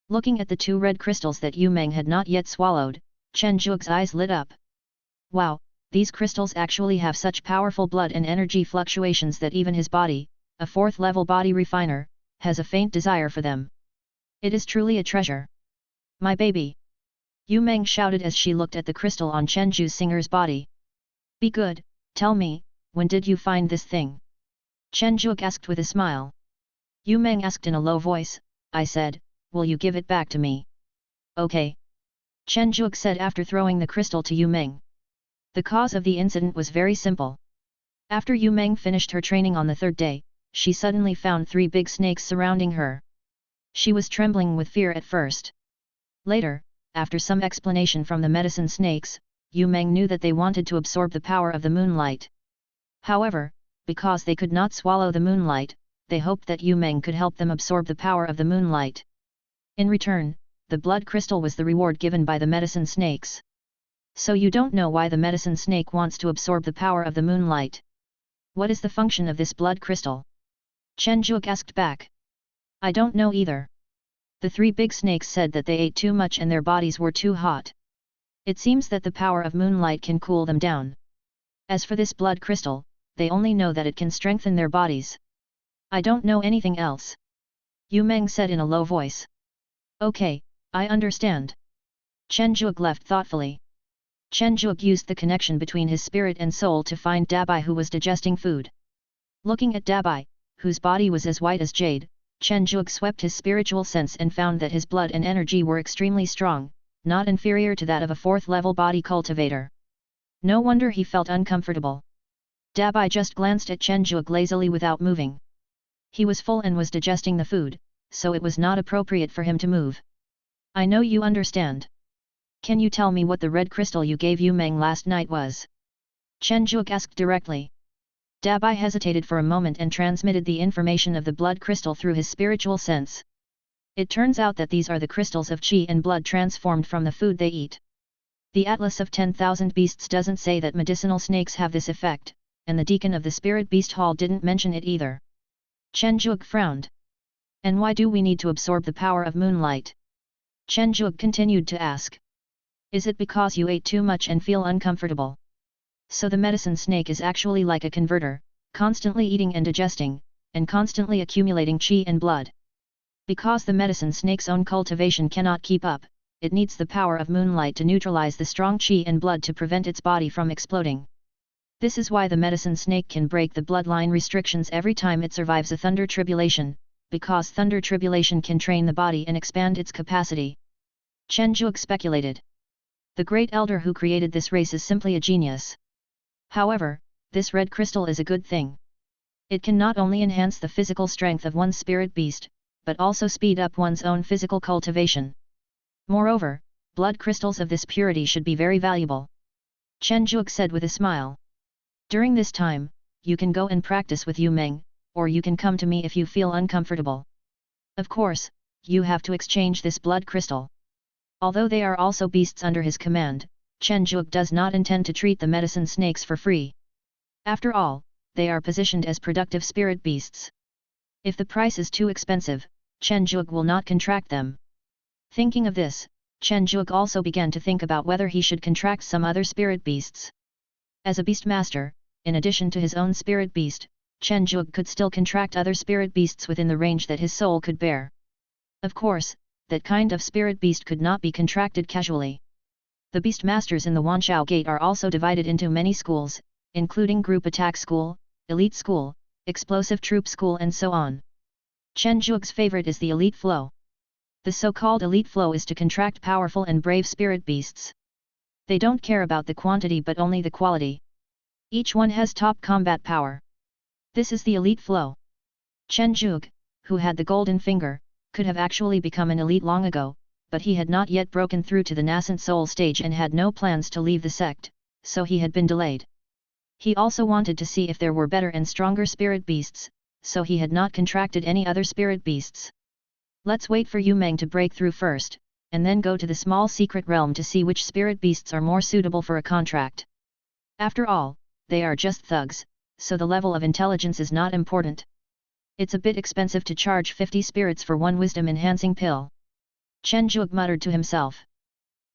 S1: Looking at the 2 red crystals that Yu Meng had not yet swallowed, Chen Juke's eyes lit up. Wow, these crystals actually have such powerful blood and energy fluctuations that even his body, a 4th-level body refiner, has a faint desire for them. It is truly a treasure. My baby! Yu Meng shouted as she looked at the crystal on Chen Ju's singer's body. Be good, tell me, when did you find this thing? Chen Juke asked with a smile. Yu Meng asked in a low voice, I said, will you give it back to me? Okay. Chen Juke said after throwing the crystal to Yu Meng. The cause of the incident was very simple. After Yu Meng finished her training on the 3rd day, she suddenly found 3 big snakes surrounding her. She was trembling with fear at first. Later, after some explanation from the medicine snakes, Yu Meng knew that they wanted to absorb the power of the moonlight. However, because they could not swallow the moonlight, they hoped that Yu Meng could help them absorb the power of the moonlight. In return, the blood crystal was the reward given by the medicine snakes. So you don't know why the medicine snake wants to absorb the power of the moonlight? What is the function of this blood crystal? Chen Juke asked back. I don't know either. The 3 big snakes said that they ate too much and their bodies were too hot. It seems that the power of moonlight can cool them down. As for this blood crystal, they only know that it can strengthen their bodies. I don't know anything else. Yu Meng said in a low voice. Okay, I understand. Chen Juke left thoughtfully. Chen Juke used the connection between his spirit and soul to find Dabai, who was digesting food. Looking at Dabai, whose body was as white as jade, Chen Juke swept his spiritual sense and found that his blood and energy were extremely strong, not inferior to that of a 4th-level body cultivator. No wonder he felt uncomfortable. Dabai just glanced at Chen Juke lazily without moving. He was full and was digesting the food, so it was not appropriate for him to move. I know you understand. Can you tell me what the red crystal you gave Yu Meng last night was? Chen Juke asked directly. Dabai hesitated for a moment and transmitted the information of the blood crystal through his spiritual sense. It turns out that these are the crystals of qi and blood transformed from the food they eat. The Atlas of 10,000 Beasts doesn't say that medicinal snakes have this effect, and the deacon of the Spirit Beast Hall didn't mention it either. Chen Juke frowned. And why do we need to absorb the power of moonlight? Chen Juke continued to ask. Is it because you ate too much and feel uncomfortable? So the medicine snake is actually like a converter, constantly eating and digesting, and constantly accumulating qi and blood. Because the medicine snake's own cultivation cannot keep up, it needs the power of moonlight to neutralize the strong qi and blood to prevent its body from exploding. This is why the medicine snake can break the bloodline restrictions every time it survives a thunder tribulation, because thunder tribulation can train the body and expand its capacity. Chen Zhuge speculated. The great elder who created this race is simply a genius. However, this red crystal is a good thing. It can not only enhance the physical strength of one's spirit beast, but also speed up one's own physical cultivation. Moreover, blood crystals of this purity should be very valuable. Chen Zhuge said with a smile. During this time, you can go and practice with Yu Meng, or you can come to me if you feel uncomfortable. Of course, you have to exchange this blood crystal. Although they are also beasts under his command, Chen Zhuge does not intend to treat the medicine snakes for free. After all, they are positioned as productive spirit beasts. If the price is too expensive, Chen Zhuge will not contract them. Thinking of this, Chen Zhuge also began to think about whether he should contract some other spirit beasts. As a beast master, in addition to his own spirit beast, Chen Zhuge could still contract other spirit beasts within the range that his soul could bear. Of course, that kind of spirit beast could not be contracted casually. The beast masters in the Wanshao Gate are also divided into many schools, including group attack school, elite school, explosive troop school and so on. Chen Zhuge's favorite is the elite flow. The so-called elite flow is to contract powerful and brave spirit beasts. They don't care about the quantity but only the quality. Each one has top combat power. This is the elite flow. Chen Zhuge, who had the golden finger, could have actually become an elite long ago, but he had not yet broken through to the nascent soul stage and had no plans to leave the sect, so he had been delayed. He also wanted to see if there were better and stronger spirit beasts, so he had not contracted any other spirit beasts. Let's wait for Yu Meng to break through first, and then go to the small secret realm to see which spirit beasts are more suitable for a contract. After all, they are just thugs, so the level of intelligence is not important. It's a bit expensive to charge 50 spirits for one wisdom-enhancing pill. Chen Zhuge muttered to himself.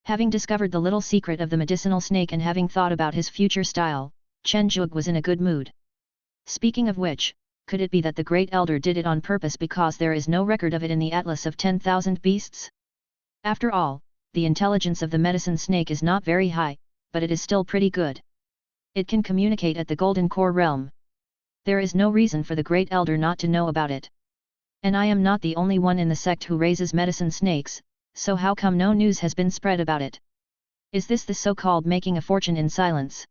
S1: Having discovered the little secret of the medicinal snake and having thought about his future style, Chen Zhuge was in a good mood. Speaking of which, could it be that the great elder did it on purpose because there is no record of it in the Atlas of 10,000 beasts? After all, the intelligence of the medicine snake is not very high, but it is still pretty good. It can communicate at the Golden Core realm. There is no reason for the great elder not to know about it. And I am not the only one in the sect who raises medicine snakes, so how come no news has been spread about it? Is this the so-called making a fortune in silence?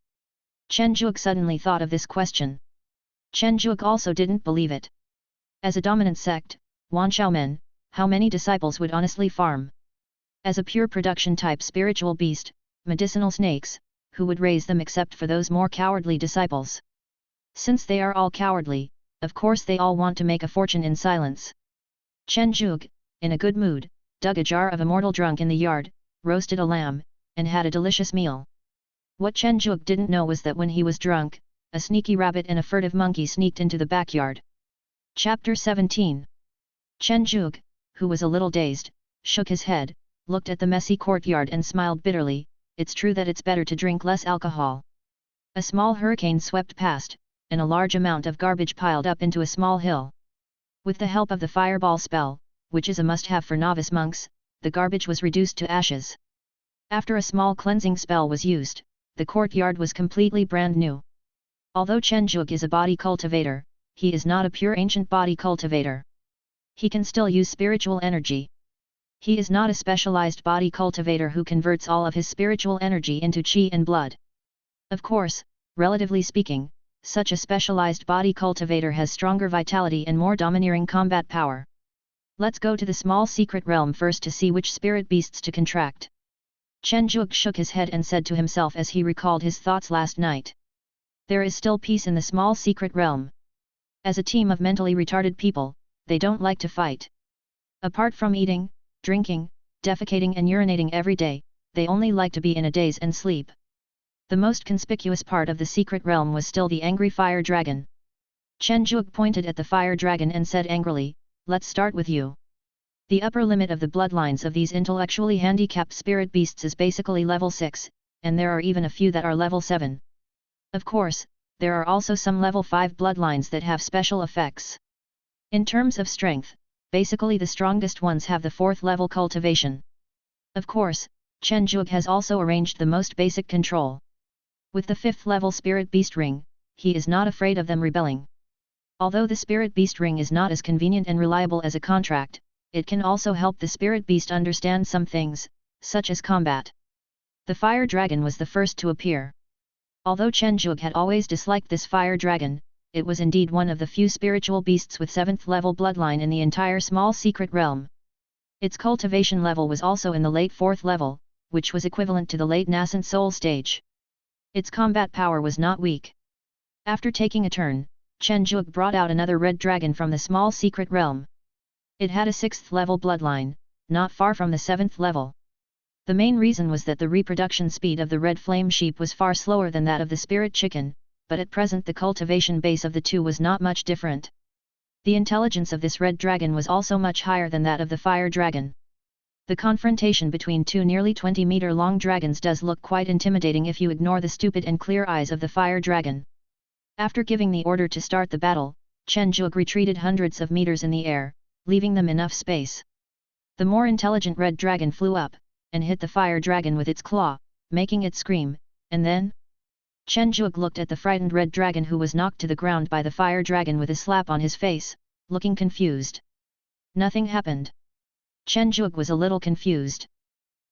S1: Chen Zhuge suddenly thought of this question. Chen Zhuge also didn't believe it. As a dominant sect, Wanshao men, how many disciples would honestly farm? As a pure production type spiritual beast, medicinal snakes, who would raise them except for those more cowardly disciples? Since they are all cowardly, of course they all want to make a fortune in silence. Chen Zhuge, in a good mood, dug a jar of immortal drunk in the yard, roasted a lamb, and had a delicious meal. What Chen Zhuge didn't know was that when he was drunk, a sneaky rabbit and a furtive monkey sneaked into the backyard. Chapter 17. Chen Zhuge, who was a little dazed, shook his head, looked at the messy courtyard and smiled bitterly. It's true that it's better to drink less alcohol. A small hurricane swept past, and a large amount of garbage piled up into a small hill. With the help of the fireball spell, which is a must-have for novice monks, the garbage was reduced to ashes. After a small cleansing spell was used, the courtyard was completely brand new. Although Chen Zhuge is a body cultivator, he is not a pure ancient body cultivator. He can still use spiritual energy. He is not a specialized body cultivator who converts all of his spiritual energy into qi and blood. Of course, relatively speaking, such a specialized body cultivator has stronger vitality and more domineering combat power. Let's go to the small secret realm first to see which spirit beasts to contract. Chen Zhuge shook his head and said to himself as he recalled his thoughts last night. There is still peace in the small secret realm. As a team of mentally retarded people, they don't like to fight. Apart from eating, drinking, defecating and urinating every day, they only like to be in a daze and sleep. The most conspicuous part of the secret realm was still the angry fire dragon. Chen Zhuge pointed at the fire dragon and said angrily, "Let's start with you." The upper limit of the bloodlines of these intellectually handicapped spirit beasts is basically level 6, and there are even a few that are level 7. Of course, there are also some level 5 bloodlines that have special effects. In terms of strength, basically the strongest ones have the 4th level cultivation. Of course, Chen Zhuge has also arranged the most basic control. With the 5th level Spirit Beast Ring, he is not afraid of them rebelling. Although the Spirit Beast Ring is not as convenient and reliable as a contract, it can also help the Spirit Beast understand some things, such as combat. The Fire Dragon was the first to appear. Although Chen Zhuge had always disliked this Fire Dragon, it was indeed one of the few spiritual beasts with 7th level bloodline in the entire small secret realm. Its cultivation level was also in the late 4th level, which was equivalent to the late nascent soul stage. Its combat power was not weak. After taking a turn, Chen Zhuge brought out another red dragon from the small secret realm. It had a 6th level bloodline, not far from the 7th level. The main reason was that the reproduction speed of the red flame sheep was far slower than that of the spirit chicken, but at present the cultivation base of the two was not much different. The intelligence of this red dragon was also much higher than that of the fire dragon. The confrontation between two nearly 20-meter-long dragons does look quite intimidating if you ignore the stupid and clear eyes of the fire dragon. After giving the order to start the battle, Chen Zhuge retreated hundreds of meters in the air, leaving them enough space. The more intelligent red dragon flew up, and hit the fire dragon with its claw, making it scream, and then? Chen Zhuge looked at the frightened red dragon who was knocked to the ground by the fire dragon with a slap on his face, looking confused. Nothing happened. Chen Zhuge was a little confused.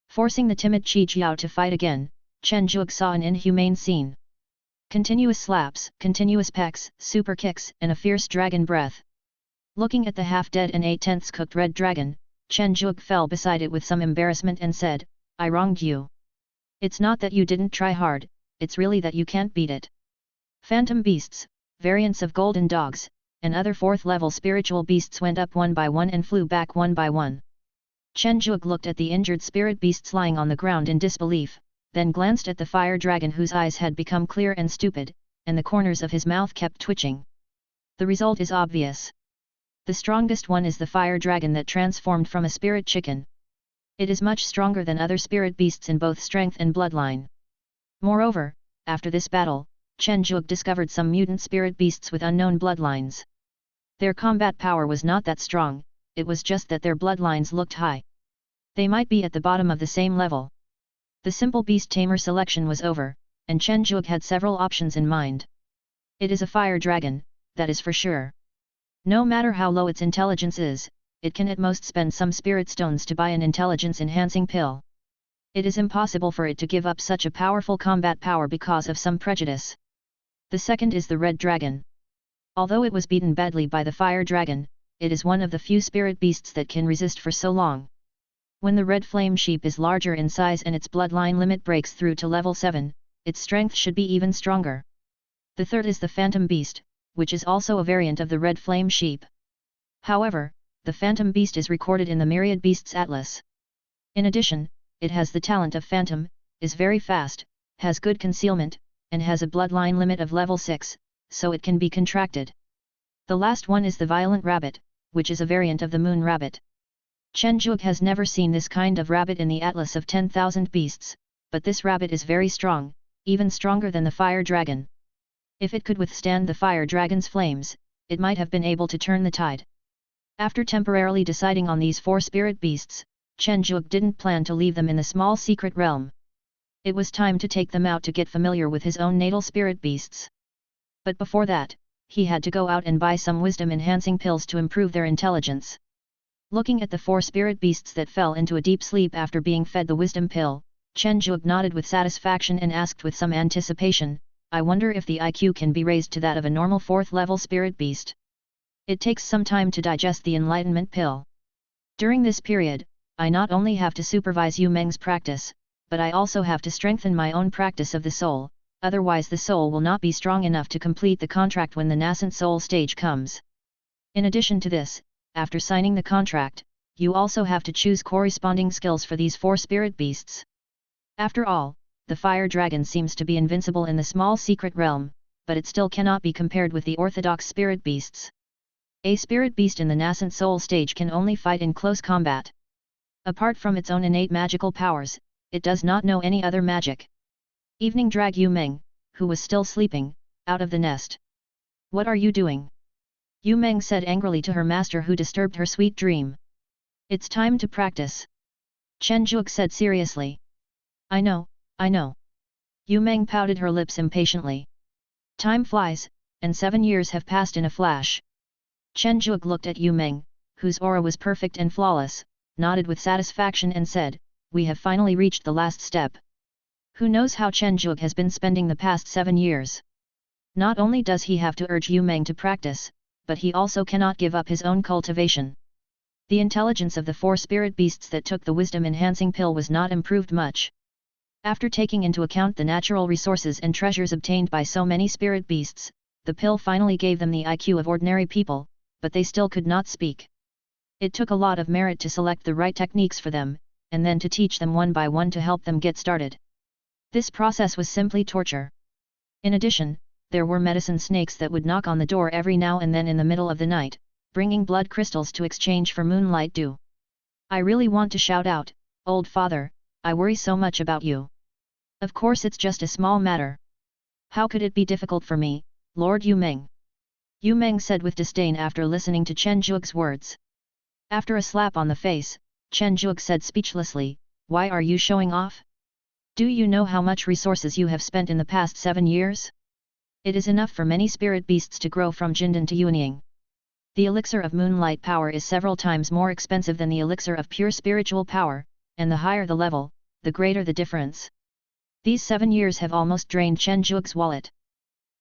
S1: Forcing the timid Qi Jiao to fight again, Chen Zhuge saw an inhumane scene. Continuous slaps, continuous pecks, super kicks, and a fierce dragon breath. Looking at the half-dead and 8/10 cooked red dragon, Chen Zhuge fell beside it with some embarrassment and said, "I wronged you. It's not that you didn't try hard, it's really that you can't beat it." Phantom beasts, variants of golden dogs, and other 4th level spiritual beasts went up one by one and flew back one by one. Chen Zhuge looked at the injured spirit beasts lying on the ground in disbelief, then glanced at the fire dragon whose eyes had become clear and stupid, and the corners of his mouth kept twitching. The result is obvious. The strongest one is the fire dragon that transformed from a spirit chicken. It is much stronger than other spirit beasts in both strength and bloodline. Moreover, after this battle, Chen Zhuge discovered some mutant spirit beasts with unknown bloodlines. Their combat power was not that strong, it was just that their bloodlines looked high. They might be at the bottom of the same level. The simple beast tamer selection was over, and Chen Zhuge had several options in mind. It is a fire dragon, that is for sure. No matter how low its intelligence is, it can at most spend some spirit stones to buy an intelligence-enhancing pill. It is impossible for it to give up such a powerful combat power because of some prejudice. The second is the red dragon. Although it was beaten badly by the fire dragon, it is one of the few spirit beasts that can resist for so long. When the red flame sheep is larger in size and its bloodline limit breaks through to level 7, its strength should be even stronger. The third is the phantom beast, which is also a variant of the red flame sheep. However, the phantom beast is recorded in the Myriad Beasts Atlas. In addition, it has the talent of phantom, is very fast, has good concealment, and has a bloodline limit of level 6, so it can be contracted. The last one is the violent rabbit, which is a variant of the moon rabbit. Chen Zhuge has never seen this kind of rabbit in the Atlas of 10,000 beasts, but this rabbit is very strong, even stronger than the fire dragon. If it could withstand the fire dragon's flames, it might have been able to turn the tide. After temporarily deciding on these 4 spirit beasts, Chen Zhuge didn't plan to leave them in the small secret realm. It was time to take them out to get familiar with his own natal spirit beasts. But before that, he had to go out and buy some wisdom-enhancing pills to improve their intelligence. Looking at the 4 spirit beasts that fell into a deep sleep after being fed the wisdom pill, Chen Zhuge nodded with satisfaction and asked with some anticipation, "I wonder if the IQ can be raised to that of a normal 4th level spirit beast. It takes some time to digest the enlightenment pill. During this period, I not only have to supervise Yu Meng's practice, but I also have to strengthen my own practice of the soul, otherwise the soul will not be strong enough to complete the contract when the nascent soul stage comes. In addition to this, after signing the contract, you also have to choose corresponding skills for these 4 spirit beasts. After all, the fire dragon seems to be invincible in the small secret realm, but it still cannot be compared with the orthodox spirit beasts. A spirit beast in the nascent soul stage can only fight in close combat. Apart from its own innate magical powers, it does not know any other magic. Evening dragged Yu Meng, who was still sleeping, out of the nest. "What are you doing?" Yu Meng said angrily to her master who disturbed her sweet dream. "It's time to practice." Chen Zhuge said seriously. I know. Yu Meng pouted her lips impatiently. Time flies, and 7 years have passed in a flash. Chen Zhuge looked at Yu Meng, whose aura was perfect and flawless, nodded with satisfaction and said, "We have finally reached the last step." Who knows how Chen Zhuge has been spending the past 7 years? Not only does he have to urge Yu Meng to practice, but he also cannot give up his own cultivation. The intelligence of the 4 spirit beasts that took the wisdom-enhancing pill was not improved much. After taking into account the natural resources and treasures obtained by so many spirit beasts, the pill finally gave them the IQ of ordinary people, but they still could not speak. It took a lot of merit to select the right techniques for them, and then to teach them one by one to help them get started. This process was simply torture. In addition, there were medicine snakes that would knock on the door every now and then in the middle of the night, bringing blood crystals to exchange for moonlight dew. I really want to shout out, "Old father, I worry so much about you. Of course it's just a small matter. How could it be difficult for me, Lord Yu Meng?" Yu Meng said with disdain after listening to Chen Zhuge's words. After a slap on the face, Chen Zhuge said speechlessly, "Why are you showing off? Do you know how much resources you have spent in the past 7 years? It is enough for many spirit beasts to grow from Jindan to Yuanying. The elixir of moonlight power is several times more expensive than the elixir of pure spiritual power, and the higher the level, the greater the difference." These 7 years have almost drained Chen Zhuge's wallet.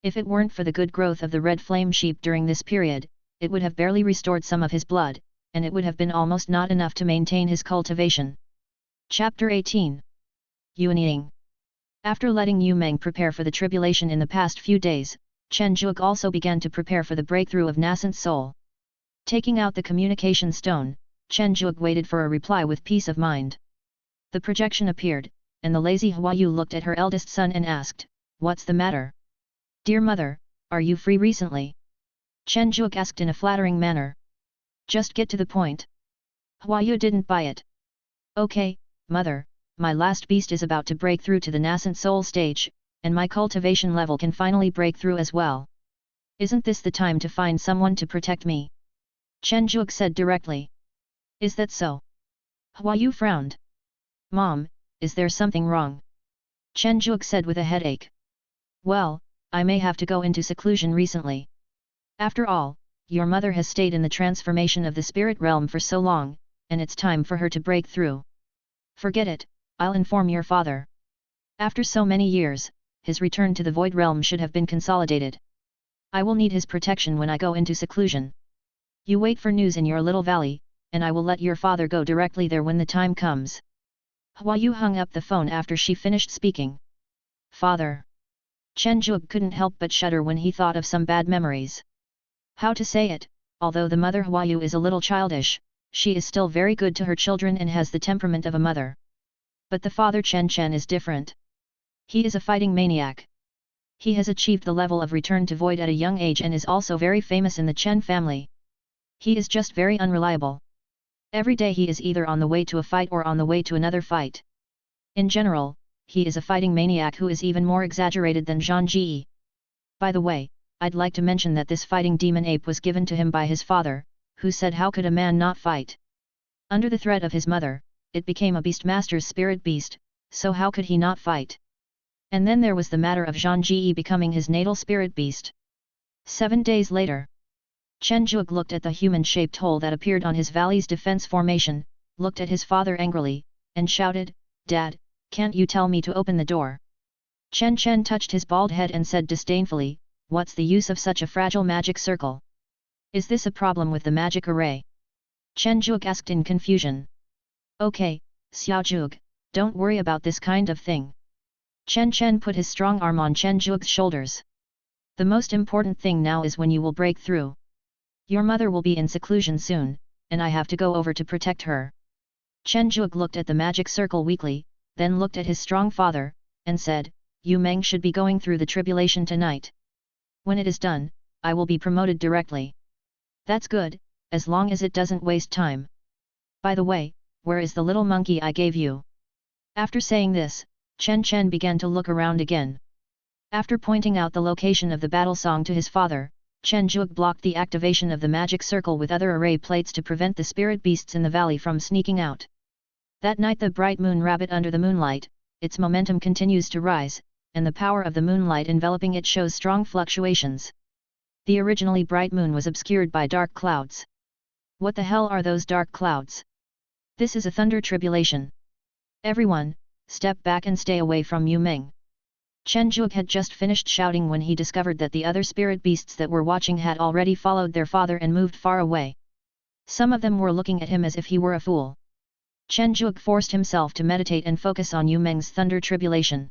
S1: If it weren't for the good growth of the red flame sheep during this period, it would have barely restored some of his blood, and it would have been almost not enough to maintain his cultivation. Chapter 18. Yuanying. After letting Yu Meng prepare for the tribulation in the past few days, Chen Zhuge also began to prepare for the breakthrough of nascent soul. Taking out the communication stone, Chen Zhuge waited for a reply with peace of mind. The projection appeared, and the lazy Huayu looked at her eldest son and asked, "What's the matter? Dear mother, are you free recently?" Chen Zhuge asked in a flattering manner. "Just get to the point." Huayu didn't buy it. "Okay, mother, my last beast is about to break through to the nascent soul stage, and my cultivation level can finally break through as well. Isn't this the time to find someone to protect me?" Chen Zhuge said directly. "Is that so?" Huayu frowned. "Mom, is there something wrong?" Chen Zhuge said with a headache. "Well, I may have to go into seclusion recently. After all, your mother has stayed in the transformation of the spirit realm for so long, and it's time for her to break through." "Forget it, I'll inform your father. After so many years, his return to the void realm should have been consolidated. I will need his protection when I go into seclusion. You wait for news in your little valley, and I will let your father go directly there when the time comes." Huayu hung up the phone after she finished speaking. "Father." Chen Zhuge couldn't help but shudder when he thought of some bad memories. How to say it, although the mother Huayu is a little childish, she is still very good to her children and has the temperament of a mother. But the father Chen Chen is different. He is a fighting maniac. He has achieved the level of return to void at a young age and is also very famous in the Chen family. He is just very unreliable. Every day he is either on the way to a fight or on the way to another fight. In general, he is a fighting maniac who is even more exaggerated than Zhang Ji. By the way, I'd like to mention that this fighting demon ape was given to him by his father, who said how could a man not fight? Under the threat of his mother, it became a beastmaster's spirit beast, so how could he not fight? And then there was the matter of Zhang Ji becoming his natal spirit beast. 7 days later, Chen Zhuge looked at the human-shaped hole that appeared on his valley's defense formation, looked at his father angrily, and shouted, "Dad, can't you tell me to open the door?" Chen Chen touched his bald head and said disdainfully, "What's the use of such a fragile magic circle? Is this a problem with the magic array?" Chen Zhuge asked in confusion. "Okay, Xiao Zhuge, don't worry about this kind of thing." Chen Chen put his strong arm on Chen Zhuge's shoulders. "The most important thing now is when you will break through. Your mother will be in seclusion soon, and I have to go over to protect her." Chen Zhuge looked at the magic circle weakly, then looked at his strong father, and said, "Yu Meng should be going through the tribulation tonight. When it is done, I will be promoted directly." "That's good, as long as it doesn't waste time. By the way, where is the little monkey I gave you?" After saying this, Chen Chen began to look around again. After pointing out the location of the battle song to his father, Chen Zhuge blocked the activation of the magic circle with other array plates to prevent the spirit beasts in the valley from sneaking out. That night the bright moon rabbit under the moonlight, its momentum continues to rise, and the power of the moonlight enveloping it shows strong fluctuations. The originally bright moon was obscured by dark clouds. What the hell are those dark clouds? This is a thunder tribulation. Everyone, step back and stay away from Yu Meng. Chen Zhuge had just finished shouting when he discovered that the other spirit beasts that were watching had already followed their father and moved far away. Some of them were looking at him as if he were a fool. Chen Zhuge forced himself to meditate and focus on Yu Meng's thunder tribulation.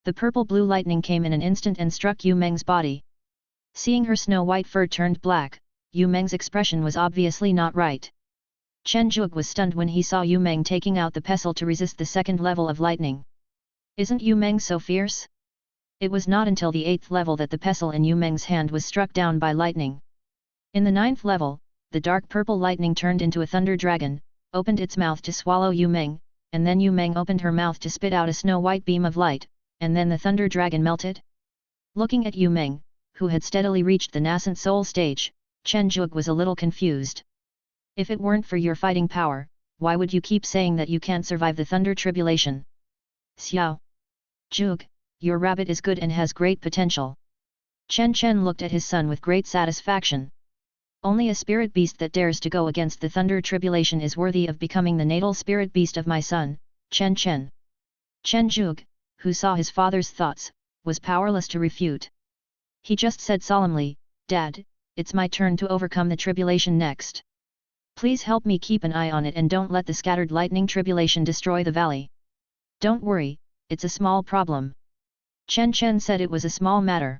S1: The purple-blue lightning came in an instant and struck Yu Meng's body. Seeing her snow-white fur turned black, Yu Meng's expression was obviously not right. Chen Zhuge was stunned when he saw Yu Meng taking out the pestle to resist the second level of lightning. Isn't Yu Meng so fierce? It was not until the 8th level that the pestle in Yu Meng's hand was struck down by lightning. In the 9th level, the dark purple lightning turned into a thunder dragon, opened its mouth to swallow Yu Meng, and then Yu Meng opened her mouth to spit out a snow-white beam of light, and then the thunder dragon melted. Looking at Yu Meng, who had steadily reached the nascent soul stage, Chen Zhuge was a little confused. If it weren't for your fighting power, why would you keep saying that you can't survive the thunder tribulation? Xiao. Zhuge, your rabbit is good and has great potential. Chen looked at his son with great satisfaction. Only a spirit beast that dares to go against the thunder tribulation is worthy of becoming the natal spirit beast of my son, Chen. Chen Zhuge, who saw his father's thoughts, was powerless to refute. He just said solemnly, Dad, it's my turn to overcome the tribulation next. Please help me keep an eye on it and don't let the scattered lightning tribulation destroy the valley. Don't worry, it's a small problem. Chen said it was a small matter.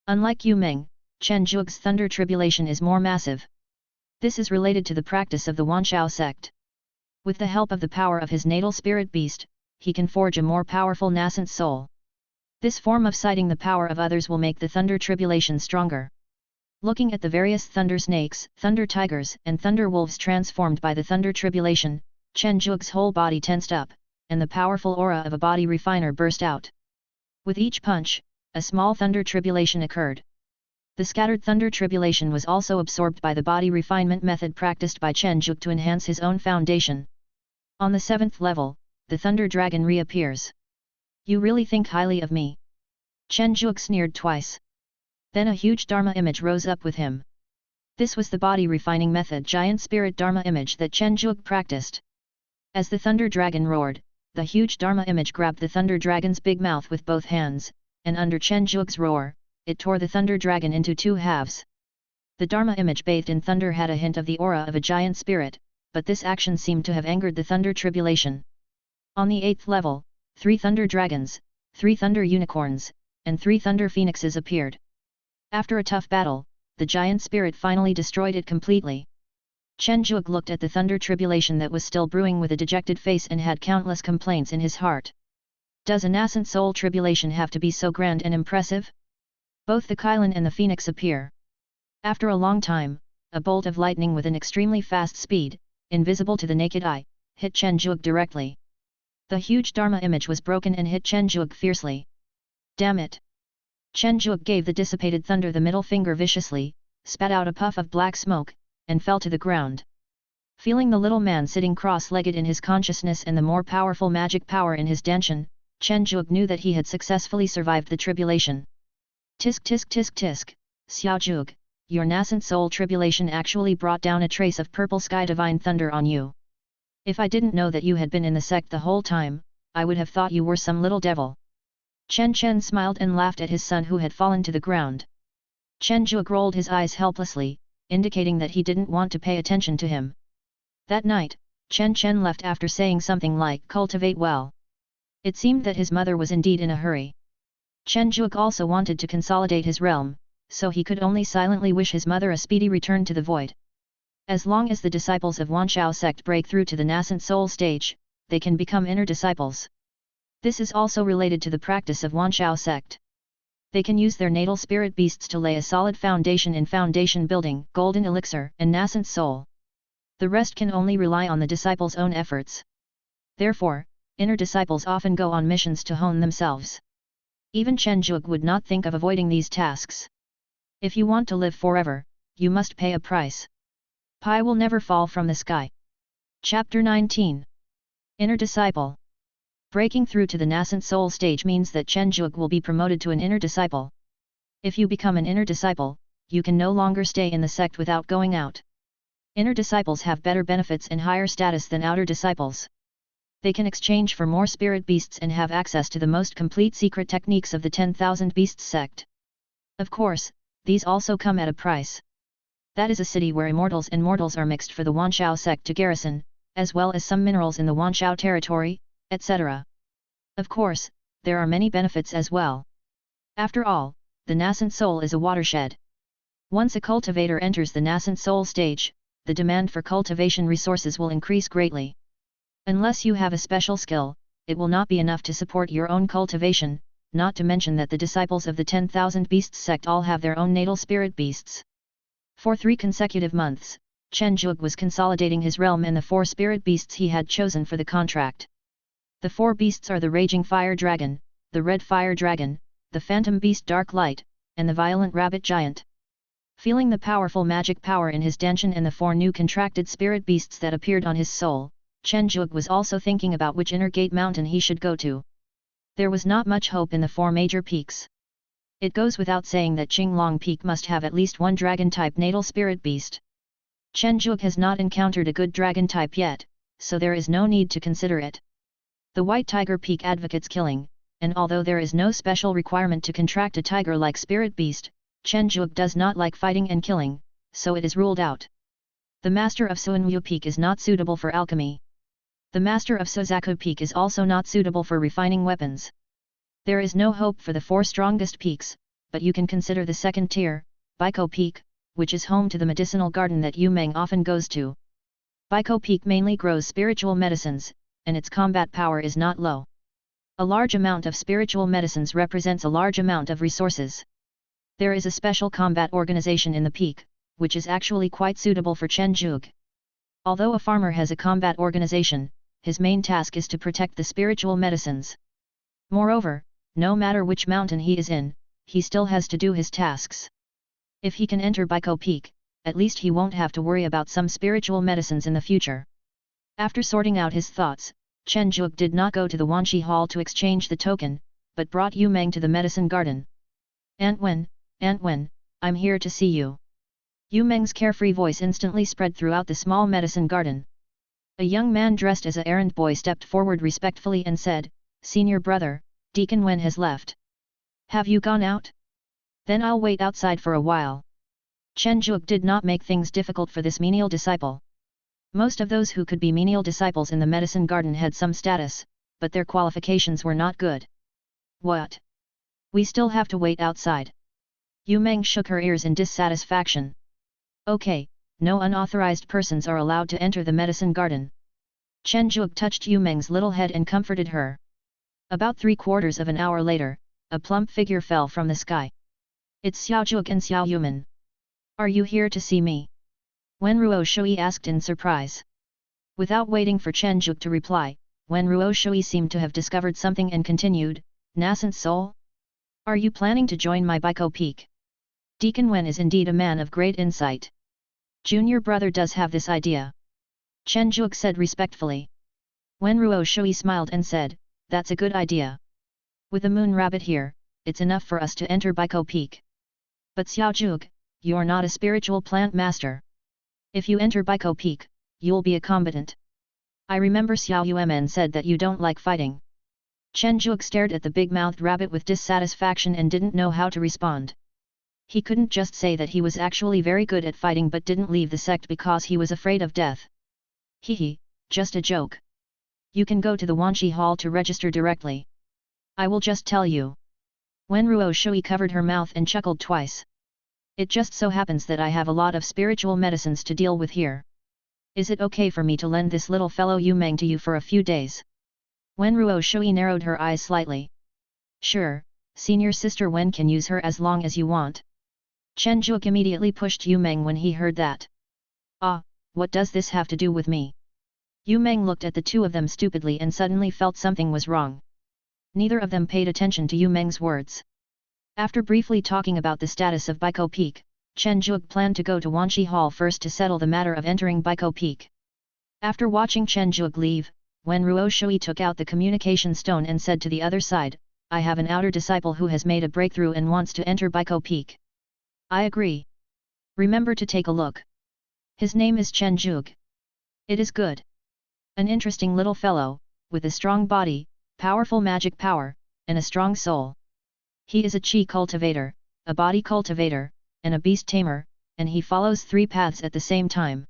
S1: Unlike Yu Meng, Chen Zhuge's thunder tribulation is more massive. This is related to the practice of the Wanshao sect. With the help of the power of his natal spirit beast, he can forge a more powerful nascent soul. This form of citing the power of others will make the thunder tribulation stronger. Looking at the various thunder snakes, thunder tigers, and thunder wolves transformed by the thunder tribulation, Chen Zhuge's whole body tensed up, and the powerful aura of a body refiner burst out. With each punch, a small thunder tribulation occurred. The scattered thunder tribulation was also absorbed by the body refinement method practiced by Chen Zhuge to enhance his own foundation. On the 7th level, the thunder dragon reappears. You really think highly of me? Chen Zhuge sneered twice. Then a huge Dharma image rose up with him. This was the body refining method giant spirit Dharma image that Chen Zhuge practiced. As the thunder dragon roared, the huge Dharma image grabbed the thunder dragon's big mouth with both hands, and under Chen Zhuge's roar, it tore the thunder dragon into 2 halves. The Dharma image bathed in thunder had a hint of the aura of a giant spirit, but this action seemed to have angered the thunder tribulation. On the 8th level, 3 thunder dragons, 3 thunder unicorns, and 3 thunder phoenixes appeared. After a tough battle, the giant spirit finally destroyed it completely. Chen Zhuge looked at the thunder tribulation that was still brewing with a dejected face and had countless complaints in his heart. Does a nascent soul tribulation have to be so grand and impressive? Both the Kylin and the Phoenix appear. After a long time, a bolt of lightning with an extremely fast speed, invisible to the naked eye, hit Chen Zhuge directly. The huge Dharma image was broken and hit Chen Zhuge fiercely. Damn it! Chen Zhuge gave the dissipated thunder the middle finger viciously, spat out a puff of black smoke, and fell to the ground. Feeling the little man sitting cross-legged in his consciousness and the more powerful magic power in his danshan, Chen Zhuge knew that he had successfully survived the tribulation. Tisk tisk tisk tisk, Xiao Zhuge, your nascent soul tribulation actually brought down a trace of purple sky divine thunder on you. If I didn't know that you had been in the sect the whole time, I would have thought you were some little devil. Chen smiled and laughed at his son who had fallen to the ground. Chen Zhuge rolled his eyes helplessly, indicating that he didn't want to pay attention to him. That night, Chen left after saying something like cultivate well. It seemed that his mother was indeed in a hurry. Chen Zhuge also wanted to consolidate his realm, so he could only silently wish his mother a speedy return to the void. As long as the disciples of Wanshao sect break through to the nascent soul stage, they can become inner disciples. This is also related to the practice of Wanshao sect. They can use their natal spirit beasts to lay a solid foundation in foundation building, golden elixir, and nascent soul. The rest can only rely on the disciples' own efforts. Therefore, inner disciples often go on missions to hone themselves. Even Chen Zhuge would not think of avoiding these tasks. If you want to live forever, you must pay a price. Pie will never fall from the sky. Chapter 19. Inner Disciple. Breaking through to the nascent soul stage means that Chen Zhuge will be promoted to an inner disciple. If you become an inner disciple, you can no longer stay in the sect without going out. Inner disciples have better benefits and higher status than outer disciples. They can exchange for more spirit beasts and have access to the most complete secret techniques of the 10,000 Beasts sect. Of course, these also come at a price. That is a city where immortals and mortals are mixed for the Wanshao sect to garrison, as well as some minerals in the Wanshao territory, etc. Of course, there are many benefits as well. After all, the nascent soul is a watershed. Once a cultivator enters the nascent soul stage, the demand for cultivation resources will increase greatly. Unless you have a special skill, it will not be enough to support your own cultivation, not to mention that the disciples of the 10,000 Beasts sect all have their own natal spirit beasts. For 3 consecutive months, Chen Zhuge was consolidating his realm and the 4 spirit beasts he had chosen for the contract. The 4 beasts are the Raging Fire Dragon, the Red Fire Dragon, the Phantom Beast Dark Light, and the Violent Rabbit Giant. Feeling the powerful magic power in his Danshan and the 4 new contracted spirit beasts that appeared on his soul, Chen Zhuge was also thinking about which inner gate mountain he should go to. There was not much hope in the 4 major peaks. It goes without saying that Qinglong Peak must have at least one dragon-type natal spirit beast. Chen Zhuge has not encountered a good dragon type yet, so there is no need to consider it. The White Tiger Peak advocates killing, and although there is no special requirement to contract a tiger-like spirit beast, Chen Zhuge does not like fighting and killing, so it is ruled out. The Master of Suanwu Peak is not suitable for alchemy. The Master of Sozaku Peak is also not suitable for refining weapons. There is no hope for the 4 strongest peaks, but you can consider the second tier, Baiko Peak, which is home to the medicinal garden that Yu Meng often goes to. Baiko Peak mainly grows spiritual medicines, and its combat power is not low. A large amount of spiritual medicines represents a large amount of resources. There is a special combat organization in the peak, which is actually quite suitable for Chen Zhuge. Although a farmer has a combat organization, his main task is to protect the spiritual medicines. Moreover, no matter which mountain he is in, he still has to do his tasks. If he can enter Baiko Peak, at least he won't have to worry about some spiritual medicines in the future. After sorting out his thoughts, Chen Zhuge did not go to the Wanshi Hall to exchange the token, but brought Yu Meng to the medicine garden. Aunt Wen, I'm here to see you. Yu Meng's carefree voice instantly spread throughout the small medicine garden. A young man dressed as an errand boy stepped forward respectfully and said, "Senior brother, Deacon Wen has left. Have you gone out? Then I'll wait outside for a while." Chen Zhuge did not make things difficult for this menial disciple. Most of those who could be menial disciples in the medicine garden had some status, but their qualifications were not good. What? We still have to wait outside? Yu Meng shook her ears in dissatisfaction. Okay, no unauthorized persons are allowed to enter the medicine garden. Chen Zhuge touched Yu Meng's little head and comforted her. About 3/4 of an hour later, a plump figure fell from the sky. It's Xiao Zhuge and Xiao Yuman. Are you here to see me? Wen Ruo Shui asked in surprise. Without waiting for Chen Zhuge to reply, Wen Ruo Shui seemed to have discovered something and continued, "Nascent soul? Are you planning to join my Baiko Peak?" Deacon Wen is indeed a man of great insight. Junior brother does have this idea. Chen Zhuge said respectfully. Wen Ruo Shui smiled and said, "That's a good idea. With a moon rabbit here, it's enough for us to enter Baiko Peak. But Xiao Zhuge, you're not a spiritual plant master. If you enter Baiko Peak, you'll be a combatant. I remember Xiao Yuemen said that you don't like fighting." Chen Zhuge stared at the big-mouthed rabbit with dissatisfaction and didn't know how to respond. He couldn't just say that he was actually very good at fighting but didn't leave the sect because he was afraid of death. Hehe, just a joke. You can go to the Wanshi Hall to register directly. I will just tell you. Wen Ruo Shui covered her mouth and chuckled twice. It just so happens that I have a lot of spiritual medicines to deal with here. Is it okay for me to lend this little fellow Yu Meng to you for a few days? Wen Ruo Shui narrowed her eyes slightly. Sure, senior sister Wen can use her as long as you want. Chen Zhuge immediately pushed Yu Meng when he heard that. Ah, what does this have to do with me? Yu Meng looked at the two of them stupidly and suddenly felt something was wrong. Neither of them paid attention to Yu Meng's words. After briefly talking about the status of Baiko Peak, Chen Zhuge planned to go to Wanshi Hall first to settle the matter of entering Baiko Peak. After watching Chen Zhuge leave, Wenruo Shui took out the communication stone and said to the other side, I have an outer disciple who has made a breakthrough and wants to enter Baiko Peak. I agree. Remember to take a look. His name is Chen Zhug. It is good. An interesting little fellow, with a strong body, powerful magic power, and a strong soul. He is a chi cultivator, a body cultivator, and a beast tamer, and he follows 3 paths at the same time.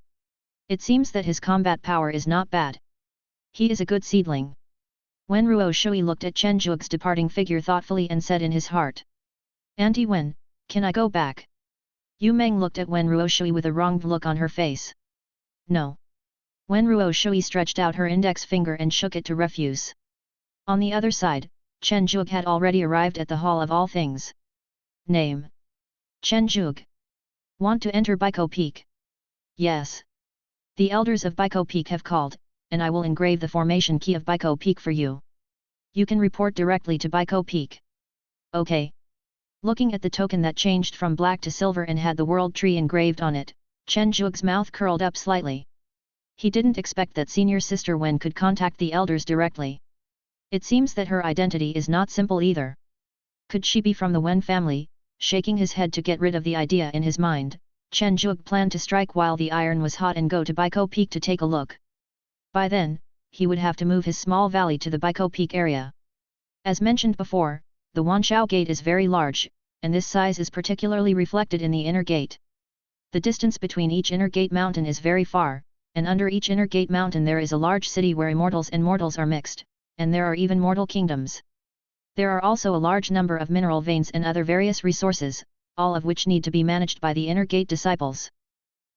S1: It seems that his combat power is not bad. He is a good seedling. Wenruo Shui looked at Chen Zhug's departing figure thoughtfully and said in his heart. Auntie Wen, can I go back? Yu Meng looked at Wenruo Shui with a wronged look on her face. No. Wenruo Shui stretched out her index finger and shook it to refuse. On the other side, Chen Zhug had already arrived at the Hall of All Things. Name. Chen Zhug. Want to enter Baiko Peak? Yes. The elders of Baiko Peak have called, and I will engrave the formation key of Baiko Peak for you. You can report directly to Baiko Peak. Okay. Looking at the token that changed from black to silver and had the world tree engraved on it, Chen Zhug's mouth curled up slightly. He didn't expect that senior sister Wen could contact the elders directly. It seems that her identity is not simple either. Could she be from the Wen family? Shaking his head to get rid of the idea in his mind, Chen Zhug planned to strike while the iron was hot and go to Baiko Peak to take a look. By then, he would have to move his small valley to the Baiko Peak area. As mentioned before, the Wanshao Gate is very large, and this size is particularly reflected in the inner gate. The distance between each inner gate mountain is very far, and under each inner gate mountain there is a large city where immortals and mortals are mixed, and there are even mortal kingdoms. There are also a large number of mineral veins and other various resources, all of which need to be managed by the inner gate disciples.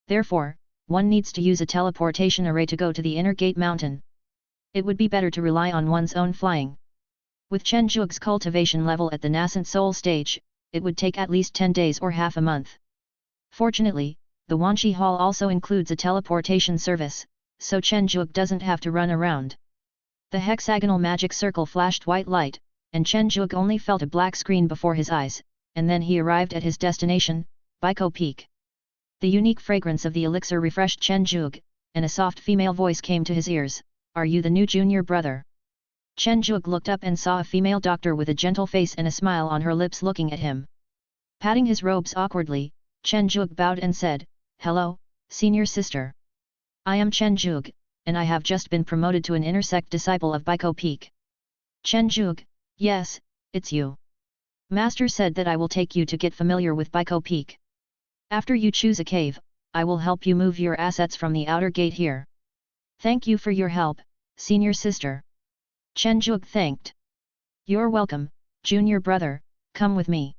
S1: Therefore, one needs to use a teleportation array to go to the inner gate mountain. It would be better to rely on one's own flying. With Chen Zhug's cultivation level at the nascent soul stage, it would take at least 10 days or half a month. Fortunately, the Wanshi Hall also includes a teleportation service, so Chen Zhug doesn't have to run around. The hexagonal magic circle flashed white light, and Chen Zhug only felt a black screen before his eyes, and then he arrived at his destination, Baiko Peak. The unique fragrance of the elixir refreshed Chen Zhug, and a soft female voice came to his ears, "Are you the new junior brother?" Chen Zhug looked up and saw a female doctor with a gentle face and a smile on her lips looking at him. Patting his robes awkwardly, Chen Zhug bowed and said, "Hello, senior sister. I am Chen Zhug, and I have just been promoted to an inner sect disciple of Baiko Peak." Chen Zhug, yes, it's you. Master said that I will take you to get familiar with Baiko Peak. After you choose a cave, I will help you move your assets from the outer gate here. Thank you for your help, senior sister. Chen Zhug thanked. You're welcome, junior brother, come with me.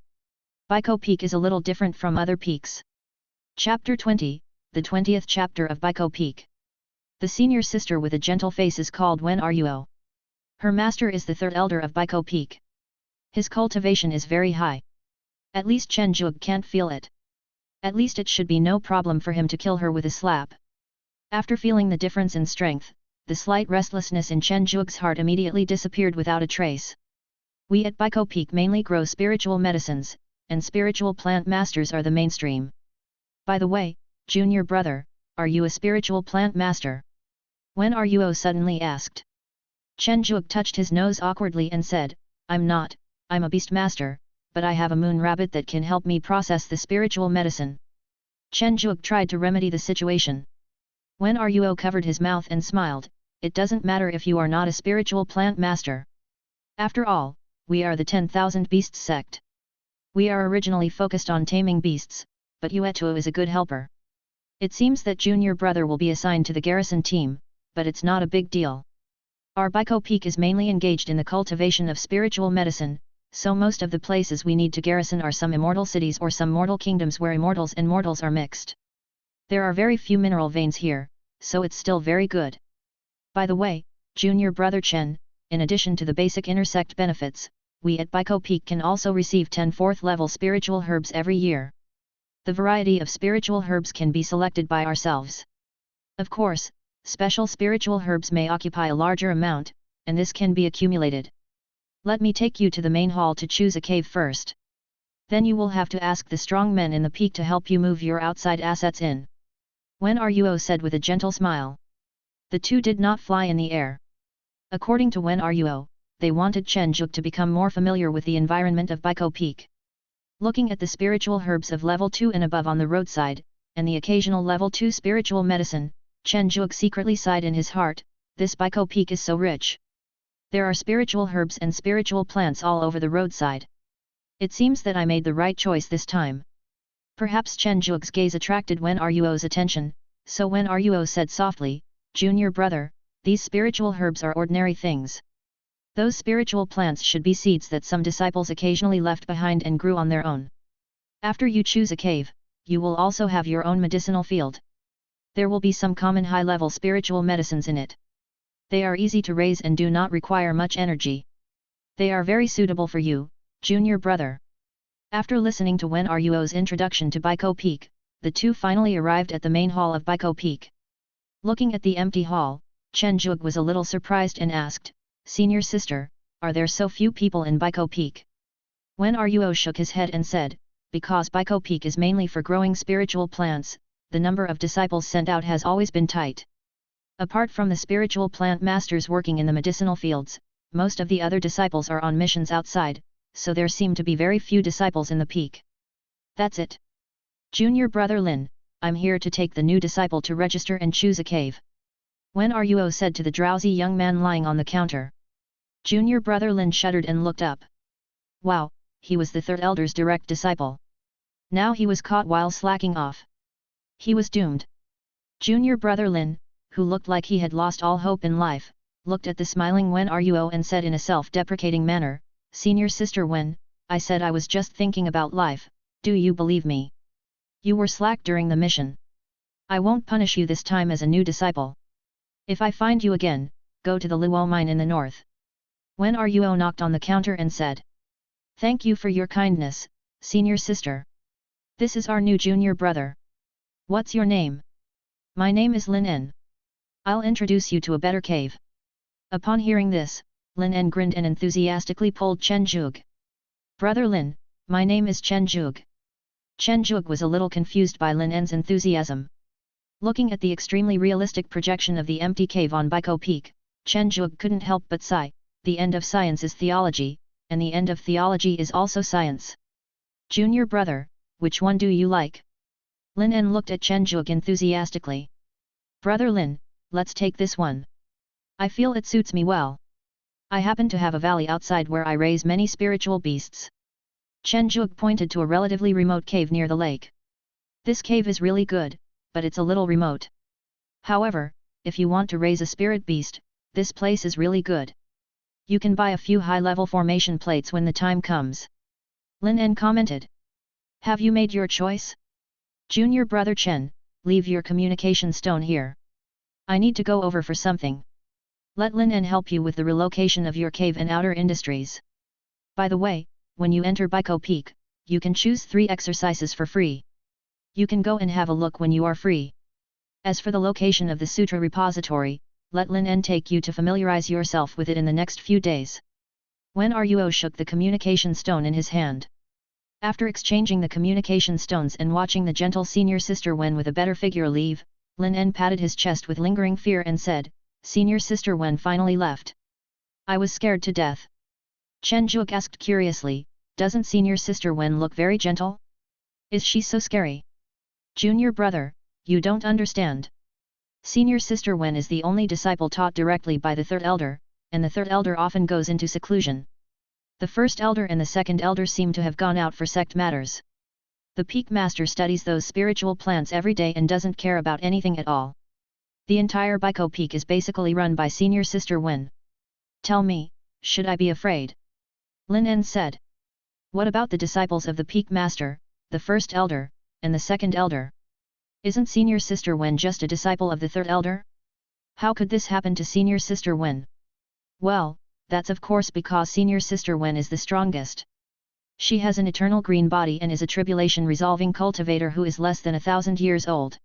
S1: Baiko Peak is a little different from other peaks. Chapter 20, the 20th chapter of Baiko Peak. The senior sister with a gentle face is called Wen Ruo. Her master is the 3rd elder of Baiko Peak. His cultivation is very high. At least Chen Zhug can't feel it. At least it should be no problem for him to kill her with a slap. After feeling the difference in strength, the slight restlessness in Chen Zhug's heart immediately disappeared without a trace. We at Baiko Peak mainly grow spiritual medicines, and spiritual plant masters are the mainstream. By the way, junior brother, are you a spiritual plant master? Wen Ruo suddenly asked. Chen Zhug touched his nose awkwardly and said, I'm not, I'm a beast master, but I have a moon rabbit that can help me process the spiritual medicine. Chen Zhug tried to remedy the situation. Wen Ruo covered his mouth and smiled, it doesn't matter if you are not a spiritual plant master. After all, we are the 10,000 Beasts sect. We are originally focused on taming beasts, but Yuetuo is a good helper. It seems that junior brother will be assigned to the garrison team, but it's not a big deal. Our Baiko Peak is mainly engaged in the cultivation of spiritual medicine, so most of the places we need to garrison are some immortal cities or some mortal kingdoms where immortals and mortals are mixed. There are very few mineral veins here, so it's still very good. By the way, junior brother Chen, in addition to the basic intersect benefits, we at Baiko Peak can also receive 10 4th level spiritual herbs every year. The variety of spiritual herbs can be selected by ourselves. Of course, special spiritual herbs may occupy a larger amount, and this can be accumulated. Let me take you to the main hall to choose a cave first. Then you will have to ask the strong men in the peak to help you move your outside assets in. Wen Ruo said with a gentle smile. The two did not fly in the air. According to Wen Ruo, they wanted Chen Zhuge to become more familiar with the environment of Baikou Peak. Looking at the spiritual herbs of level 2 and above on the roadside, and the occasional level 2 spiritual medicine, Chen Zhuge secretly sighed in his heart, this Baikou Peak is so rich. There are spiritual herbs and spiritual plants all over the roadside. It seems that I made the right choice this time. Perhaps Chen Zhuge's gaze attracted Wen Ruo's attention, so Wen Ruo said softly, "Junior brother, these spiritual herbs are ordinary things. Those spiritual plants should be seeds that some disciples occasionally left behind and grew on their own. After you choose a cave, you will also have your own medicinal field. There will be some common high-level spiritual medicines in it. They are easy to raise and do not require much energy. They are very suitable for you, junior brother." After listening to Wen Ruo's introduction to Baikou Peak, the two finally arrived at the main hall of Baikou Peak. Looking at the empty hall, Chen Zhuge was a little surprised and asked, "Senior sister, are there so few people in Baikou Peak?" Wen Ruo shook his head and said, "Because Baikou Peak is mainly for growing spiritual plants, the number of disciples sent out has always been tight. Apart from the spiritual plant masters working in the medicinal fields, most of the other disciples are on missions outside, so there seem to be very few disciples in the peak. That's it. Junior brother Lin, I'm here to take the new disciple to register and choose a cave." Wen Ruo said to the drowsy young man lying on the counter. Junior brother Lin shuddered and looked up. Wow, he was the third elder's direct disciple. Now he was caught while slacking off. He was doomed. Junior brother Lin, who looked like he had lost all hope in life, looked at the smiling Wen Ruo and said in a self-deprecating manner, "Senior sister Wen, I said I was just thinking about life, do you believe me? You were slack during the mission. I won't punish you this time as a new disciple. If I find you again, go to the Luo mine in the north." Wen Ruo knocked on the counter and said, "Thank you for your kindness, senior sister. This is our new junior brother. What's your name?" "My name is Lin En. I'll introduce you to a better cave." Upon hearing this, Lin En grinned and enthusiastically pulled Chen Zhuge. "Brother Lin, my name is Chen Zhuge." Chen Zhuge was a little confused by Lin En's enthusiasm. Looking at the extremely realistic projection of the empty cave on Baikou Peak, Chen Zhuge couldn't help but sigh, the end of science is theology, and the end of theology is also science. "Junior brother, which one do you like?" Lin En looked at Chen Zhuge enthusiastically. "Brother Lin, let's take this one. I feel it suits me well. I happen to have a valley outside where I raise many spiritual beasts." Chen Zhuge pointed to a relatively remote cave near the lake. "This cave is really good, but it's a little remote. However, if you want to raise a spirit beast, this place is really good. You can buy a few high-level formation plates when the time comes." Lin En commented. "Have you made your choice? Junior brother Chen, leave your communication stone here. I need to go over for something. Let Lin En help you with the relocation of your cave and outer industries. By the way, when you enter Baikou Peak, you can choose 3 exercises for free. You can go and have a look when you are free. As for the location of the sutra repository, let Lin En take you to familiarize yourself with it in the next few days." Wen Ruo shook the communication stone in his hand. After exchanging the communication stones and watching the gentle senior sister Wen with a better figure leave, Lin En patted his chest with lingering fear and said, "Senior sister Wen finally left. I was scared to death." Chen Zhuge asked curiously, "Doesn't senior sister Wen look very gentle? Is she so scary?" "Junior brother, you don't understand. Senior sister Wen is the only disciple taught directly by the third elder, and the third elder often goes into seclusion. The first elder and the second elder seem to have gone out for sect matters. The peak master studies those spiritual plants every day and doesn't care about anything at all. The entire Baikou Peak is basically run by senior sister Wen. Tell me, should I be afraid?" Lin En said. "What about the disciples of the peak master, the first elder, and the second elder? Isn't senior sister Wen just a disciple of the third elder? How could this happen to senior sister Wen?" "Well, that's of course because senior sister Wen is the strongest. She has an eternal green body and is a tribulation-resolving cultivator who is less than 1,000 years old.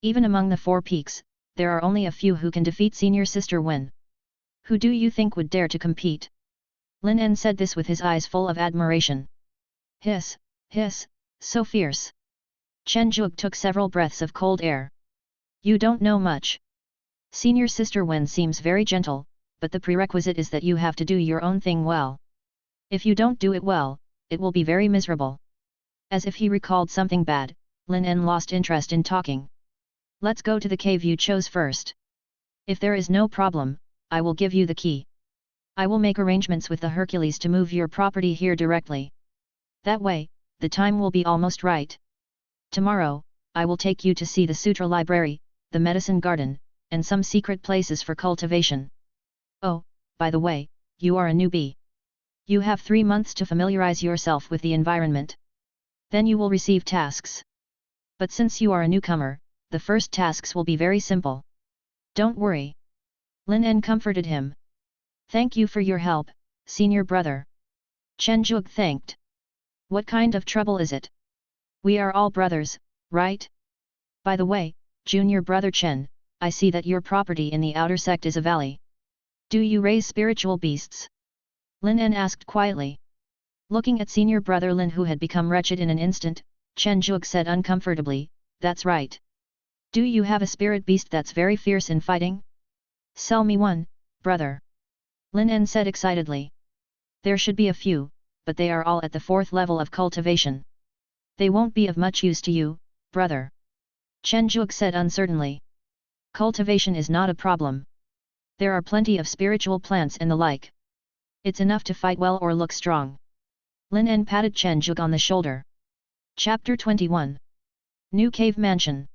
S1: Even among the 4 peaks, there are only a few who can defeat senior sister Wen. Who do you think would dare to compete?" Lin En said this with his eyes full of admiration. Hiss, hiss, so fierce. Chen Zhuge took several breaths of cold air. "You don't know much. Senior sister Wen seems very gentle, but the prerequisite is that you have to do your own thing well. If you don't do it well, it will be very miserable. As if he recalled something bad, Lin En lost interest in talking. Let's go to the cave you chose first. If there is no problem, I will give you the key. I will make arrangements with the Hercules to move your property here directly. That way, the time will be almost right. Tomorrow, I will take you to see the Sutra Library, the Medicine Garden, and some secret places for cultivation. Oh, by the way, you are a newbie. You have 3 months to familiarize yourself with the environment. Then you will receive tasks. But since you are a newcomer, the first tasks will be very simple. Don't worry. Lin En comforted him. Thank you for your help, senior brother. Chen Zhuge thanked. What kind of trouble is it? We are all brothers, right? By the way, junior brother Chen, I see that your property in the outer sect is a valley. Do you raise spiritual beasts? Lin En asked quietly. Looking at senior brother Lin who had become wretched in an instant, Chen Zhuge said uncomfortably, that's right. Do you have a spirit beast that's very fierce in fighting? Sell me one, brother. Lin En said excitedly. There should be a few, but they are all at the 4th level of cultivation. They won't be of much use to you, brother. Chen Zhuge said uncertainly. Cultivation is not a problem. There are plenty of spiritual plants and the like. It's enough to fight well or look strong. Lin En patted Chen Zhuge on the shoulder. Chapter 21. New Cave Mansion.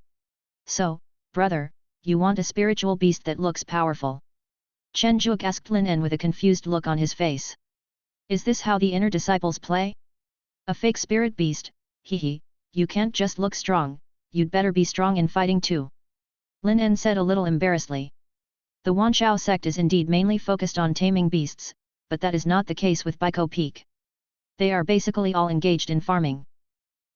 S1: So, brother, you want a spiritual beast that looks powerful? Chen Zhuge asked Lin En with a confused look on his face. Is this how the inner disciples play? A fake spirit beast, hee, you can't just look strong, you'd better be strong in fighting too. Lin En said a little embarrassedly. The Wanshao sect is indeed mainly focused on taming beasts, but that is not the case with Baiko Peak. They are basically all engaged in farming.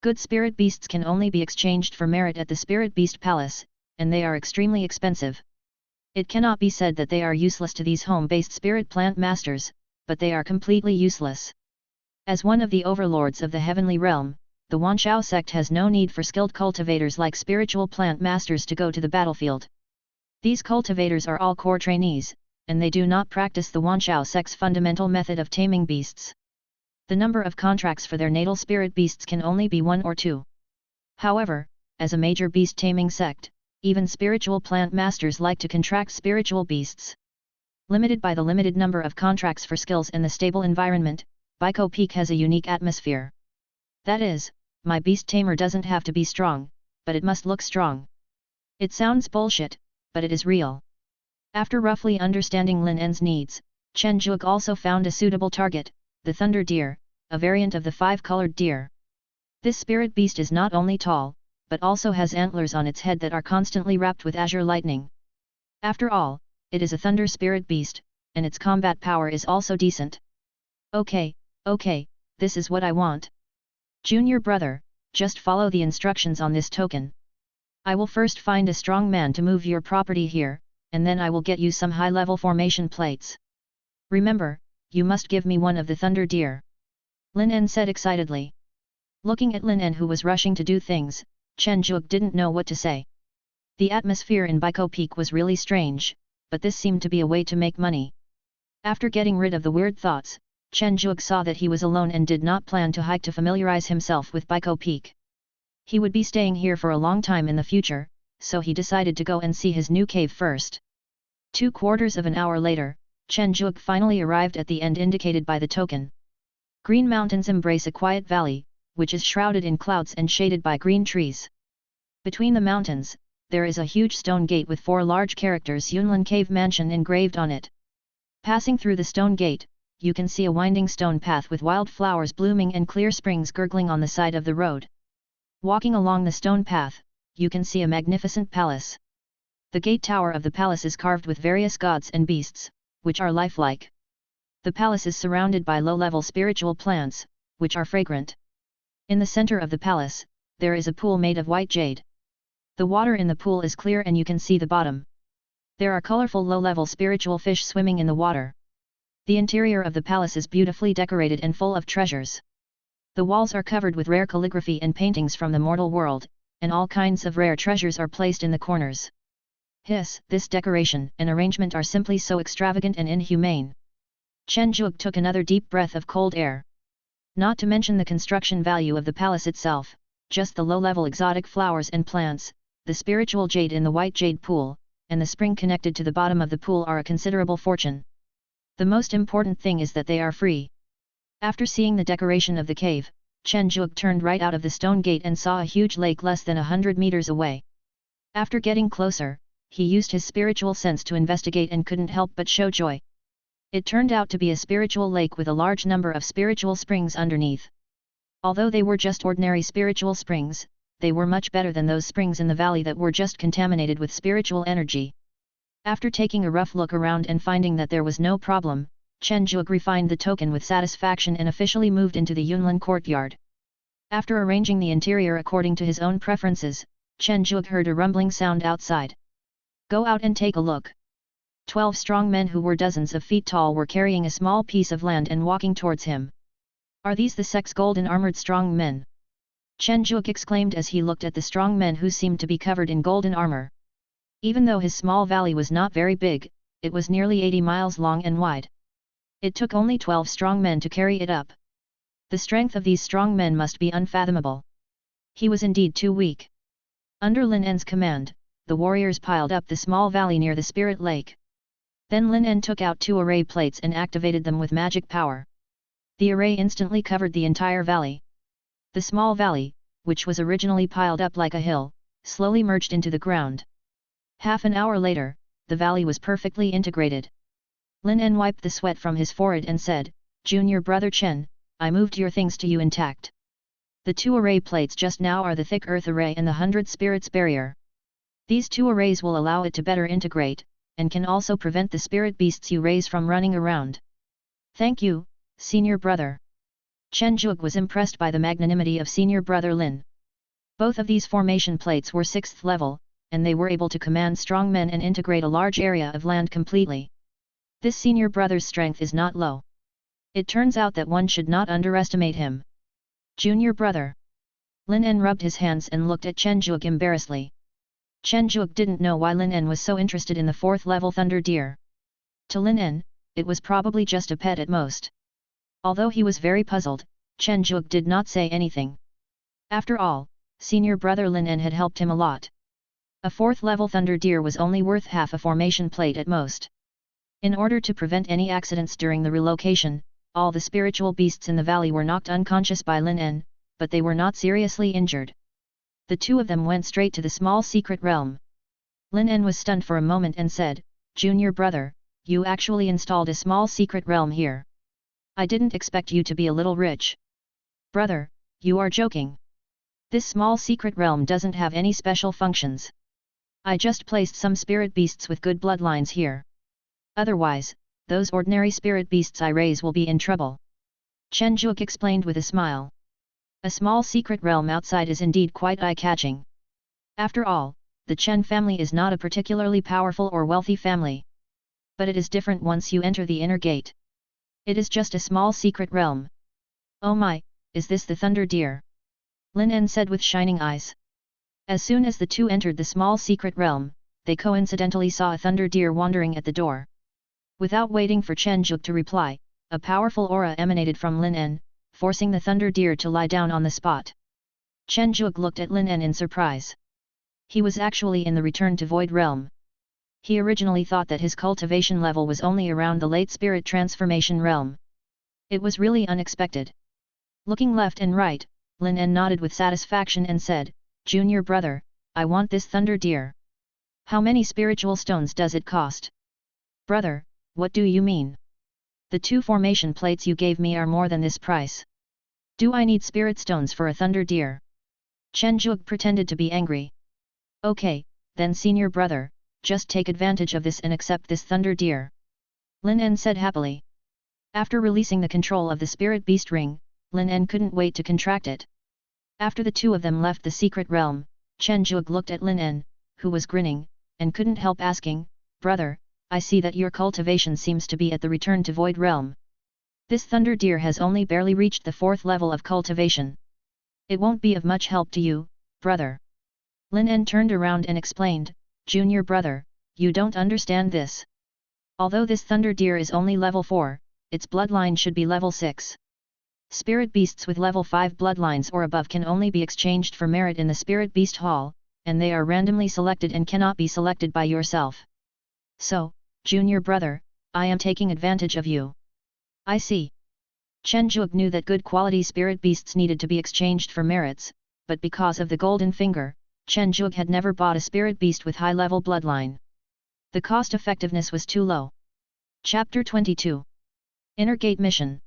S1: Good spirit beasts can only be exchanged for merit at the Spirit Beast Palace, and they are extremely expensive. It cannot be said that they are useless to these home-based spirit plant masters, but they are completely useless. As one of the overlords of the heavenly realm, the Wanshao sect has no need for skilled cultivators like spiritual plant masters to go to the battlefield. These cultivators are all core trainees, and they do not practice the Wanshao sect's fundamental method of taming beasts. The number of contracts for their natal spirit beasts can only be 1 or 2. However, as a major beast taming sect, even spiritual plant masters like to contract spiritual beasts. Limited by the limited number of contracts for skills and the stable environment, Baiko Peak has a unique atmosphere. That is, my beast tamer doesn't have to be strong, but it must look strong. It sounds bullshit, but it is real. After roughly understanding Lin En's needs, Chen Zhuge also found a suitable target, the thunder deer, a variant of the 5-colored deer. This spirit beast is not only tall, but also has antlers on its head that are constantly wrapped with azure lightning. After all, it is a thunder spirit beast, and its combat power is also decent. Okay, this is what I want. Junior brother, just follow the instructions on this token. I will first find a strong man to move your property here, and then I will get you some high-level formation plates. Remember, you must give me one of the thunder deer. Lin En said excitedly. Looking at Lin En who was rushing to do things, Chen Zhuge didn't know what to say. The atmosphere in Baiko Peak was really strange, but this seemed to be a way to make money. After getting rid of the weird thoughts, Chen Zhuge saw that he was alone and did not plan to hike to familiarize himself with Baiko Peak. He would be staying here for a long time in the future, so he decided to go and see his new cave first. 2/4 of an hour later, Chen Zhuge finally arrived at the end indicated by the token. Green mountains embrace a quiet valley, which is shrouded in clouds and shaded by green trees. Between the mountains, there is a huge stone gate with 4 large characters Yunlin Cave Mansion engraved on it. Passing through the stone gate, you can see a winding stone path with wild flowers blooming and clear springs gurgling on the side of the road. Walking along the stone path, you can see a magnificent palace. The gate tower of the palace is carved with various gods and beasts, which are lifelike. The palace is surrounded by low-level spiritual plants, which are fragrant. In the center of the palace, there is a pool made of white jade. The water in the pool is clear and you can see the bottom. There are colorful low-level spiritual fish swimming in the water. The interior of the palace is beautifully decorated and full of treasures. The walls are covered with rare calligraphy and paintings from the mortal world, and all kinds of rare treasures are placed in the corners. Hiss, this decoration and arrangement are simply so extravagant and inhumane. Chen Zhuge took another deep breath of cold air. Not to mention the construction value of the palace itself, just the low-level exotic flowers and plants, the spiritual jade in the white jade pool, and the spring connected to the bottom of the pool are a considerable fortune. The most important thing is that they are free. After seeing the decoration of the cave, Chen Zhuge turned right out of the stone gate and saw a huge lake less than 100 meters away. After getting closer, he used his spiritual sense to investigate and couldn't help but show joy. It turned out to be a spiritual lake with a large number of spiritual springs underneath. Although they were just ordinary spiritual springs, they were much better than those springs in the valley that were just contaminated with spiritual energy. After taking a rough look around and finding that there was no problem, Chen Zhuge refined the token with satisfaction and officially moved into the Yunlin courtyard. After arranging the interior according to his own preferences, Chen Zhuge heard a rumbling sound outside. Go out and take a look. 12 strong men who were dozens of feet tall were carrying a small piece of land and walking towards him. Are these the six golden armored strong men? Chen Zhuge exclaimed as he looked at the strong men who seemed to be covered in golden armor. Even though his small valley was not very big, it was nearly 80 miles long and wide. It took only 12 strong men to carry it up. The strength of these strong men must be unfathomable. He was indeed too weak. Under Lin En's command, the warriors piled up the small valley near the spirit lake. Then Lin En took out 2 array plates and activated them with magic power. The array instantly covered the entire valley. The small valley, which was originally piled up like a hill, slowly merged into the ground. Half an hour later, the valley was perfectly integrated. Lin En wiped the sweat from his forehead and said, Junior brother Chen, I moved your things to you intact. The 2 array plates just now are the thick earth array and the 100 spirits barrier. These 2 arrays will allow it to better integrate, and can also prevent the spirit beasts you raise from running around. Thank you, senior brother. Chen Zhuge was impressed by the magnanimity of senior brother Lin. Both of these formation plates were 6th level, and they were able to command strong men and integrate a large area of land completely. This senior brother's strength is not low. It turns out that one should not underestimate him. Junior brother. Lin En rubbed his hands and looked at Chen Zhuge embarrassedly. Chen Zhuge didn't know why Lin En was so interested in the 4th level thunder deer. To Lin En, it was probably just a pet at most. Although he was very puzzled, Chen Zhuge did not say anything. After all, senior brother Lin En had helped him a lot. A 4th level thunder deer was only worth half a formation plate at most. In order to prevent any accidents during the relocation, all the spiritual beasts in the valley were knocked unconscious by Lin En, but they were not seriously injured. The 2 of them went straight to the small secret realm. Lin En was stunned for a moment and said, Junior brother, you actually installed a small secret realm here. I didn't expect you to be a little rich. Brother, you are joking. This small secret realm doesn't have any special functions. I just placed some spirit beasts with good bloodlines here. Otherwise, those ordinary spirit beasts I raise will be in trouble. Chen Zhuge explained with a smile. A small secret realm outside is indeed quite eye-catching. After all, the Chen family is not a particularly powerful or wealthy family. But it is different once you enter the inner gate. It is just a small secret realm. Oh my, is this the thunder deer? Lin En said with shining eyes. As soon as the 2 entered the small secret realm, they coincidentally saw a thunder deer wandering at the door. Without waiting for Chen Zhuge to reply, a powerful aura emanated from Lin En, forcing the thunder deer to lie down on the spot. Chen Zhuge looked at Lin En in surprise. He was actually in the return to void realm. He originally thought that his cultivation level was only around the late spirit transformation realm. It was really unexpected. Looking left and right, Lin En nodded with satisfaction and said, Junior brother, I want this thunder deer. How many spiritual stones does it cost? Brother, what do you mean? The 2 formation plates you gave me are more than this price. Do I need spirit stones for a thunder deer? Chen Zhuge pretended to be angry. Okay, then senior brother, just take advantage of this and accept this thunder deer. Lin En said happily. After releasing the control of the spirit beast ring, Lin En couldn't wait to contract it. After the 2 of them left the secret realm, Chen Zhuge looked at Lin En, who was grinning, and couldn't help asking, Brother, I see that your cultivation seems to be at the return to void realm. This thunder deer has only barely reached the 4th level of cultivation. It won't be of much help to you, brother. Lin En turned around and explained, Junior brother, You don't understand this. Although this thunder deer is only level 4, its bloodline should be level 6. Spirit beasts with level 5 bloodlines or above can only be exchanged for merit in the Spirit Beast Hall, and they are randomly selected and cannot be selected by yourself. So, junior brother, I am taking advantage of you. I see. Chen Zhuge knew that good quality spirit beasts needed to be exchanged for merits, but because of the golden finger, Chen Zhuge had never bought a spirit beast with high-level bloodline. The cost-effectiveness was too low. Chapter 22. Inner Gate Mission.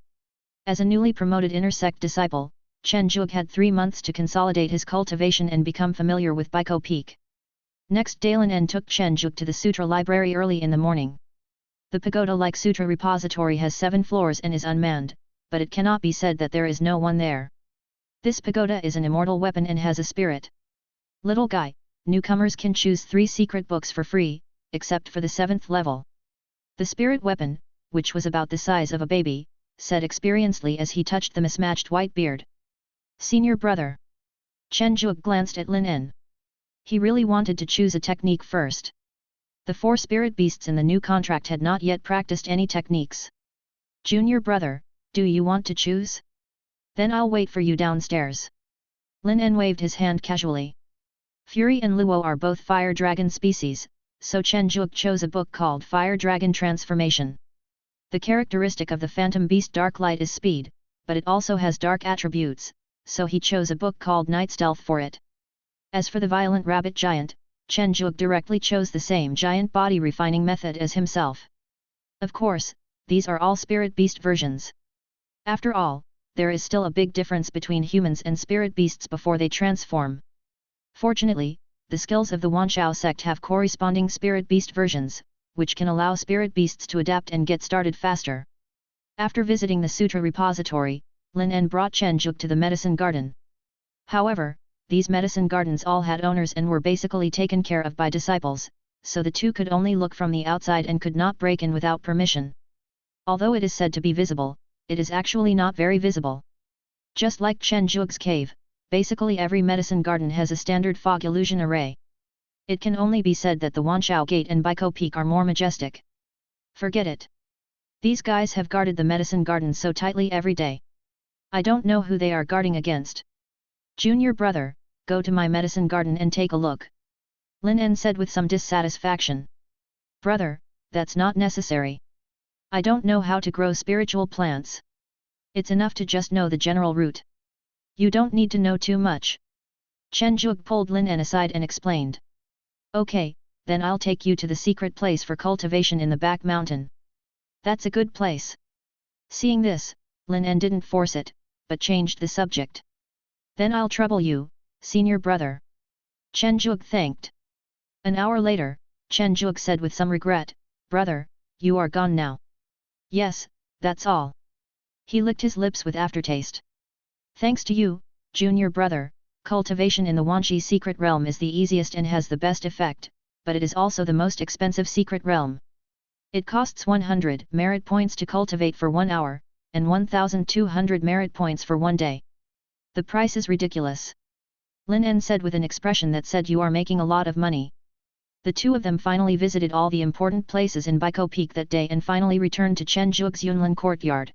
S1: As a newly promoted inner sect disciple, Chen Zhuge had 3 months to consolidate his cultivation and become familiar with Baiko Peak. Next day Lin En took Chen Zhuge to the sutra library early in the morning. The pagoda-like sutra repository has 7 floors and is unmanned, but it cannot be said that there is no one there. This pagoda is an immortal weapon and has a spirit. Little guy, newcomers can choose 3 secret books for free, except for the 7th level. The spirit weapon, which was about the size of a baby, said experiencedly as he touched the mismatched white beard. Senior brother. Chen Zhuge glanced at Lin En. He really wanted to choose a technique first. The 4 spirit beasts in the new contract had not yet practiced any techniques. Junior brother, do you want to choose? Then I'll wait for you downstairs. Lin En waved his hand casually. Fury and Luo are both fire dragon species, so Chen Zhuge chose a book called Fire Dragon Transformation. The characteristic of the Phantom Beast Dark Light is speed, but it also has dark attributes, so he chose a book called Night Stealth for it. As for the Violent Rabbit Giant, Chen Zhuge directly chose the same giant body refining method as himself. Of course, these are all spirit beast versions. After all, there is still a big difference between humans and spirit beasts before they transform. Fortunately, the skills of the Wanshao sect have corresponding spirit beast versions, which can allow spirit beasts to adapt and get started faster. After visiting the sutra repository, Lin En brought Chen Zhuge to the medicine garden. However, these medicine gardens all had owners and were basically taken care of by disciples, so the two could only look from the outside and could not break in without permission. Although it is said to be visible, it is actually not very visible. Just like Chen Zhuge's cave, basically every medicine garden has a standard fog illusion array. It can only be said that the Wanshao Gate and Baiko Peak are more majestic. Forget it. These guys have guarded the medicine garden so tightly every day. I don't know who they are guarding against. Junior brother, go to my medicine garden and take a look. Lin En said with some dissatisfaction. Brother, that's not necessary. I don't know how to grow spiritual plants. It's enough to just know the general route. You don't need to know too much. Chen Zhuge pulled Lin En aside and explained. Okay, then I'll take you to the secret place for cultivation in the back mountain. That's a good place. Seeing this, Lin En didn't force it, but changed the subject. Then I'll trouble you, senior brother. Chen Zhuge thanked. An hour later, Chen Zhuge said with some regret, Brother, you are gone now. Yes, that's all. He licked his lips with aftertaste. Thanks to you, junior brother, cultivation in the Wanshi secret realm is the easiest and has the best effect, but it is also the most expensive secret realm. It costs 100 merit points to cultivate for 1 hour, and 1,200 merit points for 1 day. The price is ridiculous. Lin En said with an expression that said you are making a lot of money. The two of them finally visited all the important places in Baiko Peak that day and finally returned to Chen Zhuge's Yunlin courtyard.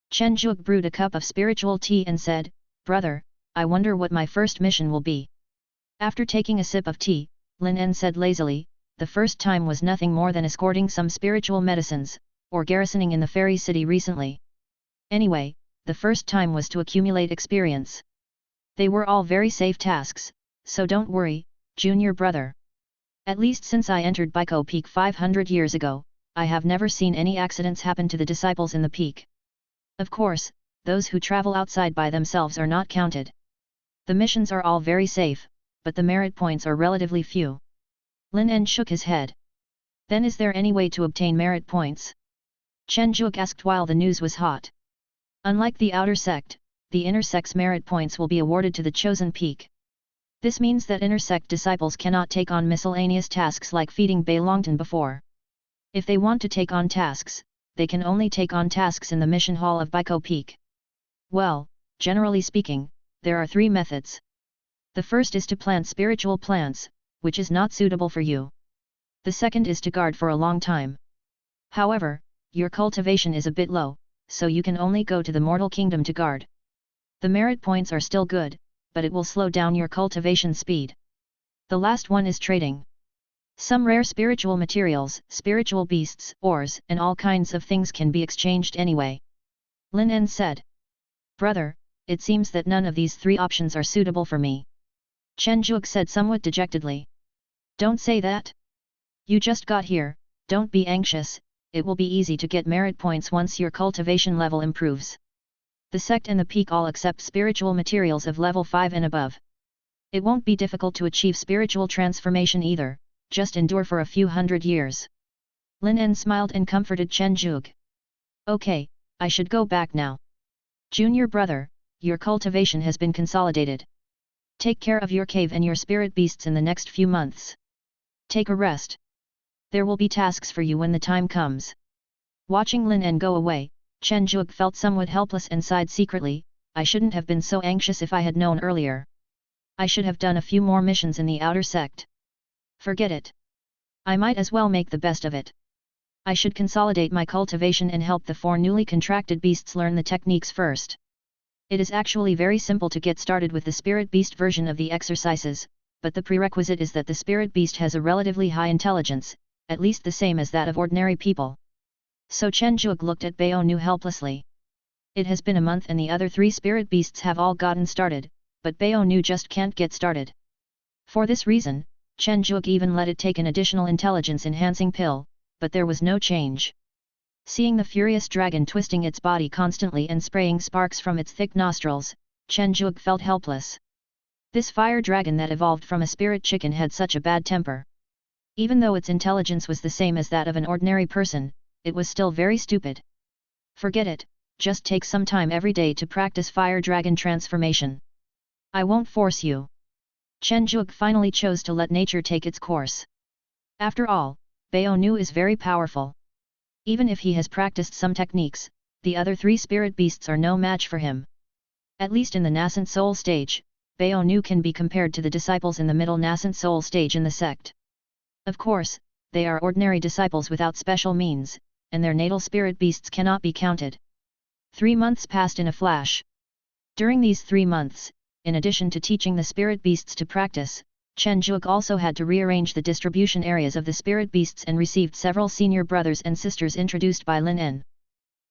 S1: Chen Zhuge brewed a cup of spiritual tea and said, Brother, I wonder what my first mission will be. After taking a sip of tea, Lin En said lazily, the first time was nothing more than escorting some spiritual medicines, or garrisoning in the fairy city recently. Anyway, the first time was to accumulate experience. They were all very safe tasks, so don't worry, junior brother. At least since I entered Baiko Peak 500 years ago, I have never seen any accidents happen to the disciples in the peak. Of course, those who travel outside by themselves are not counted. The missions are all very safe, but the merit points are relatively few. Lin En shook his head. Then is there any way to obtain merit points? Chen Zhuge asked while the news was hot. Unlike the outer sect, the inner sect's merit points will be awarded to the chosen peak. This means that inner sect disciples cannot take on miscellaneous tasks like feeding Bei Longtan before. If they want to take on tasks, they can only take on tasks in the mission hall of Baiko Peak. Well, generally speaking, there are 3 methods. The first is to plant spiritual plants, which is not suitable for you. The second is to guard for a long time. However, your cultivation is a bit low, so you can only go to the mortal kingdom to guard. The merit points are still good, but it will slow down your cultivation speed. The last one is trading. Some rare spiritual materials, spiritual beasts, ores, and all kinds of things can be exchanged anyway. Lin En said. Brother, it seems that none of these three options are suitable for me. Chen Zhuge said somewhat dejectedly. Don't say that. You just got here, don't be anxious, it will be easy to get merit points once your cultivation level improves. The sect and the peak all accept spiritual materials of level 5 and above. It won't be difficult to achieve spiritual transformation either, just endure for a few hundred years. Lin En smiled and comforted Chen Zhuge. Okay, I should go back now. Junior brother, your cultivation has been consolidated. Take care of your cave and your spirit beasts in the next few months. Take a rest. There will be tasks for you when the time comes. Watching Lin En go away, Chen Zhuge felt somewhat helpless and sighed secretly, I shouldn't have been so anxious if I had known earlier. I should have done a few more missions in the outer sect. Forget it. I might as well make the best of it. I should consolidate my cultivation and help the 4 newly contracted beasts learn the techniques first. It is actually very simple to get started with the spirit beast version of the exercises, but the prerequisite is that the spirit beast has a relatively high intelligence, at least the same as that of ordinary people. So Chen Zhuge looked at Bao Nu helplessly. It has been a month and the other 3 spirit beasts have all gotten started, but Bao Nu just can't get started. For this reason, Chen Zhuge even let it take an additional intelligence-enhancing pill, but there was no change. Seeing the furious dragon twisting its body constantly and spraying sparks from its thick nostrils, Chen Zhuge felt helpless. This fire dragon that evolved from a spirit chicken had such a bad temper. Even though its intelligence was the same as that of an ordinary person, it was still very stupid. Forget it, just take some time every day to practice fire dragon transformation. I won't force you. Chen Zhuge finally chose to let nature take its course. After all, Bao Nu is very powerful. Even if he has practiced some techniques, the other 3 spirit beasts are no match for him. At least in the nascent soul stage, Bao Nu can be compared to the disciples in the middle nascent soul stage in the sect. Of course, they are ordinary disciples without special means, and their natal spirit beasts cannot be counted. 3 months passed in a flash. During these 3 months, in addition to teaching the spirit beasts to practice, Chen Zhuge also had to rearrange the distribution areas of the spirit beasts and received several senior brothers and sisters introduced by Lin En.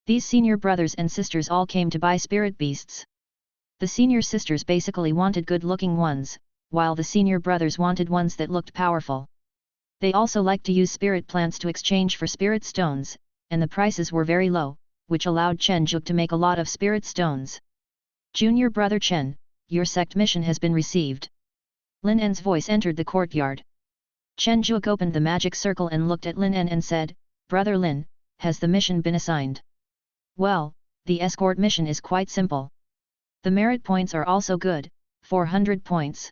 S1: These senior brothers and sisters all came to buy spirit beasts. The senior sisters basically wanted good-looking ones, while the senior brothers wanted ones that looked powerful. They also liked to use spirit plants to exchange for spirit stones, and the prices were very low, which allowed Chen Zhuge to make a lot of spirit stones. Junior brother Chen, your sect mission has been received. Lin En's voice entered the courtyard. Chen Zhuge opened the magic circle and looked at Lin En and said, Brother Lin, has the mission been assigned? Well, the escort mission is quite simple. The merit points are also good, 400 points.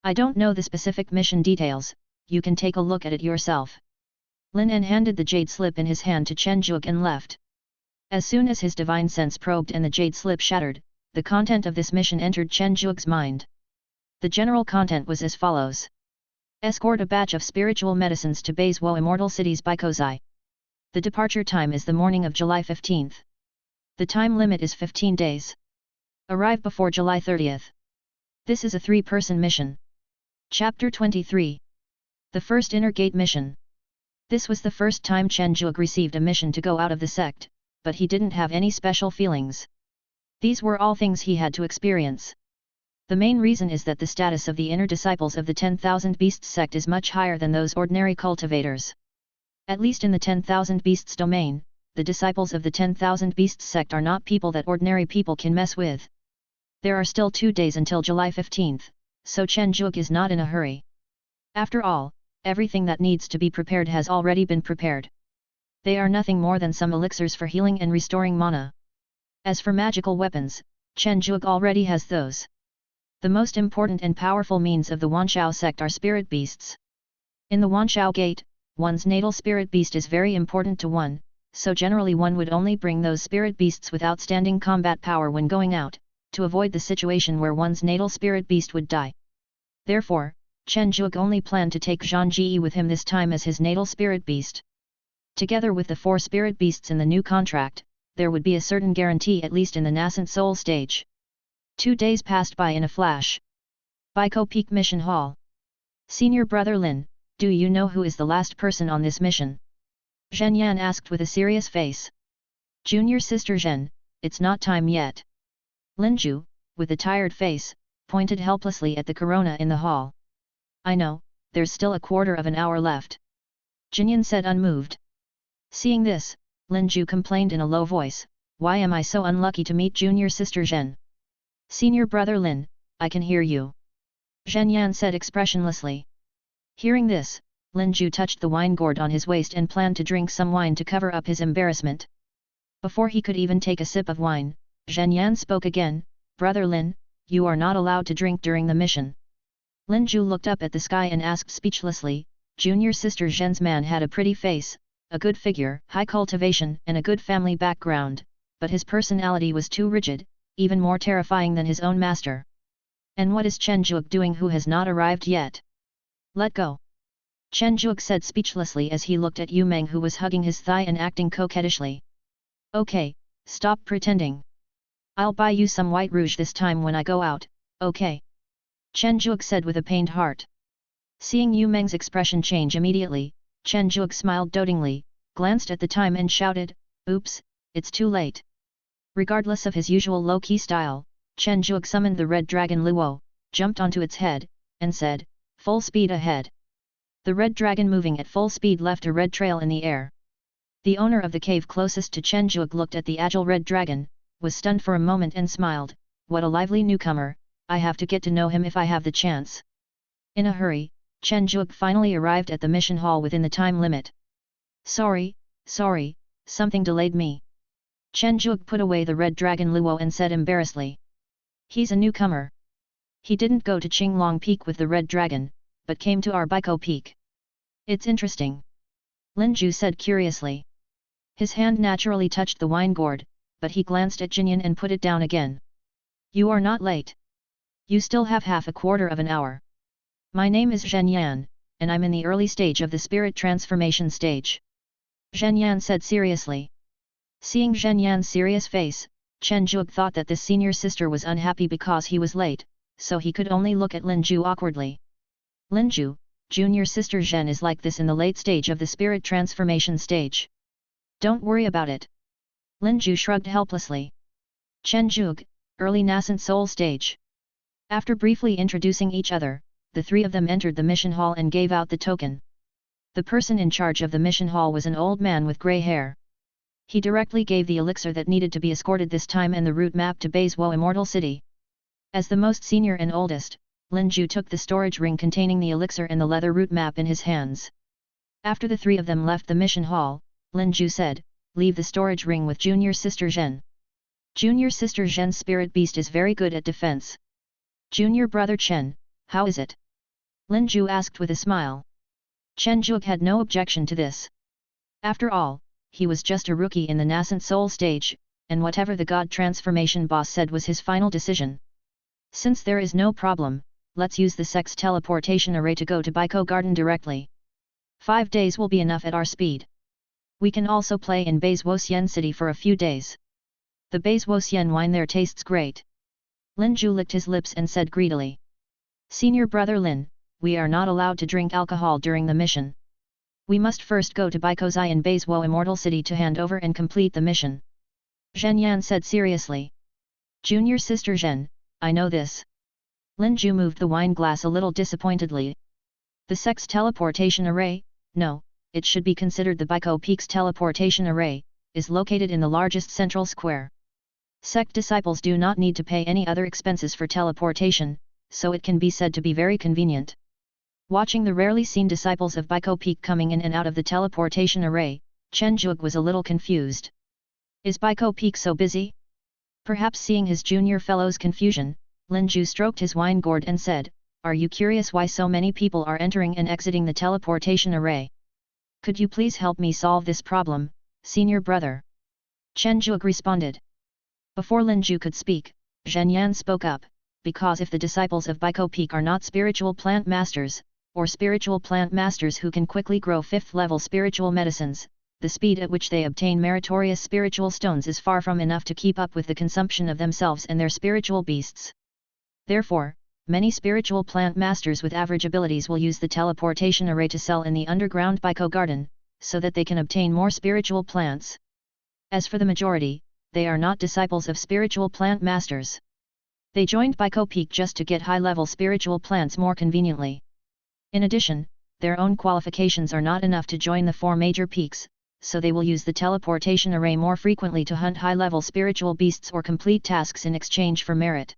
S1: I don't know the specific mission details, you can take a look at it yourself. Lin En handed the jade slip in his hand to Chen Zhuge and left. As soon as his divine sense probed and the jade slip shattered, the content of this mission entered Chen Zhuge's mind. The general content was as follows. Escort a batch of spiritual medicines to Baizhuo Immortal Cities by Kozai. The departure time is the morning of July 15th. The time limit is 15 days. Arrive before July 30th. This is a 3-person mission. Chapter 23. The first inner gate mission. This was the first time Chen Zhuge received a mission to go out of the sect, but he didn't have any special feelings. These were all things he had to experience. The main reason is that the status of the inner disciples of the 10,000 Beasts sect is much higher than those ordinary cultivators. At least in the 10,000 Beasts domain, the disciples of the 10,000 Beasts sect are not people that ordinary people can mess with. There are still 2 days until July 15th, so Chen Zhuge is not in a hurry. After all, everything that needs to be prepared has already been prepared. They are nothing more than some elixirs for healing and restoring mana. As for magical weapons, Chen Zhuge already has those. The most important and powerful means of the Wanshao sect are spirit beasts. In the Wanshao gate, one's natal spirit beast is very important to one, so generally one would only bring those spirit beasts with outstanding combat power when going out, to avoid the situation where one's natal spirit beast would die. Therefore, Chen Zhuge only planned to take Zhang Ji with him this time as his natal spirit beast. Together with the 4 spirit beasts in the new contract, there would be a certain guarantee at least in the nascent soul stage. 2 days passed by in a flash. Baikou Peak Mission Hall. Senior Brother Lin, do you know who is the last person on this mission? Zhen Yan asked with a serious face. Junior Sister Zhen, it's not time yet. Lin Ju, with a tired face, pointed helplessly at the corona in the hall. I know, there's still a quarter of an hour left. Jinyan said unmoved. Seeing this, Lin Ju complained in a low voice, why am I so unlucky to meet Junior Sister Zhen? Senior Brother Lin, I can hear you. Zhen Yan said expressionlessly. Hearing this, Lin Ju touched the wine gourd on his waist and planned to drink some wine to cover up his embarrassment. Before he could even take a sip of wine, Zhen Yan spoke again, Brother Lin, you are not allowed to drink during the mission. Lin Ju looked up at the sky and asked speechlessly, Junior Sister Zhen's man had a pretty face, a good figure, high cultivation and a good family background, but his personality was too rigid, even more terrifying than his own master. And what is Chen Zhuge doing who has not arrived yet? Let go. Chen Zhuge said speechlessly as he looked at Yu Meng who was hugging his thigh and acting coquettishly. Okay, stop pretending. I'll buy you some white rouge this time when I go out, okay? Chen Zhuge said with a pained heart. Seeing Yu Meng's expression change immediately, Chen Zhuge smiled dotingly, glanced at the time and shouted, oops, it's too late. Regardless of his usual low-key style, Chen Zhuge summoned the red dragon Luo, jumped onto its head, and said, full speed ahead. The red dragon moving at full speed left a red trail in the air. The owner of the cave closest to Chen Zhuge looked at the agile red dragon, was stunned for a moment and smiled, what a lively newcomer, I have to get to know him if I have the chance. In a hurry, Chen Zhuge finally arrived at the mission hall within the time limit. Sorry, something delayed me. Chen Zhuge put away the red dragon Luo and said embarrassedly. He's a newcomer. He didn't go to Qinglong Peak with the red dragon, but came to our Baikou Peak. It's interesting. Lin Ju said curiously. His hand naturally touched the wine gourd, but he glanced at Jinyan and put it down again. You are not late. You still have half a quarter of an hour. My name is Zhen Yan, and I'm in the early stage of the spirit transformation stage. Zhen Yan said seriously. Seeing Zhen Yan's serious face, Chen Zhuge thought that this senior sister was unhappy because he was late, so he could only look at Lin Ju awkwardly. Lin Ju, junior sister Zhen is like this in the late stage of the spirit transformation stage. Don't worry about it. Lin Ju shrugged helplessly. Chen Zhuge, early nascent soul stage. After briefly introducing each other, the 3 of them entered the mission hall and gave out the token. The person in charge of the mission hall was an old man with grey hair. He directly gave the elixir that needed to be escorted this time and the route map to Baizuo Immortal City. As the most senior and oldest, Lin Ju took the storage ring containing the elixir and the leather route map in his hands. After the 3 of them left the mission hall, Lin Ju said, leave the storage ring with Junior Sister Zhen. Junior Sister Zhen's spirit beast is very good at defense. Junior Brother Chen, how is it? Lin Ju asked with a smile. Chen Zhuge had no objection to this. After all, he was just a rookie in the nascent soul stage, and whatever the god transformation boss said was his final decision. Since there is no problem, let's use the sex teleportation array to go to Baikou Garden directly. 5 days will be enough at our speed. We can also play in Baizuo City for a few days. The Baizuo wine there tastes great. Lin Ju licked his lips and said greedily. Senior Brother Lin, we are not allowed to drink alcohol during the mission. We must first go to Baikou in Baizuo Immortal City to hand over and complete the mission. Zhen Yan said seriously. Junior Sister Zhen, I know this. Lin Ju moved the wine glass a little disappointedly. The sex teleportation array, no, it should be considered the Baikou Peak's teleportation array, is located in the largest central square. Sect disciples do not need to pay any other expenses for teleportation, so it can be said to be very convenient. Watching the rarely seen disciples of Baikou Peak coming in and out of the teleportation array, Chen Zhuge was a little confused. Is Baikou Peak so busy? Perhaps seeing his junior fellow's confusion, Lin Ju stroked his wine gourd and said, are you curious why so many people are entering and exiting the teleportation array? Could you please help me solve this problem, senior brother? Chen Zhuge responded. Before Lin Ju could speak, Zhen Yan spoke up, because if the disciples of Baiko Peak are not spiritual plant masters, or spiritual plant masters who can quickly grow 5th level spiritual medicines, the speed at which they obtain meritorious spiritual stones is far from enough to keep up with the consumption of themselves and their spiritual beasts. Therefore, many spiritual plant masters with average abilities will use the teleportation array to sell in the underground Baiko garden, so that they can obtain more spiritual plants. As for the majority, they are not disciples of spiritual plant masters. They joined Baiko Peak just to get high-level spiritual plants more conveniently. In addition, their own qualifications are not enough to join the 4 major peaks, so they will use the teleportation array more frequently to hunt high-level spiritual beasts or complete tasks in exchange for merit.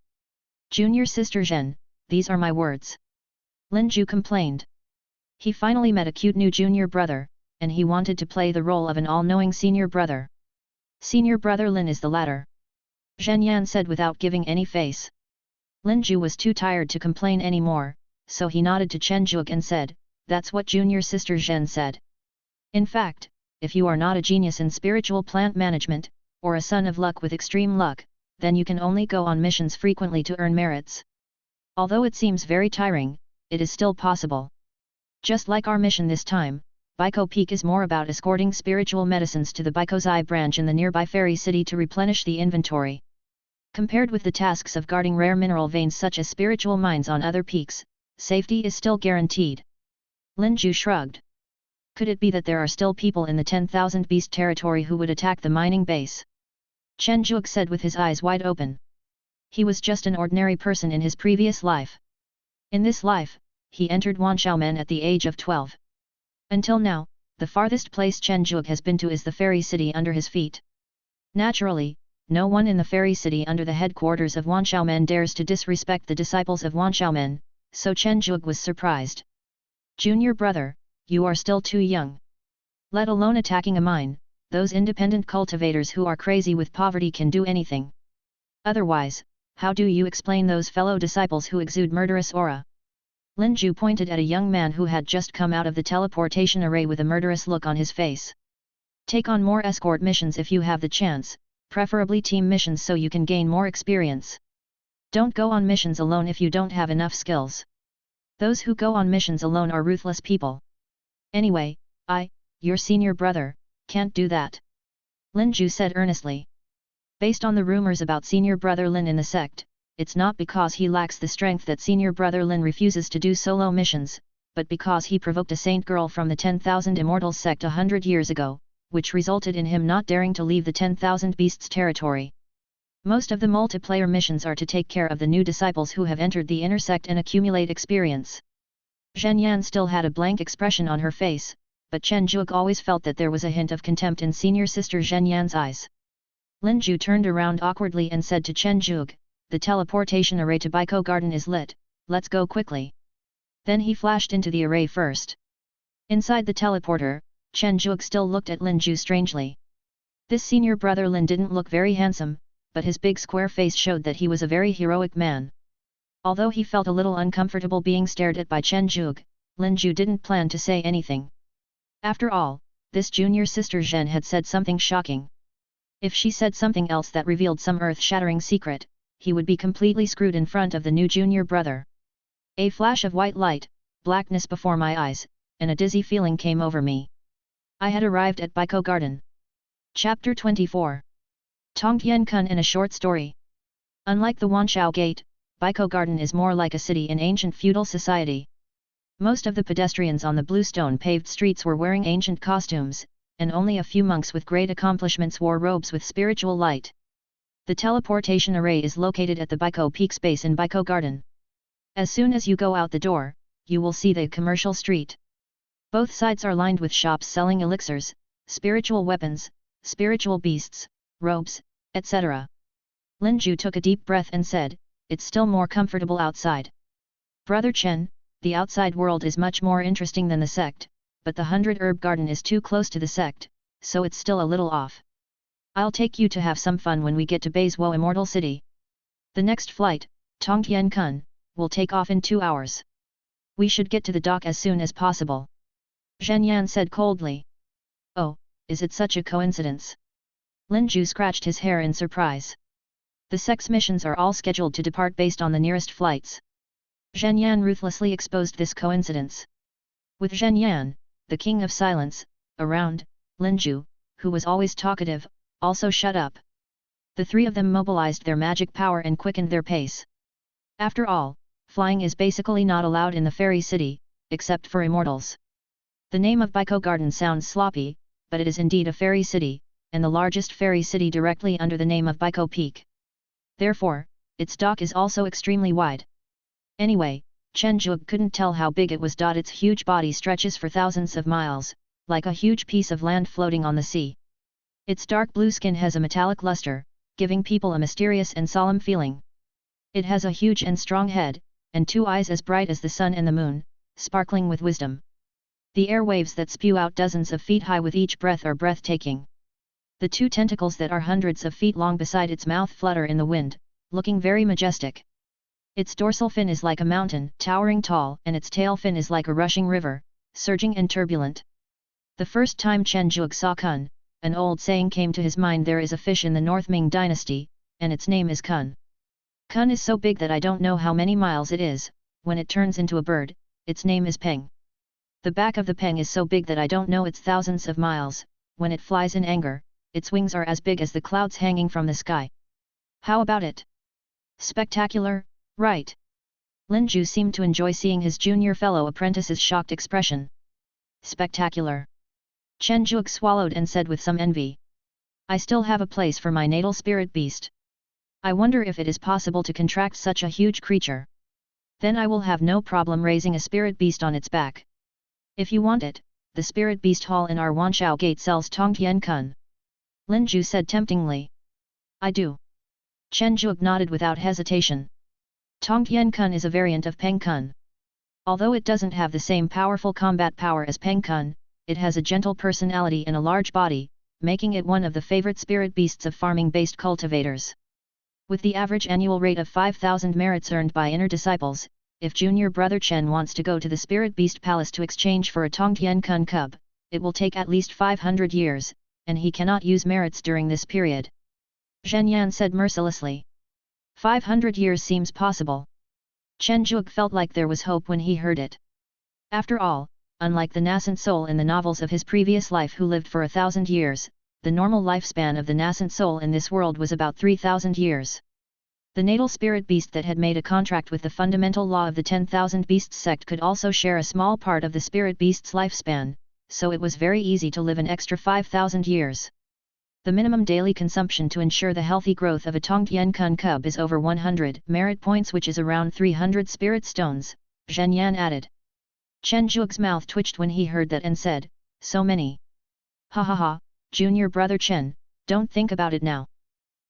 S1: Junior Sister Zhen, these are my words. Lin Ju complained. He finally met a cute new junior brother, and he wanted to play the role of an all-knowing senior brother. Senior brother Lin is the latter. Zhen Yan said without giving any face. Lin Ju was too tired to complain anymore, so he nodded to Chen Zhuge and said, "That's what junior sister Zhen said. In fact, if you are not a genius in spiritual plant management, or a son of luck with extreme luck, then you can only go on missions frequently to earn merits. Although it seems very tiring, it is still possible. Just like our mission this time, Baiko Peak is more about escorting spiritual medicines to the Baikozai branch in the nearby fairy city to replenish the inventory. Compared with the tasks of guarding rare mineral veins such as spiritual mines on other peaks, safety is still guaranteed." Lin Ju shrugged. Could it be that there are still people in the 10,000 beast territory who would attack the mining base? Chen Zhuge said with his eyes wide open. He was just an ordinary person in his previous life. In this life, he entered Wanxiaomen at the age of 12. Until now, the farthest place Chen Zhuge has been to is the fairy city under his feet. Naturally, no one in the fairy city under the headquarters of Wanxiaomen dares to disrespect the disciples of Wanxiaomen, so Chen Zhuge was surprised. "Junior brother, you are still too young. Let alone attacking a mine, those independent cultivators who are crazy with poverty can do anything. Otherwise, how do you explain those fellow disciples who exude murderous aura?" Lin Ju pointed at a young man who had just come out of the teleportation array with a murderous look on his face. "Take on more escort missions if you have the chance, preferably team missions so you can gain more experience. Don't go on missions alone if you don't have enough skills. Those who go on missions alone are ruthless people. Anyway, your senior brother, can't do that," Lin Ju said earnestly. Based on the rumors about senior brother Lin in the sect, it's not because he lacks the strength that senior brother Lin refuses to do solo missions, but because he provoked a saint girl from the 10,000 Immortals sect 100 years ago, which resulted in him not daring to leave the 10,000 Beasts territory. Most of the multiplayer missions are to take care of the new disciples who have entered the inner sect and accumulate experience. Zhen Yan still had a blank expression on her face, but Chen Zhuge always felt that there was a hint of contempt in senior sister Zhen Yan's eyes. Lin Ju turned around awkwardly and said to Chen Zhuge, "The teleportation array to Baiko Garden is lit, let's go quickly." Then he flashed into the array first. Inside the teleporter, Chen Zhuge still looked at Lin Ju strangely. This senior brother Lin didn't look very handsome, but his big square face showed that he was a very heroic man. Although he felt a little uncomfortable being stared at by Chen Zhuge, Lin Ju didn't plan to say anything. After all, this junior sister Zhen had said something shocking. If she said something else that revealed some earth-shattering secret, he would be completely screwed in front of the new junior brother. A flash of white light, blackness before my eyes, and a dizzy feeling came over me. I had arrived at Baiko Garden. Chapter 24. Tongtian Kun in a short story. Unlike the Wanxiao Gate, Baiko Garden is more like a city in ancient feudal society. Most of the pedestrians on the bluestone paved streets were wearing ancient costumes, and only a few monks with great accomplishments wore robes with spiritual light. The teleportation array is located at the Baiko Peak base in Baiko Garden. As soon as you go out the door, you will see the commercial street. Both sides are lined with shops selling elixirs, spiritual weapons, spiritual beasts, robes, etc. Lin Ju took a deep breath and said, "It's still more comfortable outside. Brother Chen, the outside world is much more interesting than the sect, but the 100 Herb Garden is too close to the sect, so it's still a little off. I'll take you to have some fun when we get to Beizuo Immortal City. The next flight, Tongtian Kun, will take off in 2 hours. We should get to the dock as soon as possible." Zhen Yan said coldly. "Oh, is it such a coincidence?" Lin Ju scratched his hair in surprise. The sex missions are all scheduled to depart based on the nearest flights. Zhen Yan ruthlessly exposed this coincidence. With Zhen Yan, the king of silence, around, Linju, who was always talkative, also shut up. The three of them mobilized their magic power and quickened their pace. After all, flying is basically not allowed in the fairy city, except for immortals. The name of Biko Garden sounds sloppy, but it is indeed a fairy city, and the largest fairy city directly under the name of Biko Peak. Therefore, its dock is also extremely wide. Anyway, Chen Zhuge couldn't tell how big it was. Its huge body stretches for thousands of miles, like a huge piece of land floating on the sea. Its dark blue skin has a metallic luster, giving people a mysterious and solemn feeling. It has a huge and strong head, and two eyes as bright as the sun and the moon, sparkling with wisdom. The air waves that spew out dozens of feet high with each breath are breathtaking. The two tentacles that are hundreds of feet long beside its mouth flutter in the wind, looking very majestic. Its dorsal fin is like a mountain, towering tall, and its tail fin is like a rushing river, surging and turbulent. The first time Chen Zhuge saw Kun, an old saying came to his mind. There is a fish in the North Ming dynasty, and its name is Kun. Kun is so big that I don't know how many miles it is. When it turns into a bird, its name is Peng. The back of the Peng is so big that I don't know it's thousands of miles. When it flies in anger, its wings are as big as the clouds hanging from the sky. How about it? Spectacular, right? Linju seemed to enjoy seeing his junior fellow apprentice's shocked expression. Spectacular. Chen Zhuge swallowed and said with some envy. I still have a place for my natal spirit beast. I wonder if it is possible to contract such a huge creature. Then I will have no problem raising a spirit beast on its back. If you want it, the spirit beast hall in our Wanshao gate sells Tongtian Kun. Linju said temptingly. I do. Chen Zhuge nodded without hesitation. Tongtian Kun is a variant of Peng Kun. Although it doesn't have the same powerful combat power as Peng Kun, it has a gentle personality and a large body, making it one of the favorite spirit beasts of farming-based cultivators. With the average annual rate of 5,000 merits earned by inner disciples, if junior brother Chen wants to go to the Spirit Beast Palace to exchange for a Tongtian Kun cub, it will take at least 500 years, and he cannot use merits during this period. Zhen Yan said mercilessly. 500 years seems possible. Chen Zhuge felt like there was hope when he heard it. After all, unlike the nascent soul in the novels of his previous life who lived for 1,000 years, the normal lifespan of the nascent soul in this world was about 3,000 years. The natal spirit beast that had made a contract with the fundamental law of the 10,000 beasts sect could also share a small part of the spirit beast's lifespan, so it was very easy to live an extra 5,000 years. The minimum daily consumption to ensure the healthy growth of a Tongtian Kun cub is over 100 merit points, which is around 300 spirit stones, Zhen Yan added. Chen Zhuge's mouth twitched when he heard that and said, so many. Ha ha ha, junior brother Chen, don't think about it now.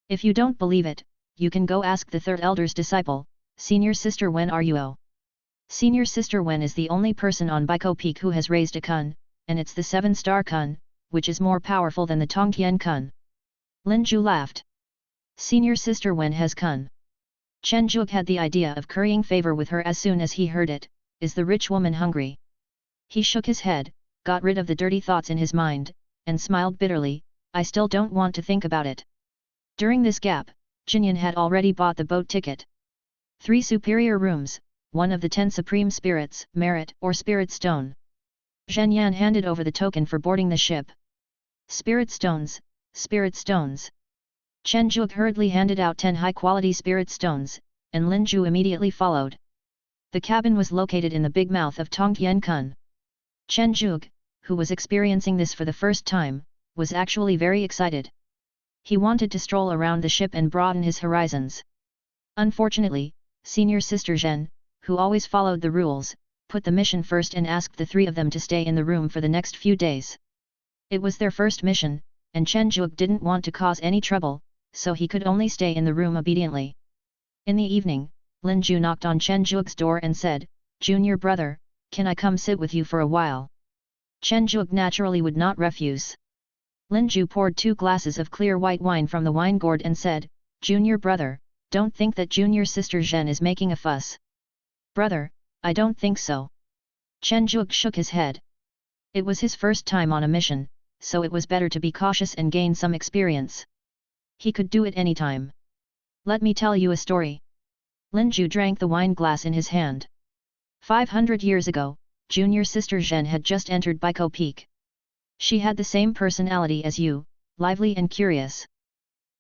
S1: If you don't believe it, you can go ask the third elder's disciple, senior sister Wen Ruo. Senior sister Wen is the only person on Biko Peak who has raised a Kun, and it's the 7-star Kun, which is more powerful than the Tongtian Kun. Linju laughed. Senior sister Wen has Kun. Chen Zhuge had the idea of currying favor with her as soon as he heard it. Is the rich woman hungry? He shook his head, got rid of the dirty thoughts in his mind, and smiled bitterly. I still don't want to think about it. During this gap, Jinyan had already bought the boat ticket. 3 superior rooms, one of the 10 supreme spirits, merit or spirit stone. Zhen Yan handed over the token for boarding the ship. Spirit stones, spirit stones. Chen Zhuge hurriedly handed out 10 high-quality spirit stones, and Linju immediately followed. The cabin was located in the big mouth of Tongtian Kun. Chen Zhuge, who was experiencing this for the first time, was actually very excited. He wanted to stroll around the ship and broaden his horizons. Unfortunately, senior sister Zhen, who always followed the rules, put the mission first and asked the 3 of them to stay in the room for the next few days. It was their first mission, and Chen Zhuge didn't want to cause any trouble, so he could only stay in the room obediently. In the evening, Linju knocked on Chen Zhuge's door and said, Junior brother, can I come sit with you for a while? Chen Zhuge naturally would not refuse. Linju poured 2 glasses of clear white wine from the wine gourd and said, Junior brother, don't think that junior sister Zhen is making a fuss. Brother, I don't think so. Chen Zhuge shook his head. It was his first time on a mission, so it was better to be cautious and gain some experience. He could do it anytime. Let me tell you a story. Linju drank the wine glass in his hand. 500 years ago, junior sister Zhen had just entered Baiko Peak. She had the same personality as you, lively and curious.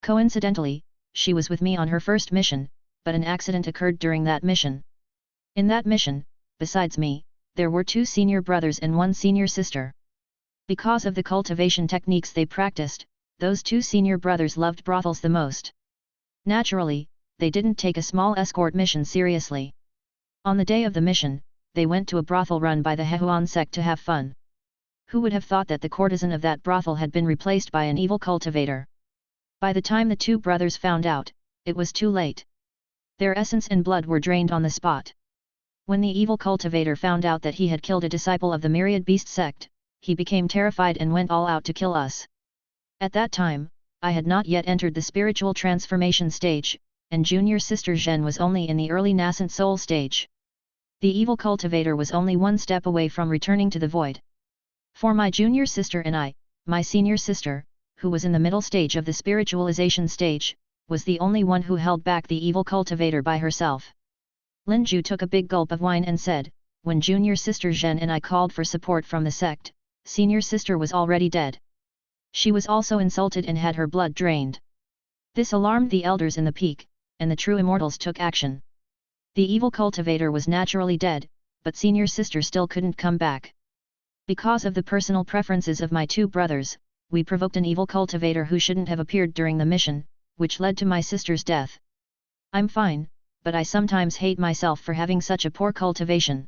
S1: Coincidentally, she was with me on her first mission, but an accident occurred during that mission. In that mission, besides me, there were 2 senior brothers and 1 senior sister. Because of the cultivation techniques they practiced, those 2 senior brothers loved brothels the most. Naturally, they didn't take a small escort mission seriously. On the day of the mission, they went to a brothel run by the Hehuan sect to have fun. Who would have thought that the courtesan of that brothel had been replaced by an evil cultivator? By the time the 2 brothers found out, it was too late. Their essence and blood were drained on the spot. When the evil cultivator found out that he had killed a disciple of the Myriad Beast sect, he became terrified and went all out to kill us. At that time, I had not yet entered the spiritual transformation stage, and junior sister Zhen was only in the early nascent soul stage. The evil cultivator was only 1 step away from returning to the void. For my junior sister and I, my senior sister, who was in the middle stage of the spiritualization stage, was the only one who held back the evil cultivator by herself. Linju took a big gulp of wine and said, when junior sister Zhen and I called for support from the sect, senior sister was already dead. She was also insulted and had her blood drained. This alarmed the elders in the peak, and the true immortals took action. The evil cultivator was naturally dead, but senior sister still couldn't come back. Because of the personal preferences of my 2 brothers, we provoked an evil cultivator who shouldn't have appeared during the mission, which led to my sister's death. I'm fine, but I sometimes hate myself for having such a poor cultivation.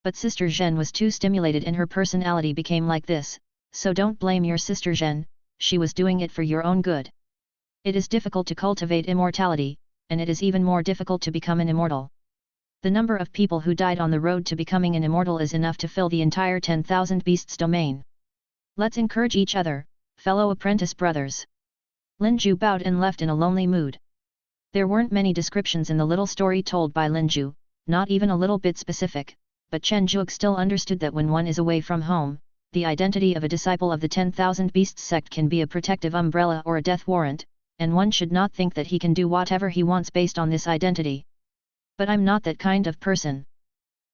S1: But sister Zhen was too stimulated and her personality became like this, so don't blame your sister Zhen, she was doing it for your own good. It is difficult to cultivate immortality, and it is even more difficult to become an immortal. The number of people who died on the road to becoming an immortal is enough to fill the entire 10,000 beasts domain. Let's encourage each other, fellow apprentice brothers. Linju bowed and left in a lonely mood. There weren't many descriptions in the little story told by Linju, not even a little bit specific, but Chen Zhuge still understood that when one is away from home, the identity of a disciple of the 10,000 Beasts sect can be a protective umbrella or a death warrant, and one should not think that he can do whatever he wants based on this identity. But I'm not that kind of person.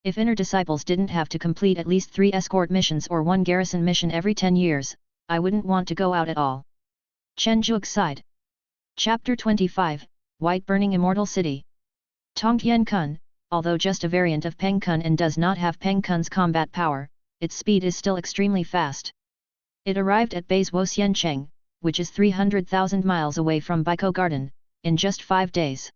S1: If inner disciples didn't have to complete at least 3 escort missions or 1 garrison mission every 10 years, I wouldn't want to go out at all. Chen Zhuge sighed. Chapter 25, White Burning Immortal City. Tongtian Kun, although just a variant of Peng Kun and does not have Peng Kun's combat power, its speed is still extremely fast. It arrived at Bei's Woxiancheng, which is 300,000 miles away from Baiko Garden, in just 5 days.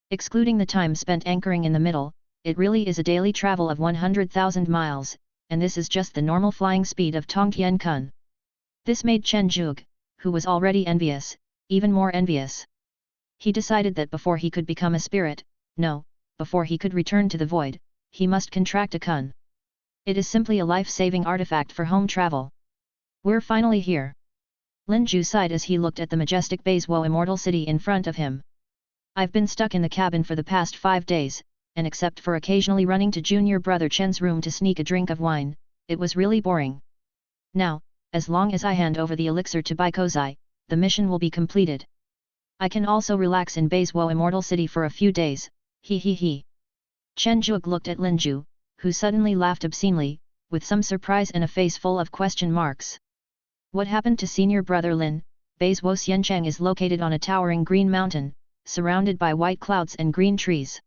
S1: Excluding the time spent anchoring in the middle, it really is a daily travel of 100,000 miles, and this is just the normal flying speed of Tongtian Kun. This made Chen Zhuge, who was already envious, even more envious. He decided that before he could become a spirit, before he could return to the void, he must contract a kun. It is simply a life-saving artifact for home travel. We're finally here. Linju sighed as he looked at the majestic Beizhuo immortal city in front of him. I've been stuck in the cabin for the past 5 days, and except for occasionally running to junior brother Chen's room to sneak a drink of wine, it was really boring. Now, as long as I hand over the elixir to Baikozai, the mission will be completed. I can also relax in Beizhuo immortal city for a few days, he. Chen Zhuge looked at Linju, who suddenly laughed obscenely, with some surprise and a face full of question marks. What happened to senior brother Lin? Beizhuo Xiancheng is located on a towering green mountain, surrounded by white clouds and green trees.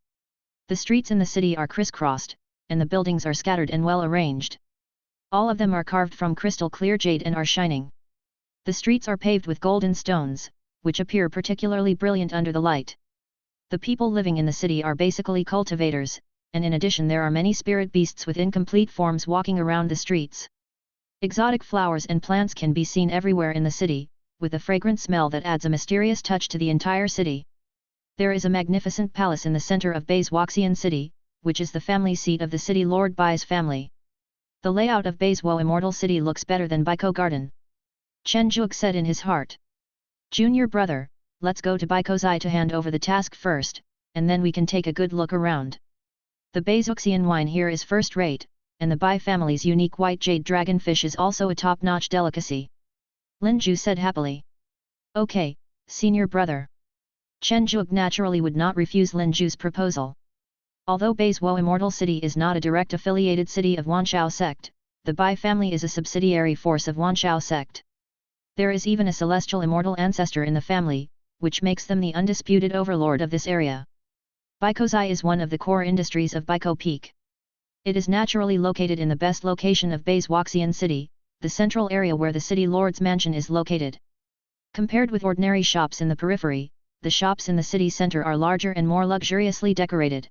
S1: The streets in the city are crisscrossed, and the buildings are scattered and well arranged. All of them are carved from crystal clear jade and are shining. The streets are paved with golden stones, which appear particularly brilliant under the light. The people living in the city are basically cultivators, and in addition there are many spirit beasts with incomplete forms walking around the streets. Exotic flowers and plants can be seen everywhere in the city, with a fragrant smell that adds a mysterious touch to the entire city. There is a magnificent palace in the center of Beizhuoxian city, which is the family seat of the city Lord Bai's family. The layout of Beizhuo immortal city looks better than Baiko Garden. Chen Zhuge said in his heart. Junior brother, let's go to Baikozai to hand over the task first, and then we can take a good look around. The Beizhuoxian wine here is first rate, and the Bai family's unique white jade dragonfish is also a top-notch delicacy. Linju said happily. Okay, senior brother. Chen Zhuge naturally would not refuse Lin Zhu's proposal. Although Beizuo Immortal City is not a direct affiliated city of Wanshao sect, the Bai family is a subsidiary force of Wanshao sect. There is even a celestial immortal ancestor in the family, which makes them the undisputed overlord of this area. Baikozai is one of the core industries of Baikou Peak. It is naturally located in the best location of Beizuoxian City, the central area where the city lord's mansion is located. Compared with ordinary shops in the periphery, the shops in the city center are larger and more luxuriously decorated.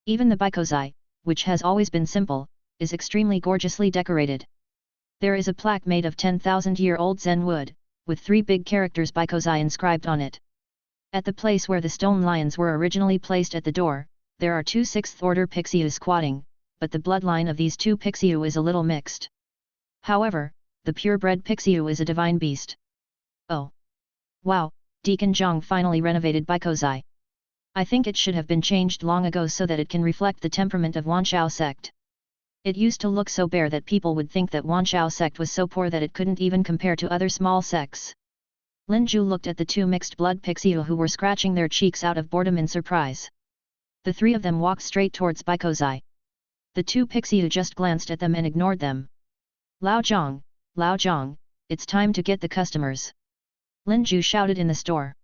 S1: Even the Baikozai, which has always been simple, is extremely gorgeously decorated. There is a plaque made of 10,000-year-old Zen wood, with 3 big characters Baikozai inscribed on it. At the place where the stone lions were originally placed at the door, there are 2 6th-order Pixiu squatting, but the bloodline of these 2 Pixiu is a little mixed. However, the purebred Pixiu is a divine beast. Oh! Wow, Deacon Zhang finally renovated Baikozai. I think it should have been changed long ago so that it can reflect the temperament of Wanshao sect. It used to look so bare that people would think that Wanshao sect was so poor that it couldn't even compare to other small sects. Lin Zhu looked at the 2 mixed-blood Pixiu who were scratching their cheeks out of boredom in surprise. The 3 of them walked straight towards Baikozai. The 2 Pixiu just glanced at them and ignored them. Lao Zhang, it's time to get the customers. Lin Zhu shouted in the store.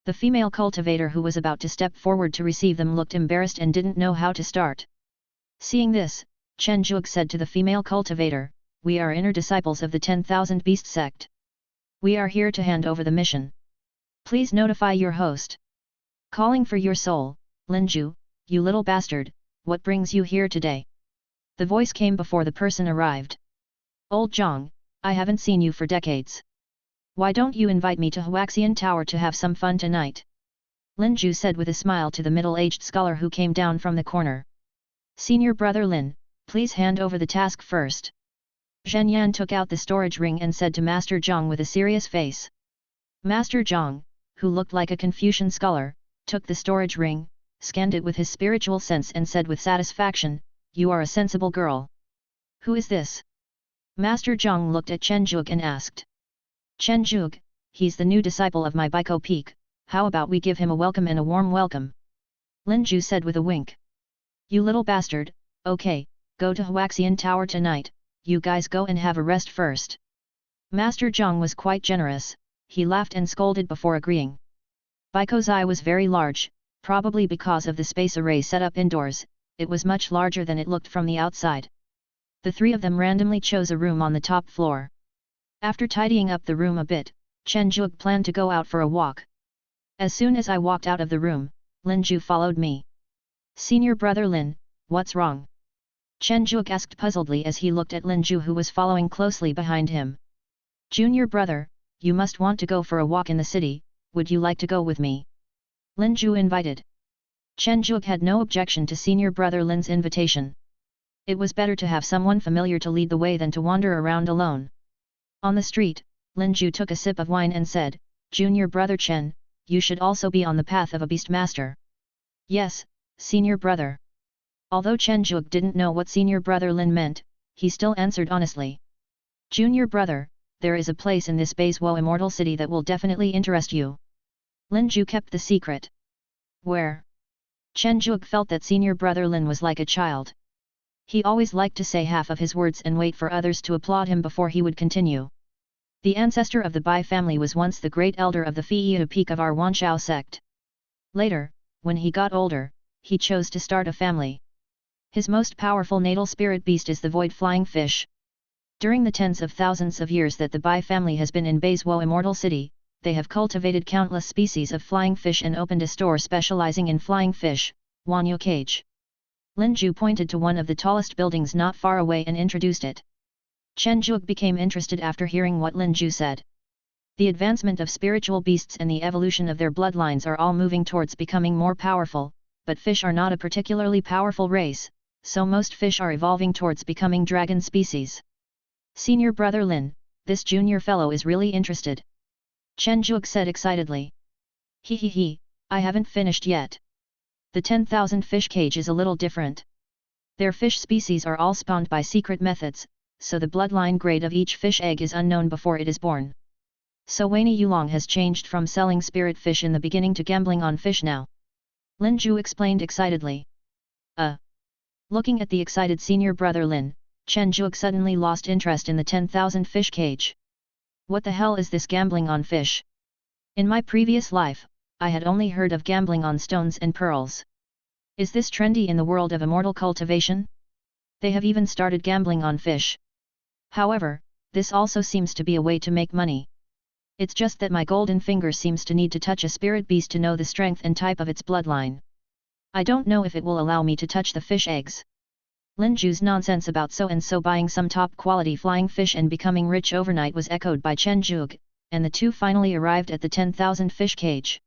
S1: The female cultivator who was about to step forward to receive them looked embarrassed and didn't know how to start. Seeing this, Chen Zhuge said to the female cultivator, "We are inner disciples of the 10,000 Beast sect. We are here to hand over the mission. Please notify your host." Calling for your soul, Lin Zhu, you little bastard, what brings you here today? The voice came before the person arrived. Old Zhang, I haven't seen you for decades. Why don't you invite me to Huaxian Tower to have some fun tonight? Lin Zhu said with a smile to the middle-aged scholar who came down from the corner. Senior brother Lin, please hand over the task first. Zhen Yan took out the storage ring and said to Master Zhang with a serious face. Master Zhang, who looked like a Confucian scholar, took the storage ring, scanned it with his spiritual sense and said with satisfaction, "You are a sensible girl." Who is this? Master Zhang looked at Chen Zhuge and asked. Chen Zhuge, he's the new disciple of my Baikou Peak, how about we give him a welcome and a warm welcome? Lin Zhu said with a wink. You little bastard, okay, go to Huaxian Tower tonight, you guys go and have a rest first. Master Zhang was quite generous, he laughed and scolded before agreeing. Baikozai was very large, probably because of the space array set up indoors, it was much larger than it looked from the outside. The 3 of them randomly chose a room on the top floor. After tidying up the room a bit, Chen Zhuge planned to go out for a walk. As soon as I walked out of the room, Lin Zhu followed me. Senior brother Lin, what's wrong? Chen Zhuge asked puzzledly as he looked at Lin Zhu who was following closely behind him. Junior brother, you must want to go for a walk in the city, would you like to go with me? Lin Zhu invited. Chen Zhuge had no objection to senior brother Lin's invitation. It was better to have someone familiar to lead the way than to wander around alone. On the street, Lin Zhu took a sip of wine and said, Junior brother Chen, you should also be on the path of a beastmaster. Yes, senior brother. Although Chen Zhuge didn't know what senior brother Lin meant, he still answered honestly. Junior brother, there is a place in this Beizuo Immortal City that will definitely interest you. Lin Zhu kept the secret. Where? Chen Zhuge felt that senior brother Lin was like a child. He always liked to say half of his words and wait for others to applaud him before he would continue. The ancestor of the Bai family was once the great elder of the Feiyu peak of our Wanshao sect. Later, when he got older, he chose to start a family. His most powerful natal spirit beast is the void flying fish. During the tens of thousands of years that the Bai family has been in Beizuo Immortal City, they have cultivated countless species of flying fish and opened a store specializing in flying fish, Wanyu Cage. Lin Zhu pointed to one of the tallest buildings not far away and introduced it. Chen Zhuge became interested after hearing what Lin Zhu said. The advancement of spiritual beasts and the evolution of their bloodlines are all moving towards becoming more powerful, but fish are not a particularly powerful race, so most fish are evolving towards becoming dragon species. Senior brother Lin, this junior fellow is really interested. Chen Zhuge said excitedly. He, I haven't finished yet. The 10,000 fish cage is a little different. Their fish species are all spawned by secret methods, so the bloodline grade of each fish egg is unknown before it is born. So Waney Yulong has changed from selling spirit fish in the beginning to gambling on fish now. Lin Ju explained excitedly. Looking at the excited senior brother Lin, Chen Zhuge suddenly lost interest in the 10,000 fish cage. What the hell is this gambling on fish? In my previous life, I had only heard of gambling on stones and pearls. Is this trendy in the world of immortal cultivation? They have even started gambling on fish. However, this also seems to be a way to make money. It's just that my golden finger seems to need to touch a spirit beast to know the strength and type of its bloodline. I don't know if it will allow me to touch the fish eggs. Lin Ju's nonsense about so-and-so buying some top-quality flying fish and becoming rich overnight was echoed by Chen Zhuge, and the two finally arrived at the 10,000 fish cage.